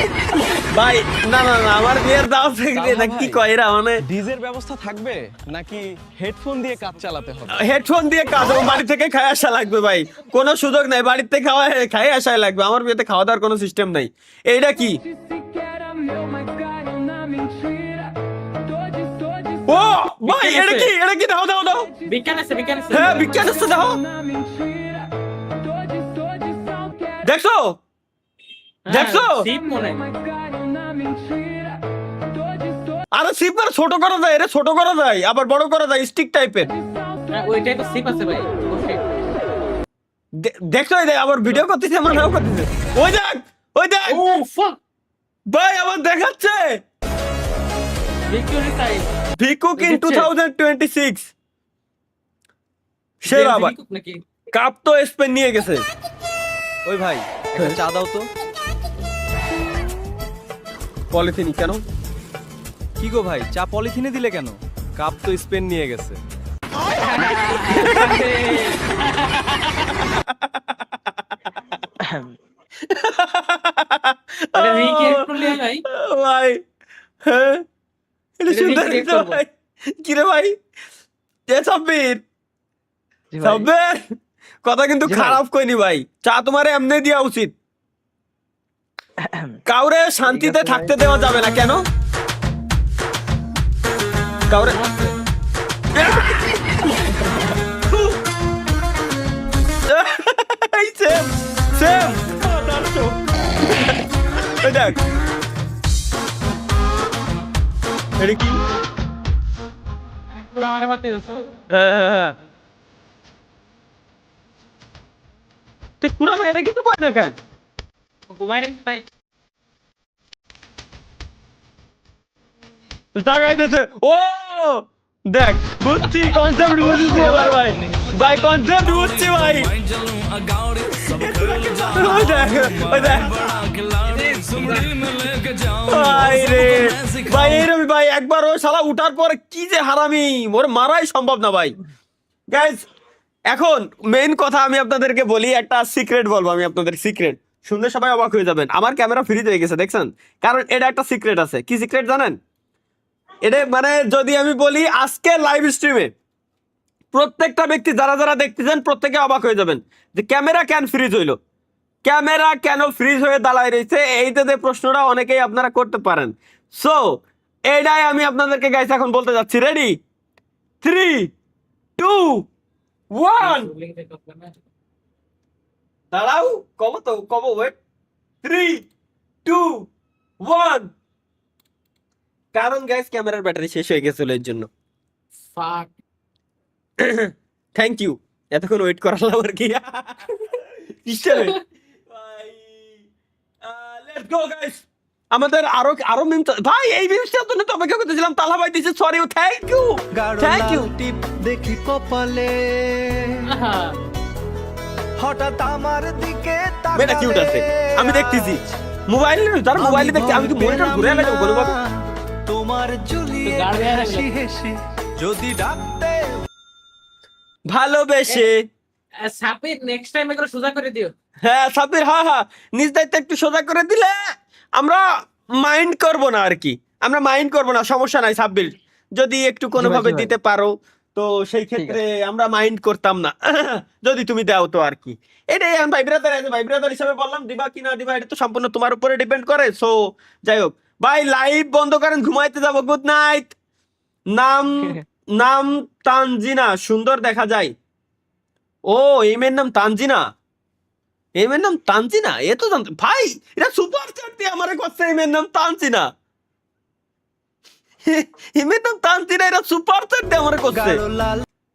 ভাই, না না না, আমার বিয়ের দাও থেকে না, কি কয় এরা, মানে ডিজের ব্যবস্থা থাকবে, নাকি হেডফোন দিয়ে কাজ চালাতে হবে? হেডফোন দিয়ে কাজ হবে, বাড়ি থেকে খাই আসা লাগবে ভাই, কোনো সুযোগ নাই, বাড়িতে থেকে খাই আসাই লাগবে, আমার বিয়েতে খাওয়া দাওয়ার কোনো সিস্টেম নাই। এইটা কি? ও ভাই এটা কি, এটা কি, দাও দাও দাও, বিজ্ঞান আছে, বিজ্ঞান আছে, হ্যাঁ বিজ্ঞান আছে, দাও, দেখছো দেখছো, সিপ মনে আরে সিপ মানে ছোট করা যায়, এটা ছোট করা যায়, আবার বড় করা যায়, স্টিক টাইপের, ওইটাই তো সিপ আছে ভাই। দেখছো এই দেখ, আবার ভিডিও করতেছে, আমার নাও করতেছে, ওই দেখ ওই দেখ, ও ফাক, ভাই আবার দেখাচ্ছে ভিক্টোরি সাইজ ভিকুক ইন 2026 সেরা ভাই, নাকি? কাপ তো স্পেন নিয়ে গেছে। ওই ভাই একটা চা দাও তো। পলিথিন কেন? কি গো ভাই, চা পলিথিনে দিলে কেন? কাপ তো স্পেন নিয়ে গেছে। আরে রিক্রিয়েট করলে ভাই, ভাই হ্যাঁ এটা এটা সুন্দর recreate তো করবো। ভাই, কি রে ভাই, এ সাব্বির, সাব্বির কথা কিন্তু খারাপ কইনি ভাই, চা তোমারে এমনি দেওয়া উচিত, কাউরে শান্তিতে থাকতে দেওয়া যাবে না। কেন কাউরে এই সেম সেম দেখ এটা কি, আমারে মারতে যাচ্ছ? হ্যাঁ ঠিক পুরা এটা কিন্তু পায় দেখেন, ভাই তাকাইতেছে ও দেখ বুঝছি কনসেপ্ট বুঝছি এবার ভাই ভাই কনসেপ্ট বুঝছি ভাই ওই দেখ ওই দেখ ভাই রে ভাই এরকম ভাই একবার ও শালা উঠার পরে কি যে হারামি ওর মারাই সম্ভব না ভাই গাইস এখন মেইন কথা আমি আপনাদেরকে বলি একটা সিক্রেট বলবো আমি আপনাদের সিক্রেট শুনলে সবাই অবাক হয়ে যাবেন আমার ক্যামেরা ফ্রিজ হয়ে গেছে দেখছেন কারণ এটা একটা সিক্রেট আছে কি সিক্রেট জানেন এটা মানে যদি আমি বলি আজকে লাইভ স্ট্রিমে প্রত্যেকটা ব্যক্তি যারা যারা দেখতেছেন প্রত্যেকে অবাক হয়ে যাবেন যে ক্যামেরা কেন ফ্রিজ হইলো ক্যামেরা কেন ফ্রিজ হয়ে দাঁড়ায় রয়েছে এইটা যে প্রশ্নটা অনেকেই আপনারা করতে পারেন সো এইটাই আমি আপনাদেরকে গাইস এখন বলতে যাচ্ছি রেডি 3 2 1 দাঁড়াও কব ওয়েট 3 2 1 কারণ গাইস ক্যামেরার ব্যাটারি শেষ হয়ে গেছিল এর জন্য ফাক থ্যাংক ইউ এতক্ষণ ওয়েট করালাম আর কি কিসের ভাই লেটস গো গাইস আমাদের আরো মিম ভাই এই মিমসটার জন্য তো অপেক্ষা করতেছিলাম তালা ভাই দিছে সরি থ্যাংক ইউ টিপ দেখি কপালে হঠাৎ আমার দিকে মেয়েটা কিউট আছে আমি দেখতেছি মোবাইলে দেখতে আমি তো মনিটর ঘুরে আলাম কোনো ভাবে তোমার জুলি হাসি হেসে যদি ডাকতে ভালোবেসে সাপির নেক্সট টাইম এগুলো সোজা করে দিও হ্যাঁ সাবির হ্যাঁ নিজ দায়িত্ব একটু সোজা করে দিলে আমরা মাইন্ড করব না আর কি আমরা মাইন্ড করব না সমস্যা নাই সাব্বির যদি একটু কোনোভাবে দিতে পারো তো সেই ক্ষেত্রে আমরা মাইন্ড করতাম না যদি তুমি দাও তো আর কি এটাই এখন ভাই ব্রাদার হিসেবে বললাম দিবা কি না দিবা এটা তো সম্পূর্ণ তোমার উপরে ডিপেন্ড করে সো যাই হোক ভাই লাইভ বন্ধ করেন ঘুমাইতে যাবো গুড নাইট নাম তানজিনা সুন্দর দেখা যায় ও এই মেয়ের নাম তানজিনা এই মেয়ের নাম তানজিনা এ তো জানতো ভাই এটা সুপার চ্যাট দিয়ে আমারে করছে এই মেয়ের নাম তানজিনা এই মেয়ের নাম তানজিনা এটা সুপার চ্যাট দিয়ে আমারে করছে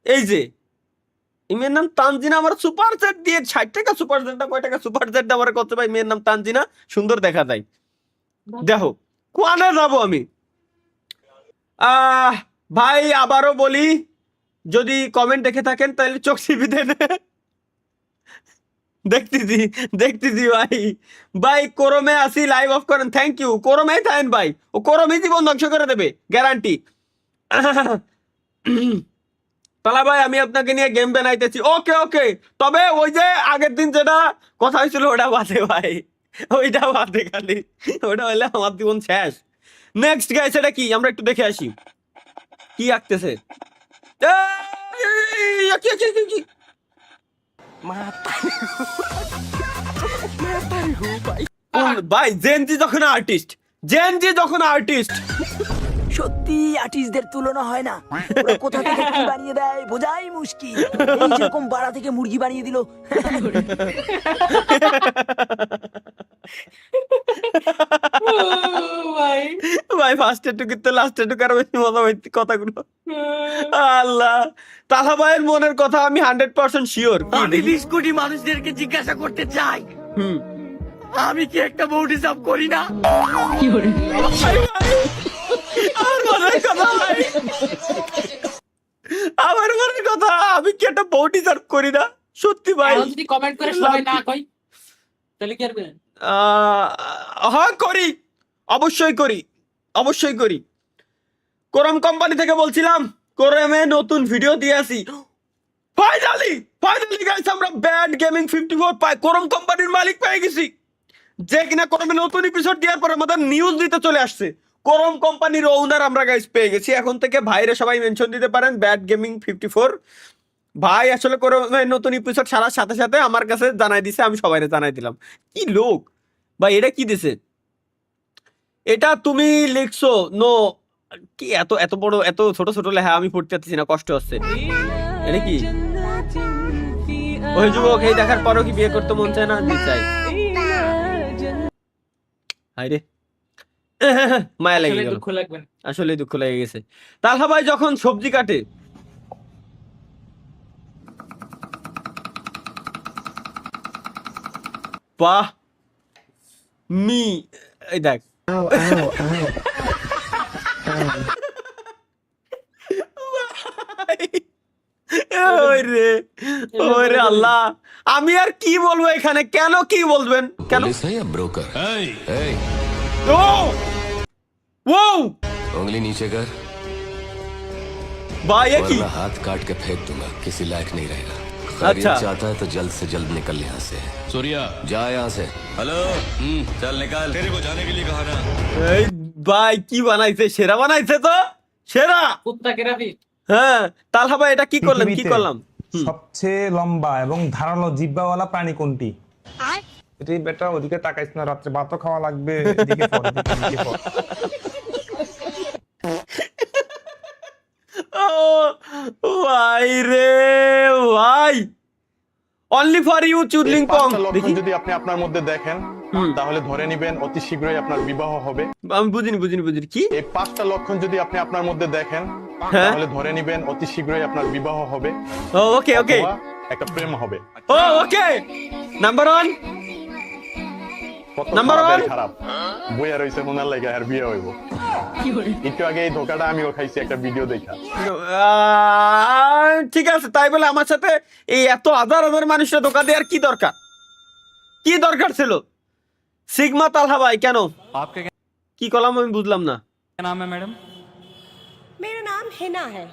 এই যে এই মেয়ের নাম তানজিনা আমার সুপার চ্যাট দিয়ে 60 টাকা সুপার চ্যাটটা কয় টাকা সুপার চ্যাট দিয়ে আমারে করছে ভাই মেয়ের নাম তানজিনা সুন্দর দেখা যায় দেখো কোয়ানে যাবো আমি ভাই আবারও বলি যদি কমেন্ট দেখে থাকেন তাহলে চোখ চিপি দেন দেখতেছি ভাই কোরমে আসি লাইভ অফ করেন থ্যাংক ইউ কোরমে থাকেন ভাই ও কোরমে জীবন ধ্বংস করে দেবে গ্যারান্টি তালা ভাই আমি আপনাকে নিয়ে গেম বানাইতেছি ওকে তবে ওই যে আগের দিন যেটা কথা হয়েছিল ওটা বাদে ভাই ওইটা বাদে খালি ওটা হলে আমার জীবন শেষ নেক্সট গাইস এটা কি আমরা একটু দেখে আসি কি আঁকতেছে ভাই জেনজি যখন আর্টিস্ট সত্যি আর্টিস্টদের তুলনা হয় না ওরা কোথা থেকে কি বানিয়ে দেয় বোঝাই মুশকিল এই যেরকম বাড়া থেকে মুরগি বানিয়ে দিল ভাই ফার্স্ট টুকি তো লাস্ট টুকি আর বেশি মজা হইছে কথাগুলো আল্লাহ তাহা ভাইয়ের মনের কথা আমি 100% শিওর আমি 20 কোটি মানুষদেরকে জিজ্ঞাসা করতে চাই আমি কি একটা বউ ডিজার্ভ করি না আমার মনের কথা আমি কি একটা বউ ডিজার্ভ করি না সত্যি ভাই যদি কমেন্ট করে সবাই না কই তাহলে কি করবেন হ্যাঁ করি অবশ্যই করি কোরম কোম্পানি থেকে বলছিলাম কোরমে নতুন ভিডিও দিয়ে আসি ফাইনালি গাইস আমরা ব্যাড গেমিং 54 পাই কোরম কোম্পানির মালিক পেয়ে গেছি যে কিনা কোরমে নতুন এপিসোড দেওয়ার পর আমাদের নিউজ দিতে চলে আসছে কোরম কোম্পানির ওনার আমরা গাইস পেয়ে গেছি এখন থেকে ভাইরে সবাই মেনশন দিতে পারেন ব্যাড গেমিং 54 ভাই আসলে কোরমের নতুন এপিসোড ছাড়ার সাথে সাথে আমার কাছে জানাই দিছে আমি সবাইরে জানাই দিলাম কি লোক ভাই এটা কি দিছে এটা তুমি লিখছো নো কি এত বড় এত ছোট লেখা আমি পড়তে পারতেছি না কষ্ট হচ্ছে এটা কি ওই যুবক এই দেখার পরও কি বিয়ে করতে মন চায় না চাই হায়রে মায়া লেগে গেল আসলে দুঃখ লেগে গেছে তালহা ভাই যখন সবজি কাটে বাহ মি এই দেখ ওই রে ওই রে আল্লাহ, আমি আর কি বলবো এখানে, কেন কি বলবেন কেন? ব্রোকার ও ও उंगली नीचे कर ভাই এ কি? वरना हाथ काट के फेंक दूंगा, किसी लायक नहीं रहेगा। अच्छा। खैरियत चाहता है तो जल्द से जल्द निकल यहाँ से। सूर्या जा यहाँ से। हेलो चल निकल, तेरे को जाने के लिए कहा ना। এই ভাই কি বানাইছে, সেরা বানাইছে তো, সেরা। কুত্তা কেরাবি হ্যাঁ তালহা ভাই এটা কি করলেন, কি করলাম? সবচেয়ে লম্বা এবং ধারালো জিহ্বাওয়ালা প্রাণী কোনটি? এটাই বেটা, ওদিকে তাকাইছ না, রাত্রে ভাতও খাওয়া লাগবে, এদিকে পড়, এদিকে পড়। ও ভাই রে ভাই, অনলি ফর ইউ চুদলিং পং। দেখি যদি আপনি আপনার মধ্যে দেখেন তাহলে ধরে নেবেন অতি শীঘ্রই আপনার বিবাহ হবে। আমি বুঝিনি কি? এই 5টা লক্ষণ যদি আপনি আপনার মধ্যে দেখেন তাহলে ধরে নেবেন অতি শীঘ্রই আপনার বিবাহ হবে। ওকে ওকে, অথবা একটা প্রেম হবে। ও ওকে, নাম্বার 1 নাম্বার 1 খারাপ বইয়া রইছে মনার লাগা আর বিয়ে হইব। একটু আগে এই ধোকাটা আমিও খাইছি একটা ভিডিও দেখা। ঠিক আছে, তাই বলে আমার সাথে এই এত হাজার হাজার মানুষের ধোকা দেওয়ার কি দরকার, কি দরকার ছিল? সিগমা তালহা ভাই কেন কি কলাম আমি বুঝলাম না। क्या नाम है मैडम? मेरा नाम हिना है।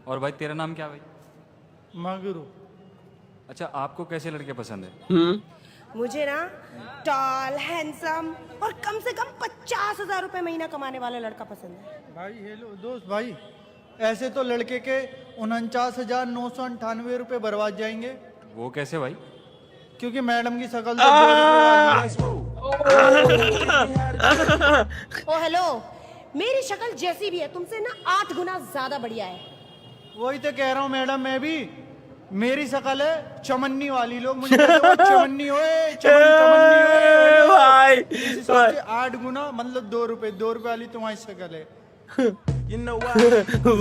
और भाई तेरा नाम क्या भाई? मगरू। अच्छा, आपको कैसे लड़के पसंद है? मुझे ना टॉल, हैंडसम और कम से कम 50,000 रुपए महीना कमाने वाला लड़का पसंद है। भाई हेलो दोस्त भाई, ऐसे तो लड़के के 49,998 रुपए बर्बाद जाएंगे। वो कैसे भाई? क्योंकि मैडम की शकल ओ हेलो, मेरी शक्ल जैसी भी है तुमसे ना 8 गुना ज्यादा बढ़िया है। वही तो कह रहा हूँ मैडम, मैं भी मेरी शकल है चमन्नी वाली, लोग मुझे कहते हैं, "वो चमन्नी होए, चमन्नी होए।" भाई इस हिसाब से 8 गुना मतलब 2 रुपए वाली तुम्हारी शकल है।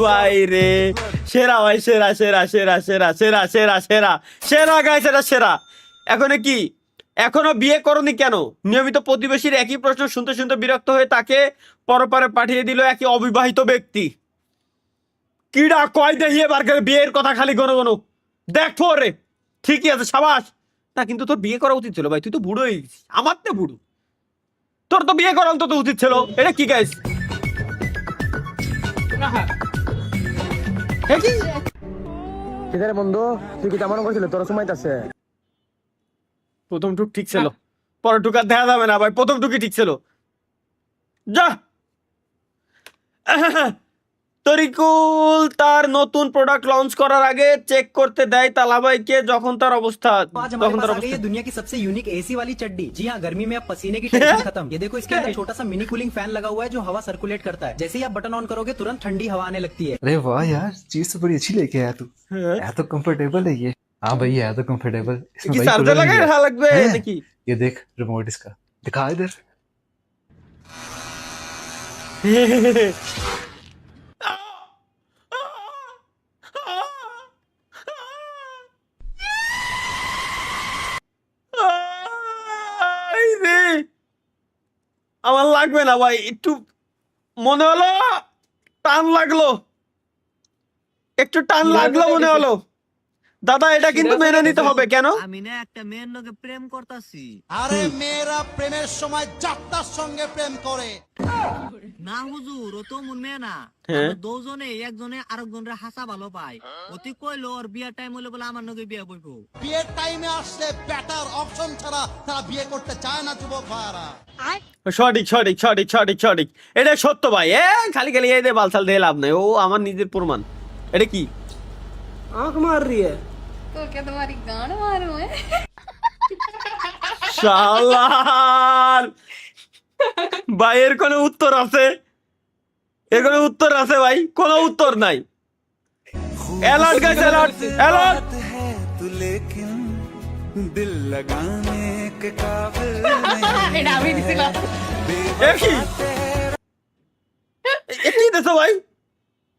ভাই রে, সেরা ভাই, সেরা সেরা সেরা সেরা সেরা সেরা সেরা সেরা গাইস, এটা সেরা। এখনো বিয়ে করনি কেন? নিয়মিত প্রতিবেশীর একই প্রশ্ন শুনতে শুনতে বিরক্ত হয়ে তাকে পরপারে পাঠিয়ে দিল একই অবিবাহিত ব্যক্তি। কিডা কয় দেহি এবার বিয়ের কথা খালি গনো গনো দেখ রে, ঠিকই আছে, সাবাস। না কিন্তু তোর বিয়ে করা উচিত ছিল ভাই, তুই তো বুড়ো হয়ে গেছিস, আমার তো বুড়ো, তোর তো বিয়ে করা অন্তত উচিত ছিল। এটা কি গাইস? বন্ধু তুই কি তেমন করছিল, তোর সময় আছে? প্রথম টুক ঠিক ছিল, পরের টুক আর দেখা যাবে না ভাই, প্রথম টুকি ঠিক ছিল। যা তরিকুল তার নতুন প্রোডাক্ট লঞ্চ করার আগে চেক করতে দেয় তালহা ভাইকে যখন তার অবস্থা दुनिया की सबसे यूनिक एसी वाली चड्डी। जी हाँ, गर्मी में अब पसीने की टेंशन खत्म। ये देखो, इसके अंदर छोटा सा मिनी कूलिंग फैन लगा हुआ है जो हवा सर्कुलेट करता है। जैसे ही आप बटन ऑन करोगे तुरंत ठंडी हवा आने लगती है। अरे वाह यार, चीज तो बड़ी अच्छी लेके आया तू। तो कंफर्टेबल है ये। हाँ भाई, है तो कंफर्टेबल। चार्जर लगा লাগবে নাকি? ये देख रिमोट इसका, दिखा इधर। আমার লাগবে না ভাই, একটু মনে হলো টান লাগলো, একটু টান লাগলো মনে হলো। দাদা এটা কিন্তু মেনে নিতে হবে। কেন? আমি না একটা মেয়ের লগে প্রেম করতাছি। আরে মেয়েরা প্রেমের সময় যাত্রার সঙ্গে প্রেম করে না হুজুর, ও তো মন মেয়ে না, দুজনে একজনে আরেকজনের হাসা ভালো পায়। অতি কইলো ওর বিয়ার টাইম হলো বলে আমার লগে বিয়ে বইবো। বিয়ের টাইমে আসলে বেটার অপশন ছাড়া তারা বিয়ে করতে চায় না যুবক ভাইরা। সঠিক সঠিক সঠিক সঠিক সঠিক, এটা সত্য ভাই। খালি খালি এই দিয়ে বালসাল দিয়ে লাভ নাই, ও আমার নিজের প্রমাণ। এটা কি आंख मार रही है? तो क्या तुम्हारी गांड मारूं मैं? শালার ভাই, এর কোনো উত্তর আছে? এর কোনো উত্তর আছে ভাই? কোনো উত্তর নাই। Alert guys, alert alert. दिल लगाने के काबिल এটা আমি দিছিলাম। কি দেখো ভাই,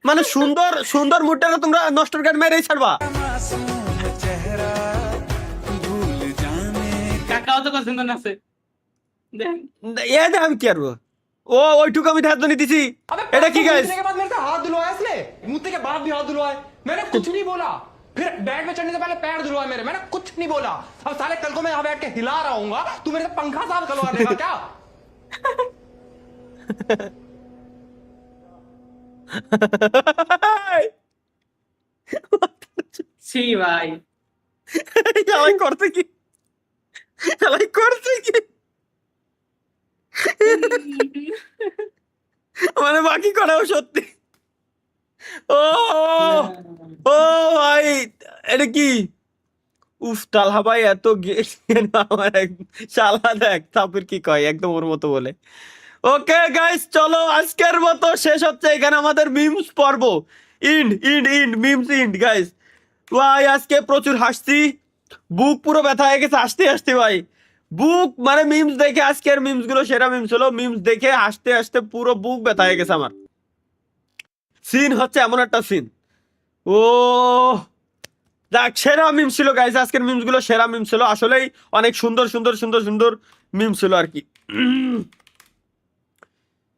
মানে সুন্দর সুন্দর মুডটা তোমরা নষ্টর গান মেরেই ছাড়বা। কাকাও তো পছন্দ না আছে। এ দে আমি কি করবো? ও ওইটুকু আমি ধার ধরে দিছি। এটা কি গাইস? हाथ धुलवाया इसने मुझसे के बाद भी हाथ धुलवाए मैंने कुछ नहीं बोला फिर बेड पे चढ़ने से पहले पैर धुलवाए मेरे मैंने कुछ नहीं बोला अब साले कल को मैं यहाँ बैठ के हिला रहा हूँ तू मेरे से पंखा साफ करवा देगा क्या ছি ভাই জ্বালাই করছে কি? জ্বালাই করছে কি? মানে বাকি করাও সত্যি। ও ও ভাই এটা কি? উফ তালহা ভাই এত আমার শালা দেখ তারপর কি কয় একদম ওর মতো বলে। ওকে গাইস চলো আজকের মতো শেষ হচ্ছে এখানে আমাদের মিমস পর্ব। ইন্ড মিমস ইন্ড গাইস। ভাই আজকে প্রচুর হাসছি, বুক পুরো ব্যথা হয়ে গেছে হাসতে হাসতে ভাই। বুক মানে মিমস দেখে আজকের মিমস গুলো সেরা মিমস হলো। মিমস দেখে হাসতে হাসতে পুরো বুক ব্যথা হয়ে গেছে আমার। সিন হচ্ছে এমন একটা সিন। ও দেখ সেরা মিমস ছিল গাইস, আজকের মিমস গুলো সেরা মিমস ছিল। আসলেই অনেক সুন্দর সুন্দর সুন্দর সুন্দর মিমস ছিল আর কি।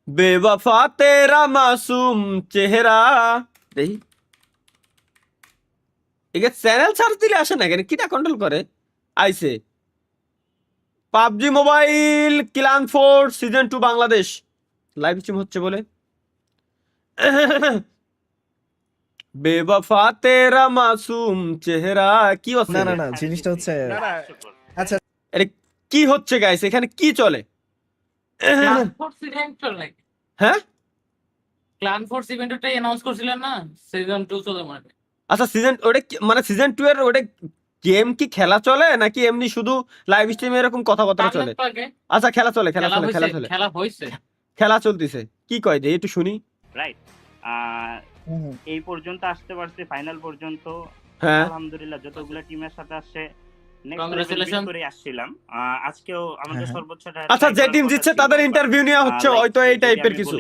বেওয়াফা তেরা মাসুম চেহারা দেখি একে চ্যানেল সার্চ দিলে আসে না কেন? কিটা কন্ট্রোল করে আইসে? PUBG mobile clan force season 2 Bangladesh live stream হচ্ছে বলে। বেওয়াফা তেরা মাসুম চেহারা কি হচ্ছে? না জিনিসটা হচ্ছে আচ্ছা আরে কি হচ্ছে গাইস এখানে কি চলে? ক্লান ফোর্স ইভেন্ট চলে। হ্যাঁ ক্লান ফোর্স ইভেন্টটাই অ্যানাউন্স করছিলেন না সিজন 2 চলে মানে। আচ্ছা সিজন ওটা মানে সিজন 2 এর ওটা গেম কি খেলা চলে নাকি এমনি শুধু লাইভ স্ট্রিমে এরকম কথাবার্তা চলে? আচ্ছা খেলা চলে খেলা চলে খেলা চলে খেলা হইছে খেলা চলতেছে কি কয় দে একটু শুনি। রাইট এই পর্যন্ত আসতে পারছে ফাইনাল পর্যন্ত। হ্যাঁ আলহামদুলিল্লাহ যতগুলো টিমের সাথে আসছে Congratulations. করে আসছিলাম। আজকেও আমাদের সর্বোচ্চ আচ্ছা যে টিম জিতছে তাদের ইন্টারভিউ নেওয়া হচ্ছে হয়তো এই টাইপের কিছু।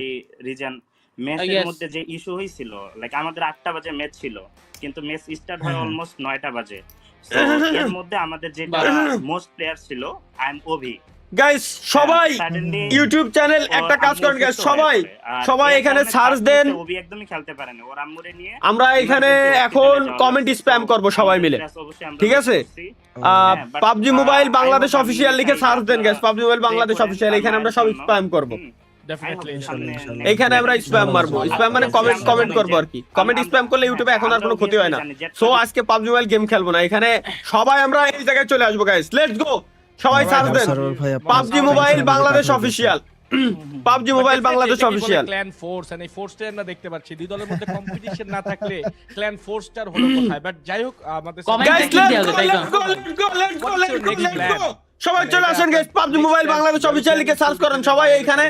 রিজন ম্যাচের মধ্যে যে ইস্যু হয়েছিল লাইক আমাদের 8টা বাজে ম্যাচ ছিল কিন্তু ম্যাচ স্টার্ট হয় অলমোস্ট 9টা বাজে। সো এর মধ্যে আমাদের যে মোস্ট প্লেয়ার ছিল আই এম ওভি। গাইস সবাই ইউটিউব চ্যানেল একটা কাজ করেন গাইস, সবাই এখানে সার্চ দেন। ওভি একদমই খেলতে পারেনি ওর আম্মুরে নিয়ে। আমরা এখানে এখন কমেন্ট স্প্যাম করব সবাই মিলে, ঠিক আছে? পাবজি মোবাইল বাংলাদেশ অফিসিয়াল লিখে সার্চ দেন guys, PUBG mobile Bangladesh official. এখানে আমরা সব স্প্যাম করব, এখানে আমরা স্প্যাম মারবো। স্প্যাম মানে কমেন্ট করবো আর কি। কমেন্ট স্প্যাম করলে ইউটিউবে এখন আর কোনো ক্ষতি হয় না। সো আজকে পাবজি মোবাইল গেম খেলবো না, এখানে সবাই আমরা এই জায়গায় চলে আসবো গাইস। লেটস গো সবাই সার্চ দেন PUBG mobile Bangladesh official. PUBG mobile Bangladesh official. Clan force and এই ফোর্সটা আমরা দেখতে পাচ্ছি দুই দলের মধ্যে কম্পিটিশন না থাকলে ক্ল্যান ফোর্সটার হলো কোথায়? বাট যাই হোক আমাদের গাইস লেটস গো সবাই চলে আসেন guys, PUBG mobile Bangladesh official লিখে সার্চ করেন সবাই। এখানে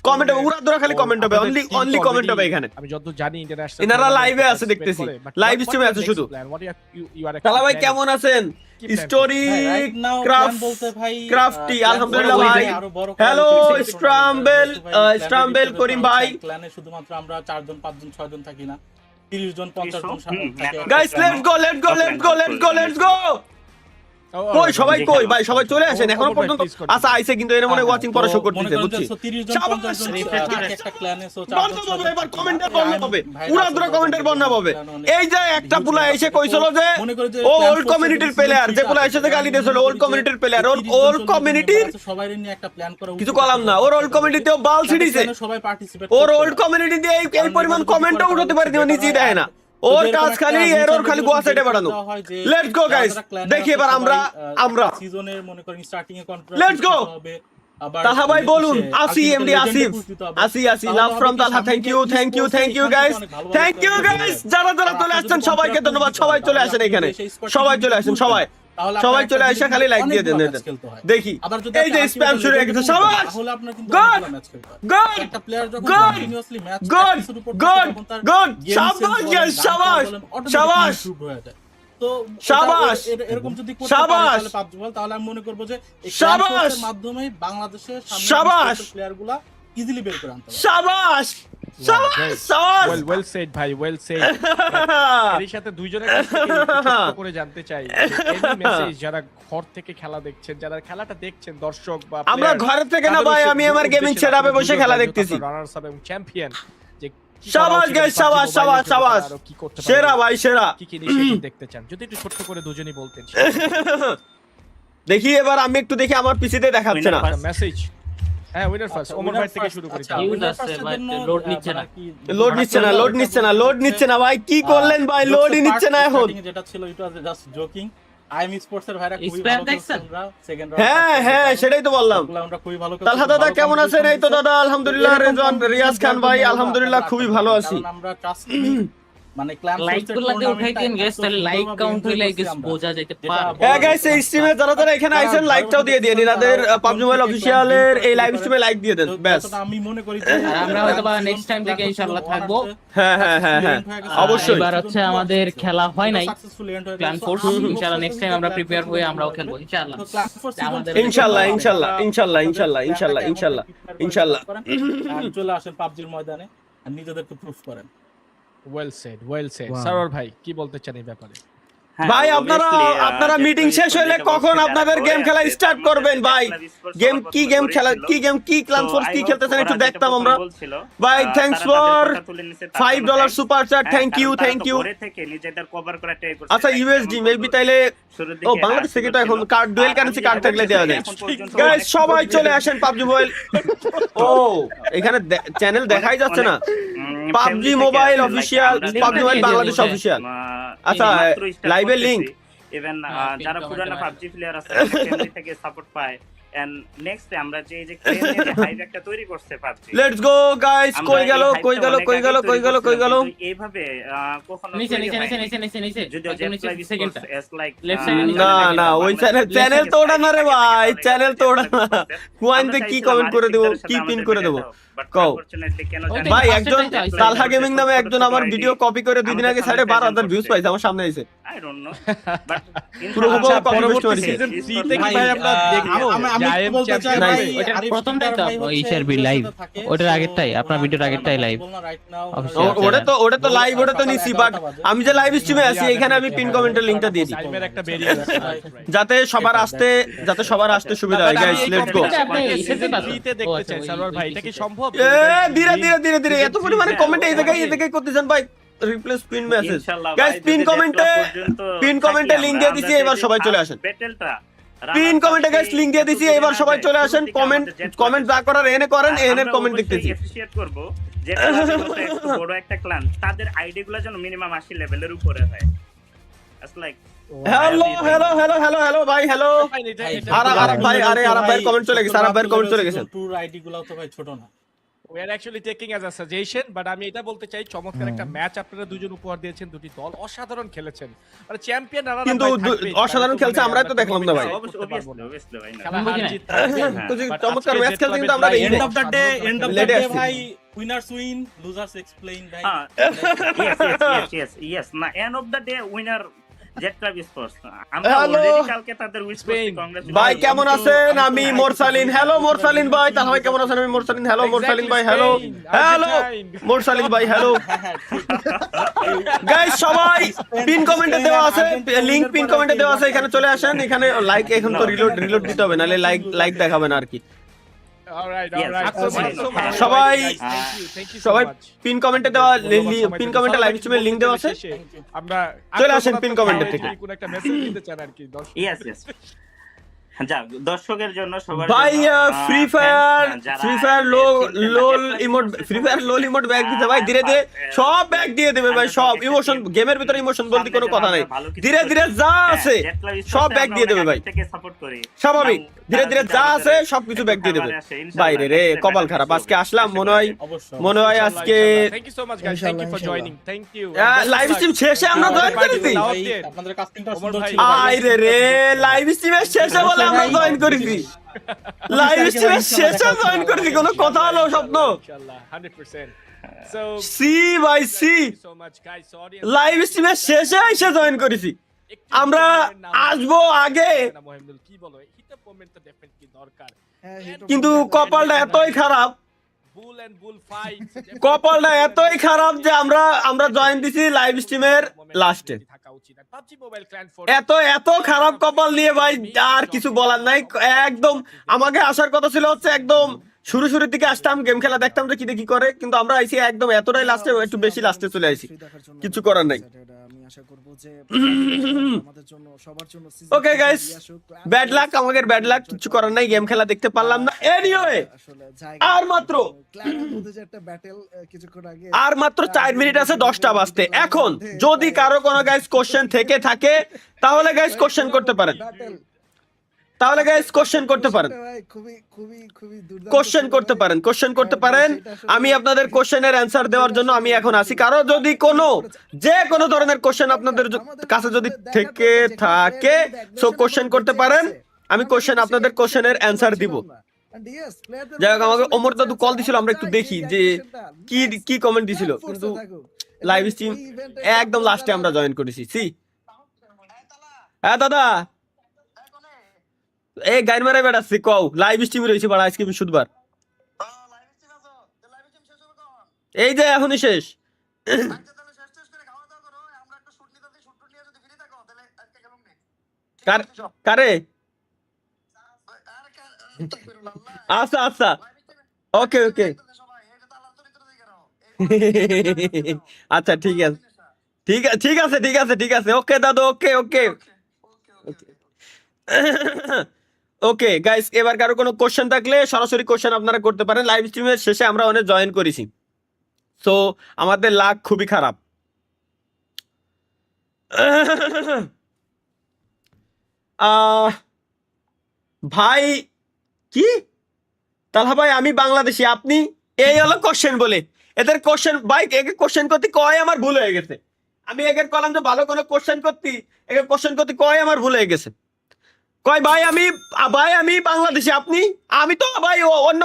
কমেন্ট হবে, উড়া ধরা খালি কমেন্ট হবে, অনলি কমেন্ট হবে এখানে। আমি যতদূর জানি ইন্টারন্যাশনাল ইনারা লাইভে আছে দেখতেছি, লাইভ স্ট্রিমে আছে শুধু। তালা ভাই কেমন আছেন? স্টোরি ক্রাফটি আলহামদুলিল্লাহ ভাই। হ্যালো স্ট্রাম্বেল করিম ভাই। ক্ল্যানে শুধুমাত্র আমরা 4 জন 5 জন 6 জন থাকি না, 30 জন 50 জন থাকে। গাইস লেটস গো কই সবাই কই ভাই সবাই চলে আসেন এখনো পর্যন্ত। আচ্ছা আইছে কিন্তু এর মনে ওয়াচিং পরে শো করতেছে বুঝছি। 30 জন 50 জন একটা ক্ল্যানে সো 4 জন এবার কমেন্টের বন্যা হবে, পুরো পুরো কমেন্টের বন্যা হবে। এই যে একটা পুলা এসে কইছিল যে ও ওল্ড কমিউনিটির প্লেয়ার, যে পুলা এসে গালি দিয়েছিল ওল্ড কমিউনিটির প্লেয়ার, ওর ওল্ড কমিউনিটির সবাই নিয়ে একটা প্ল্যান করা কিছু কলাম না। ওর ওল্ড কমিউনিটিতেও বাল ছিড়িছে, সবাই পার্টিসিপেট ওর ওল্ড কমিউনিটি দিয়ে এই পরিমাণ কমেন্টও উঠাতে পারি দিও নিজেই দেয় না। ওর কাজ খালি এরর খালি গোয়া সাইডে বাড়ানো। লেটস গো গাইস দেখি এবার আমরা সিজনের মনে করেন স্টার্টিং এ কন্ট্রোল লেটস গো। তাহা ভাই বলুন আসি এমডি আসি love from Talha. Thank you guys যারা চলে আসছেন সবাইকে ধন্যবাদ। সবাই চলে আসেন এখানে, সবাই চলে আসেন, সবাই চলে আসে খালি লাইক দিয়ে দেন। দেখি এই যে স্প্যাম শুরু হয়ে গেছে। শাবাশ গুড শাবাশ এরকম যদি তাহলে আমি মনে করবো যে মাধ্যমে বাংলাদেশের প্লেয়ারগুলা ইজিলি বের করে আনতে পারবে। শাবাশ ওয়েল সেড ভাই, ওয়েল সেড। এর সাথে দুইজনের কাছ থেকে একটু ছোট্ট করে জানতে চাই এই মেসেজ, যারা ঘর থেকে খেলা দেখছেন, যারা খেলাটা দেখছেন দর্শক বা আমরা ঘরে থেকে না ভাই, আমি আমার গেমিং সেটআপে বসে খেলা দেখতেছি। রানার্স আপ এবং চ্যাম্পিয়ন যে শাবাশ গাইস, শাবাশ শাবাশ শাবাশ, সেরা ভাই সেরা। কি কি ইনিশিয়েটিভ দেখতে চান যদি একটু ছোট্ট করে দুজনেই বলতেন। দেখি এবার আমি একটু দেখি, আমার পিসিতে দেখাচ্ছে না মেসেজ। হ্যাঁ, উইনার ফার্স্ট, ওমর ভাই থেকে শুরু করি। লোড নিচ্ছে না, লোড নিচ্ছে না, লোড নিচ্ছে না, লোড নিচ্ছে না ভাই, কি করলেন ভাই, লোডই নিচ্ছে না এখন। যেটা ছিল it was just joking. IM sports এর ভাইরা খুবই ভালো খেলছেন, সেকেন্ড রাউন্ড। হ্যাঁ হ্যাঁ, সেটাই তো বললাম। আমরা খুবই ভালো খেলছি। তালহা দাদা কেমন আছেন? এই তো দাদা আলহামদুলিল্লাহ। রেজওয়ান রিয়াজ খান ভাই আলহামদুলিল্লাহ খুবই ভালো আছি। আমরা ট্রাস্ট মানে ক্লাব লাইকগুলোতে উঠাই দিন গাইস, তাহলে লাইক কাউন্ট হইলে গাইস বোঝা যাইতে পারে। হ্যাঁ গাইস, এই স্ট্রিমে যারা যারা এখানে আইছেন লাইকটাও দিয়ে দিন। এনাদের পাবজি মোবাইল অফিশিয়ালের এই লাইভ স্ট্রিমে লাইক দিয়ে দেন ব্যাস। আমি মনে করি যে আমরা হয়তো বা নেক্সট টাইম থেকে ইনশাআল্লাহ থাকবো। হ্যাঁ হ্যাঁ হ্যাঁ হ্যাঁ, অবশ্যই। এবার হচ্ছে আমাদের খেলা হয় নাই প্ল্যান ফোর্স, ইনশাআল্লাহ নেক্সট টাইম আমরা প্রিপেয়ার হয়ে আমরাও খেলবো ইনশাআল্লাহ। ইনশাআল্লাহ ইনশাআল্লাহ ইনশাআল্লাহ ইনশাআল্লাহ ইনশাআল্লাহ ইনশাআল্লাহ ইনশাআল্লাহ। চলে আসেন পাবজির ময়দানে আর নিজেদেরকে প্রুফ করেন। Well said, well said. Sarwar ভাই কি বলতে চান এই ব্যাপারে? ভাই আপনারা মিটিং শেষ হলে কখন আপনাদের গেম খেলা স্টার্ট করবেন ভাই? গেম খেলা, কি ক্লান ফোর্স কি খেলতেছেন একটু দেখতাম আমরা। ভাই thanks for $5 super chat, thank you thank you. আচ্ছা ইউএসডি মেবি, তাইলে ও বাংলাদেশ থেকে তো এখন কার্ড, ডুয়েল কারেন্সি কার্ড থাকলে দেওয়া যায়। গাইস সবাই চলে আসেন পাবজি মোবাইল। ও এখানে চ্যানেল দেখাই যাচ্ছে না। PUBG mobile official, PUBG mobile Bangladesh official. আচ্ছা লাইভের লিংক ইভেন যারা পুরানো পাবজি প্লেয়ার আছে ফ্যামিলি থেকে সাপোর্ট পায়। এন্ড নেক্সট আমরা যে হাইভ একটা তৈরি করতে পারছি। Let's go guys. কই গেল কই গেল কই গেল কই গেল কই গেল? এইভাবে কখনো নিচে নিচে নিচে নিচে নিচে নিচে যদিও জেট লাইভ সেকেন্ডটা এস লাইক না না, ওই চ্যানেল তো ওটা না রে ভাই, চ্যানেল তো ওটা না। কুয়াইনতে কি কমেন্ট করে দেব, কি পিন করে দেব কও ভাই? একজন তালহা গেমিং নামে একজন আমার ভিডিও কপি করে 2 দিন আগে 12,500 ভিউজ পাইছে, আমার সামনে আইছে। আই ডোন্ট নো বাট পুরো পরবর্তী সিজন 3 তে কি ভাই আমরা দেখবো? আমি বলতে চাই ভাই, ওটা প্রথমটাই তো ইশার বি লাইভ, ওটার আগেরটাই আপনার ভিডিওর আগেরটাই লাইভ। ওটা তো লাইভ, ওটা তো নিছি, বাট আমি যে লাইভ স্ট্রিমে আছি এখানে আমি পিন কমেন্টের লিংকটা দিয়ে দিই টাইমের একটা ব্যারিয়ার আছে যাতে সবার আসতে সুবিধা হয়। গাইস লেটস গো। 3 তে দেখতে চাই সারোয়ার ভাই, এটা কি সম্ভব? ধীরে ধীরে ধীরে ধীরে এত পরিমাণে কমেন্ট এই জায়গায় করতেছেন ভাই। Replace pin message guys, pin কমেন্টে লিংক দিয়ে দিছি, এবার সবাই চলে আসেন। পিন কমেন্টে গাইস লিংক দিয়ে দিছি, এবার সবাই চলে আসেন। কমেন্ট যা করার এনে করেন, এনের কমেন্ট দেখতেছি। অ্যাপ্রিশিয়েট করব যেটা একটু বড় একটা ক্লান, তাদের আইডি গুলো যেন মিনিমাম 80 লেভেলের উপরে হয়। It's like hello hello hello hello hello ভাই, হ্যালো আরব ভাই, আরব ভাই কমেন্ট চলে গেছে, আরব ভাই কমেন্ট চলে গেছে। টুর আইডি গুলো তো ভাই ছোট না। We are actually taking as a suggestion, but আমি এটা বলতে চাই চমৎকার একটা ম্যাচ আপনারা দুজন উপহার দিয়েছেন, দুটি দল অসাধারণ খেলেছেন। মানে চ্যাম্পিয়ন রানার কিন্তু অসাধারণ খেলছে, আমরাই তো দেখলাম না ভাই। অবভিয়াসলি ভাই না। খেলা হার জিত চমৎকার ম্যাচ খেলছে, কিন্তু আমরা এন্ড অফ দ্য ডে ভাই উইনার্স উইন লুজার্স এক্সপ্লেইন ভাই। yes না end of the day winner jet club sports. আমরা অলরেডি কালকে তাদের উইশ করতে কংগ্রেচুলেশন। ভাই কেমন আছেন? আমি মোরসালিন। হ্যালো মোরসালিন ভাই। তাহলে ভাই কেমন আছেন? আমি মোরসালিন। হ্যালো মোরসালিন ভাই। হ্যালো হ্যালো মোরসালিন ভাই। হ্যালো গাইস, সবাই পিন কমেন্টে দেওয়া আছে, লিংক পিন কমেন্টে দেওয়া আছে, এখানে চলে আসেন। এখানে লাইক এখন তো রিলোড দিতে হবে, নালে লাইক দেখাবে না আর কি। সবাই পিন কমেন্টে দেওয়া, পিন কমেন্টে লাইভ স্ট্রিমের লিংক দেওয়া আছে, আমরা চলে আসেন পিন কমেন্টের থেকে। কোন একটা মেসেজ দিতে চান আর কি দর্শক? ইয়েস যা দর্শকের জন্য সবার ভাই ফ্রি ফায়ার লোল ইমোট ব্যাগ দিতে ভাই, ধীরে ধীরে সব ব্যাগ দিয়ে দেবে ভাই, সব ইমোশন, গেমের ভিতরে ইমোশন বলতে কোনো কথা নাই। ধীরে ধীরে যা আছে সব ব্যাগ দিয়ে দেবে ভাই, স্বাভাবিক। ধীরে ধীরে যা আছে সবকিছু ব্যাগ দিয়ে দেবে। বাইরে রে কপাল খারাপ, আজকে আসলাম মনে হয় আজকে thank you so much guys, thank you for joining, thank you. Live stream শেষে আমরা জয়েন করেছি। আপনাদের কাস্টিংটা সুন্দর ছিল। আইরে রে লাইভ স্ট্রিমের শেষে বলে আমরা জয়েন করেছি। লাইভ স্ট্রিমের শেষে জয়েন করেছি, কোনো কথা হলো স্বপ্ন? ইনশাআল্লাহ 100%। So see bye see so much guys, audience live স্ট্রিমের শেষে এসে জয়েন করেছি। আমরা আসবো আগে, কি বলো, হিট আপ কমেন্ট তো ডেফিনেটলি দরকার। কিন্তু কপালটা এতই খারাপ বুল এন্ড বুল ফাইট কপালটা এতই খারাপ যে আমরা জয়েন দিছি লাইভ স্ট্রিমের লাস্টে। থাকা উচিত। আর PUBG মোবাইল ক্ল্যান ফোর এত খারাপ কপাল নিয়ে ভাই আর কিছু বলার নাই। একদম আমাকে আসার কথা ছিল হচ্ছে একদম শুরুর দিকে আসতাম, গেম খেলা দেখতাম যে কি করে, কিন্তু আমরা আইছি একদম এতটাই লাস্টে, একটু বেশি লাস্টে চলে আইছি, কিছু করার নাই। ওকে গাইস, ব্যাড লাক, আমাদের ব্যাড লাক, কিছু করার নাই, গেম খেলা দেখতে পারলাম না। এনিওয়ে আর মাত্র 4 মিনিট আছে 10টা বাজতে। এখন যদি কারো কোনো গাইস কোশ্চেন থেকে থাকে তাহলে গাইস কোশ্চেন করতে পারেন, কোশ্চেন করতে পারেন। আমি আপনাদের কোশ্চেনের অ্যান্সার দেওয়ার জন্য আমি এখন আসি। কারো যদি যে কোনো ধরনের কোশ্চেন আপনাদের কাছে যদি থেকে থাকে সো কোশ্চেন করতে পারেন, আমি আপনাদের কোশ্চেনের অ্যান্সার দিব। যাই হোক, আমাকে ওমর দাদু কল দিছিল, আমরা একটু দেখি যে কি কমেন্ট দিছিল, কিন্তু লাইভ স্ট্রিম একদম লাস্টে আমরা জয়েন করেছি। হ্যাঁ দাদা, এই গাইর মারাই বেড়াচ্ছি, কও লাইভ স্ট্রিম রয়েছে বাড়া, আজকে বৃহস্পতিবার। এই যে এখনই শেষ। কারে? আচ্ছা ওকে আচ্ছা ঠিক আছে ওকে দাদু, ওকে গাইস, এবার কারো কোনো কোশ্চেন থাকলে সরাসরি কোশ্চেন আপনারা করতে পারেন। লাইভ স্ট্রিমের শেষে আমরা অনেক জয়েন করেছি, সো আমাদের লাক খুবই খারাপ। ভাই কি তালহা ভাই, আমি বাংলাদেশি, আপনি? এই হলো কোশ্চেন বলে এদের কোশ্চেন। ভাই একে কোশ্চেন করতে কয় আমার ভুল হয়ে গেছে। আমি একে কলাম যে ভালো কোনো কোশ্চেন করতে কয় আমার ভুল হয়ে গেছে। কয় ভাই আমি বাংলাদেশি, আপনি? আমি তো ভাই অন্য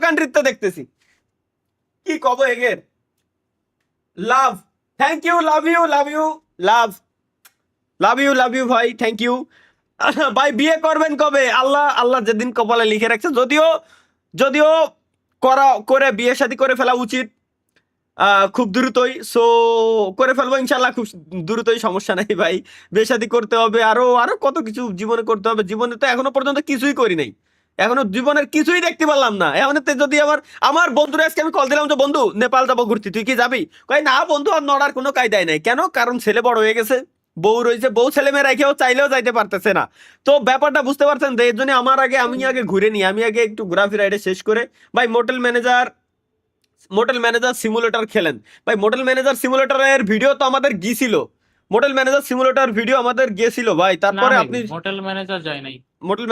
কান্ট্রিতে দেখতেছি, কি কব এগের। লাভ, থ্যাংক ইউ, লাভ ইউ ভাই, থ্যাংক ইউ। ভাই বিয়ে করবেন কবে? আল্লাহ যেদিন কপালে লিখে রাখছে, যদিও করে বিয়ে শাদী করে ফেলা উচিত খুব দ্রুতই, সো করে ফেলবো ইনশাল্লাহ খুব দ্রুতই, সমস্যা নাই ভাই। বিয়ে শাদী করতে হবে, আরো কত কিছু জীবনে করতে হবে। জীবনে তো এখনো পর্যন্ত কিছুই করি নাই, এখনো জীবনের কিছুই দেখতে পারলাম না। এখন যদি আমার বন্ধুরা আজকে আমি কল দিলাম যে বন্ধু নেপাল যাবো ঘুরতে, তুই কি যাবি? কয় না বন্ধু, আর নড়ার কোনো কায়দায় নাই। কেন? কারণ ছেলে বড় হয়ে গেছে, বউ রয়েছে, বউ ছেলে মেয়ে রেখেও চাইলেও যাইতে পারতেছে না। তো ব্যাপারটা বুঝতে পারছেন, এর জন্য আমি আগে ঘুরে নিই, আমি আগে একটু ঘোরাফেরা এটা শেষ করে। ভাই মোটেল ম্যানেজার সিমুলেটর খেলেন। ভাই মোটেল ম্যানেজার সিমুলেটরের ভিডিও তো আমাদের গিয়েছিল, ভাই। তারপরে আপনি হোটেল ম্যানেজার যায়নি, মোটেল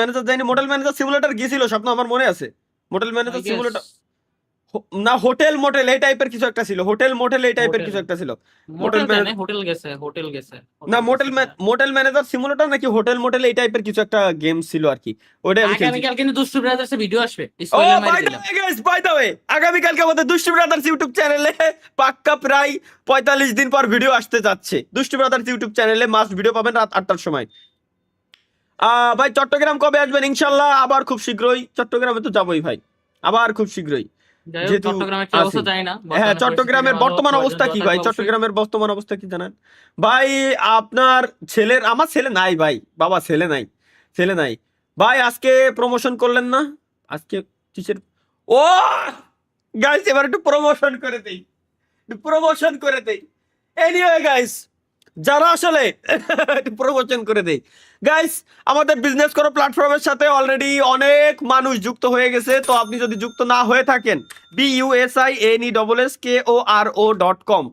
ম্যানেজার সিমুলেটর গিয়েছিল, স্বপ্ন আমার মনে আছে। মোটেল ম্যানেজার সিমুলেটর না, হোটেল এই টাইপের কিছু একটা ছিল, না মোটেল ম্যানেজার সিমুলেটর নাকি হোটেল এই টাইপের কিছু একটা গেম ছিল আর কি, ওইটাই আমি খেলছি। আগামীকাল কিন্তু দুষ্টু ব্রাদার্স ভিডিও আসবে, ও বাই দ্য ওয়ে আগামীকালকে আমাদের দুষ্টু ব্রাদার্স ইউটিউব চ্যানেলে পাক্কা প্রায় 45 দিন পর ভিডিও আসতে যাচ্ছে। দুষ্টু ব্রাদার্স ইউটিউব চ্যানেলে মাস্ট ভিডিও পাবেন রাত 8টার সময়। ভাই চট্টগ্রাম কবে আসবেন? ইনশাল্লাহ আবার খুব শীঘ্রই, চট্টগ্রামে তো যাবোই ভাই, আবার খুব শীঘ্রই। চট্টগ্রামের বর্তমান অবস্থা কি ভাই? চট্টগ্রামের বর্তমান অবস্থা কি জানেন ভাই? আমার ছেলে নাই ভাই, বাবা ছেলে নাই ভাই। আজকে প্রমোশন করলেন না? আজকে কিসের? ও গাইস, এবার একটু প্রমোশন করে দেই। এনিওয়ে গাইস, যারা আসলে প্রমোশন করে দেই গাইস, আমাদের বিজনেস করো প্ল্যাটফর্মের সাথে অলরেডি অনেক মানুষ যুক্ত হয়ে গেছে। তো আপনি যদি যুক্ত না হয়ে থাকেন, BUSINESSKORO.com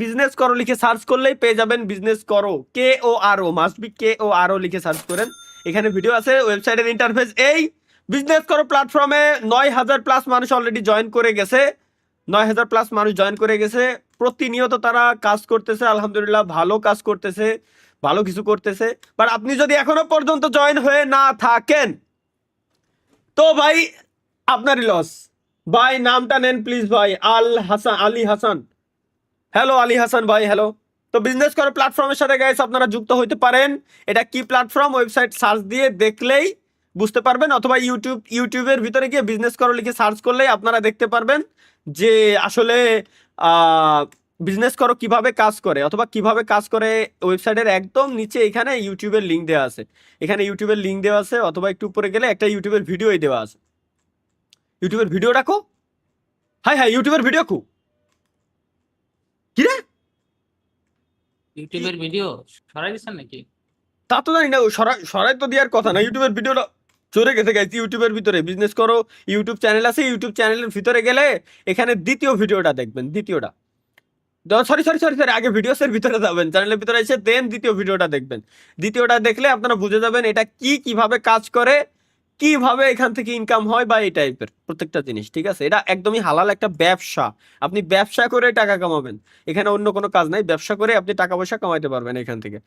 বিজনেস করো লিখে সার্চ করলেই পেয়ে যাবেন। বিজনেস করো KORO, মাস্ট বি KORO লিখে সার্চ করেন, এখানে ভিডিও আছে। ওয়েবসাইটের ইন্টারফেস এই। বিজনেস করো প্ল্যাটফর্মে 9000+ মানুষ অলরেডি জয়েন করে গেছে, 9000+ মানুষ জয়েন করে গেছে। প্রতিনিয়ত তারা কাজ করতেছে, আলহামদুলিল্লাহ ভালো কাজ করতেছে, ভালো কিছু করতেছে। বাট আপনি যদি এখনো পর্যন্ত জয়েন হয়ে না থাকেন তো ভাই আপনারই লস। ভাই নামটা নেন প্লিজ ভাই, আলী হাসান। হ্যালো আলী হাসান ভাই, হ্যালো। তো বিজনেস করো প্ল্যাটফর্মের সাথে গাইস আপনারা যুক্ত হইতে পারেন। এটা কি প্ল্যাটফর্ম? ওয়েবসাইট সার্চ দিয়ে দেখলেই বুঝতে পারবেন, অথবা ইউটিউবের ভিতরে গিয়ে বিজনেস করো লিখে সার্চ করলেই আপনারা দেখতে পারবেন যে আসলে বিজনেস করো কিভাবে কাজ করে, অথবা কিভাবে কাজ করে ওয়েবসাইটের একদম নিচে এখানে ইউটিউবের লিঙ্ক দেওয়া আছে, এখানে ইউটিউবের লিঙ্ক দেওয়া আছে, অথবা একটু উপরে গেলে একটা ইউটিউবের ভিডিওই দেওয়া আছে। ইউটিউবের ভিডিও রাখো, হ্যাঁ ইউটিউবের ভিডিও কো কি রে, ইউটিউবের ভিডিও সরাই দিচ্ছেন নাকি? তা তো জানি না, সরাই তো দেওয়ার কথা না। ইউটিউবের ভিডিওটা চলে গেছে গাইছি ইউটিউবের ভিতরে। বিজনেস করো ইউটিউব চ্যানেল আছে, ইউটিউব চ্যানেলের ভিতরে গেলে এখানে দ্বিতীয় ভিডিওটা দেখবেন, দ্বিতীয়টা, সরি আগে ভিডিওসের ভিতরে যাবেন, চ্যানেলের ভিতরে এসে দেন দ্বিতীয় ভিডিওটা দেখবেন। দ্বিতীয়টা দেখলে আপনারা বুঝে যাবেন এটা কিভাবে কাজ করে, কিভাবে এখান থেকে ইনকাম হয় বা এই টাইপের প্রত্যেকটা জিনিস, ঠিক আছে? এটা একদমই হালাল একটা ব্যবসা, আপনি ব্যবসা করে টাকা কামাবেন, এখানে অন্য কোনো কাজ নাই, ব্যবসা করে আপনি টাকা পয়সা কামাইতে পারবেন এখান থেকে।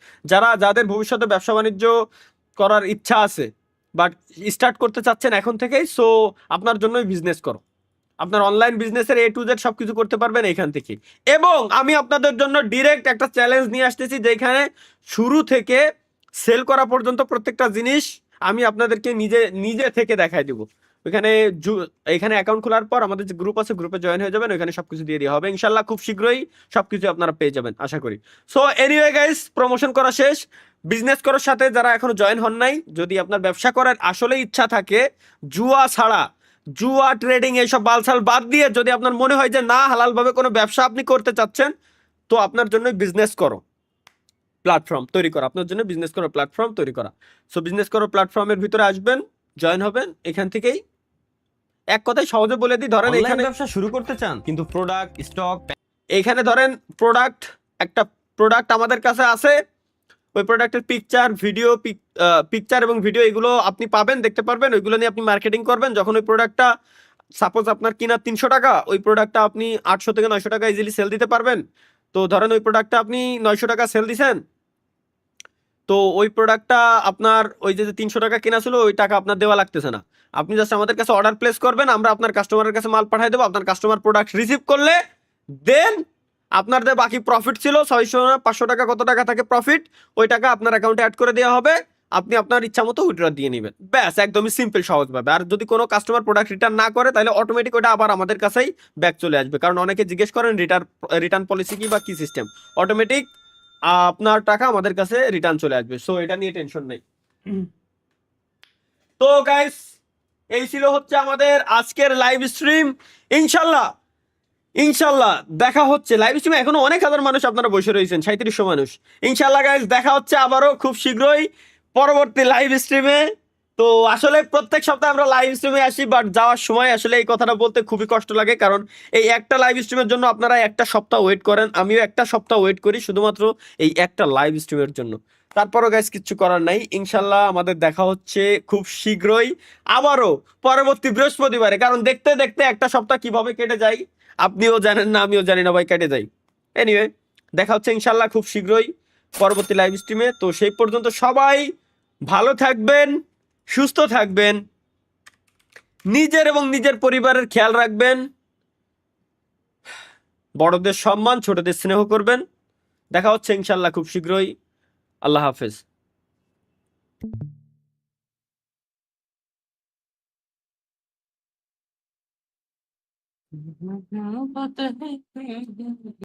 যাদের ভবিষ্যতে ব্যবসা বাণিজ্য করার ইচ্ছা আছে বাট স্টার্ট করতে চাচ্ছেন এখন থেকেই, সো আপনার জন্যই বিজনেস করো, আপনার অনলাইন বিজনেসের A to Z সবকিছু করতে পারবেন এখান থেকে। এবং আমি আপনাদের জন্য ডিরেক্ট একটা চ্যালেঞ্জ নিয়ে আসতেছি, যেখানে শুরু থেকে সেল করা পর্যন্ত প্রত্যেকটা জিনিস আমি আপনাদেরকে নিজে থেকে দেখাই দিব। এখানে অ্যাকাউন্ট খোলার পর আমাদের যে গ্রুপ আছে, গ্রুপে জয়েন হয়ে যাবেন, ওইখানে সবকিছু দিয়ে দেওয়া হবে ইনশাল্লাহ। খুব শীঘ্রই সবকিছু আপনারা পেয়ে যাবেন আশা করি। সো এনিওয়ে গাইস, প্রমোশন করা শেষ। বিজনেস করার সাথে যারা এখনো জয়েন হন নাই, যদি আপনার ব্যবসা করার আসলে ইচ্ছা থাকে, জুয়া ট্রেডিং এইসব বালসাল বাদ দিয়ে যদি আপনার মনে হয় যে না হালালভাবে কোনো ব্যবসা আপনি করতে চাচ্ছেন, তো আপনার জন্য বিজনেস করো প্ল্যাটফর্ম তৈরি করা, আপনার জন্য বিজনেস করো প্ল্যাটফর্ম তৈরি করা। সো বিজনেস করো প্ল্যাটফর্মের ভিতরে আসবেন, জয়েন হবেন, এখান থেকেই এক কথায় সহজে বলে দিই, ধরেন এখানে ব্যবসা শুরু করতে চান কিন্তু প্রোডাক্ট স্টক, এখানে ধরেন একটা প্রোডাক্ট আমাদের কাছে আছে, ওই প্রোডাক্টের পিকচার এবং ভিডিও এগুলো আপনি পাবেন, দেখতে পারবেন, ওইগুলো নিয়ে আপনি মার্কেটিং করবেন। যখন ওই প্রোডাক্টটা সাপোজ আপনার কিনা 300 টাকা, ওই প্রোডাক্টটা আপনি 800 থেকে 900 টাকা ইজিলি সেল দিতে পারবেন। তো ধরেন ওই প্রোডাক্টটা আপনি 900 টাকা সেল দিছেন, তো ওই প্রোডাক্টটা আপনার ওই যে 300 টাকা কেনা ছিল, ওই টাকা আপনার দেওয়া লাগতেছে না, আপনি জাস্ট আমাদের কাছে অর্ডার প্লেস করবেন, আমরা আপনার কাস্টমারের কাছে মাল পাঠিয়ে দেবো, আপনার কাস্টমার প্রোডাক্ট রিসিভ করলে দেন আপনার যে বাকি প্রফিট ছিল 600 না 500 টাকা, কত টাকা থাকে প্রফিট, ওই টাকা আপনার অ্যাকাউন্টে অ্যাড করে দেওয়া হবে, আপনি আপনার ইচ্ছা মতো উইথড্র দিয়ে নেবেন। ব্যাস, একদমই সিম্পল সহজভাবে। আর যদি কোনো কাস্টমার প্রোডাক্ট রিটার্ন না করে, তাহলে অটোমেটিক ওটা আবার আমাদের কাছেই ব্যাক চলে আসবে, কারণ অনেকে জিজ্ঞেস করেন রিটার্ন পলিসি কি বা কি সিস্টেম, অটোমেটিক আপনার টাকা আমাদের কাছে রিটার্ন চলে আসবে। সো এটা নিয়ে টেনশন নেই। তো গাইস, এই ছিল হচ্ছে আমাদের আজকের লাইভ স্ট্রিম। ইনশাল্লাহ দেখা হচ্ছে লাইভ স্ট্রিমে। এখনো অনেক হাজার মানুষ আপনারা বসে রয়েছেন, 3700 মানুষ। ইনশাল্লাহ গাইস, দেখা হচ্ছে আবারও খুব শীঘ্রই পরবর্তী লাইভ স্ট্রিমে। তো আসলে প্রত্যেক সপ্তাহে আমরা লাইভ স্ট্রিমে আসি, বাট যাওয়ার সময় আসলে এই কথাটা বলতে খুবই কষ্ট লাগে, কারণ এই একটা লাইভ স্ট্রিমের জন্য আপনারা একটা সপ্তাহ ওয়েট করেন, আমিও একটা সপ্তাহ ওয়েট করি শুধুমাত্র এই একটা লাইভ স্ট্রিমের জন্য। তারপরও গাইস কিচ্ছু করার নাই, ইনশাল্লাহ আমাদের দেখা হচ্ছে খুব শীঘ্রই আবারও পরবর্তী বৃহস্পতিবারে, কারণ দেখতে দেখতে একটা সপ্তাহ কিভাবে কেটে যায় আপনিও জানেন না, আমিও জানি না ভাই, কেটে যাই। এনিওয়ে, দেখা হচ্ছে ইনশাল্লাহ খুব শীঘ্রই পরবর্তী লাইভ স্ট্রিমে। তো সেই পর্যন্ত সবাই ভালো থাকবেন, সুস্থ থাকবেন, নিজের এবং নিজের পরিবারের খেয়াল রাখবেন, বড়দের সম্মান, ছোটদের স্নেহ করবেন। দেখা হচ্ছে ইনশাল্লাহ খুব শীঘ্রই। আল্লাহ হাফেজ।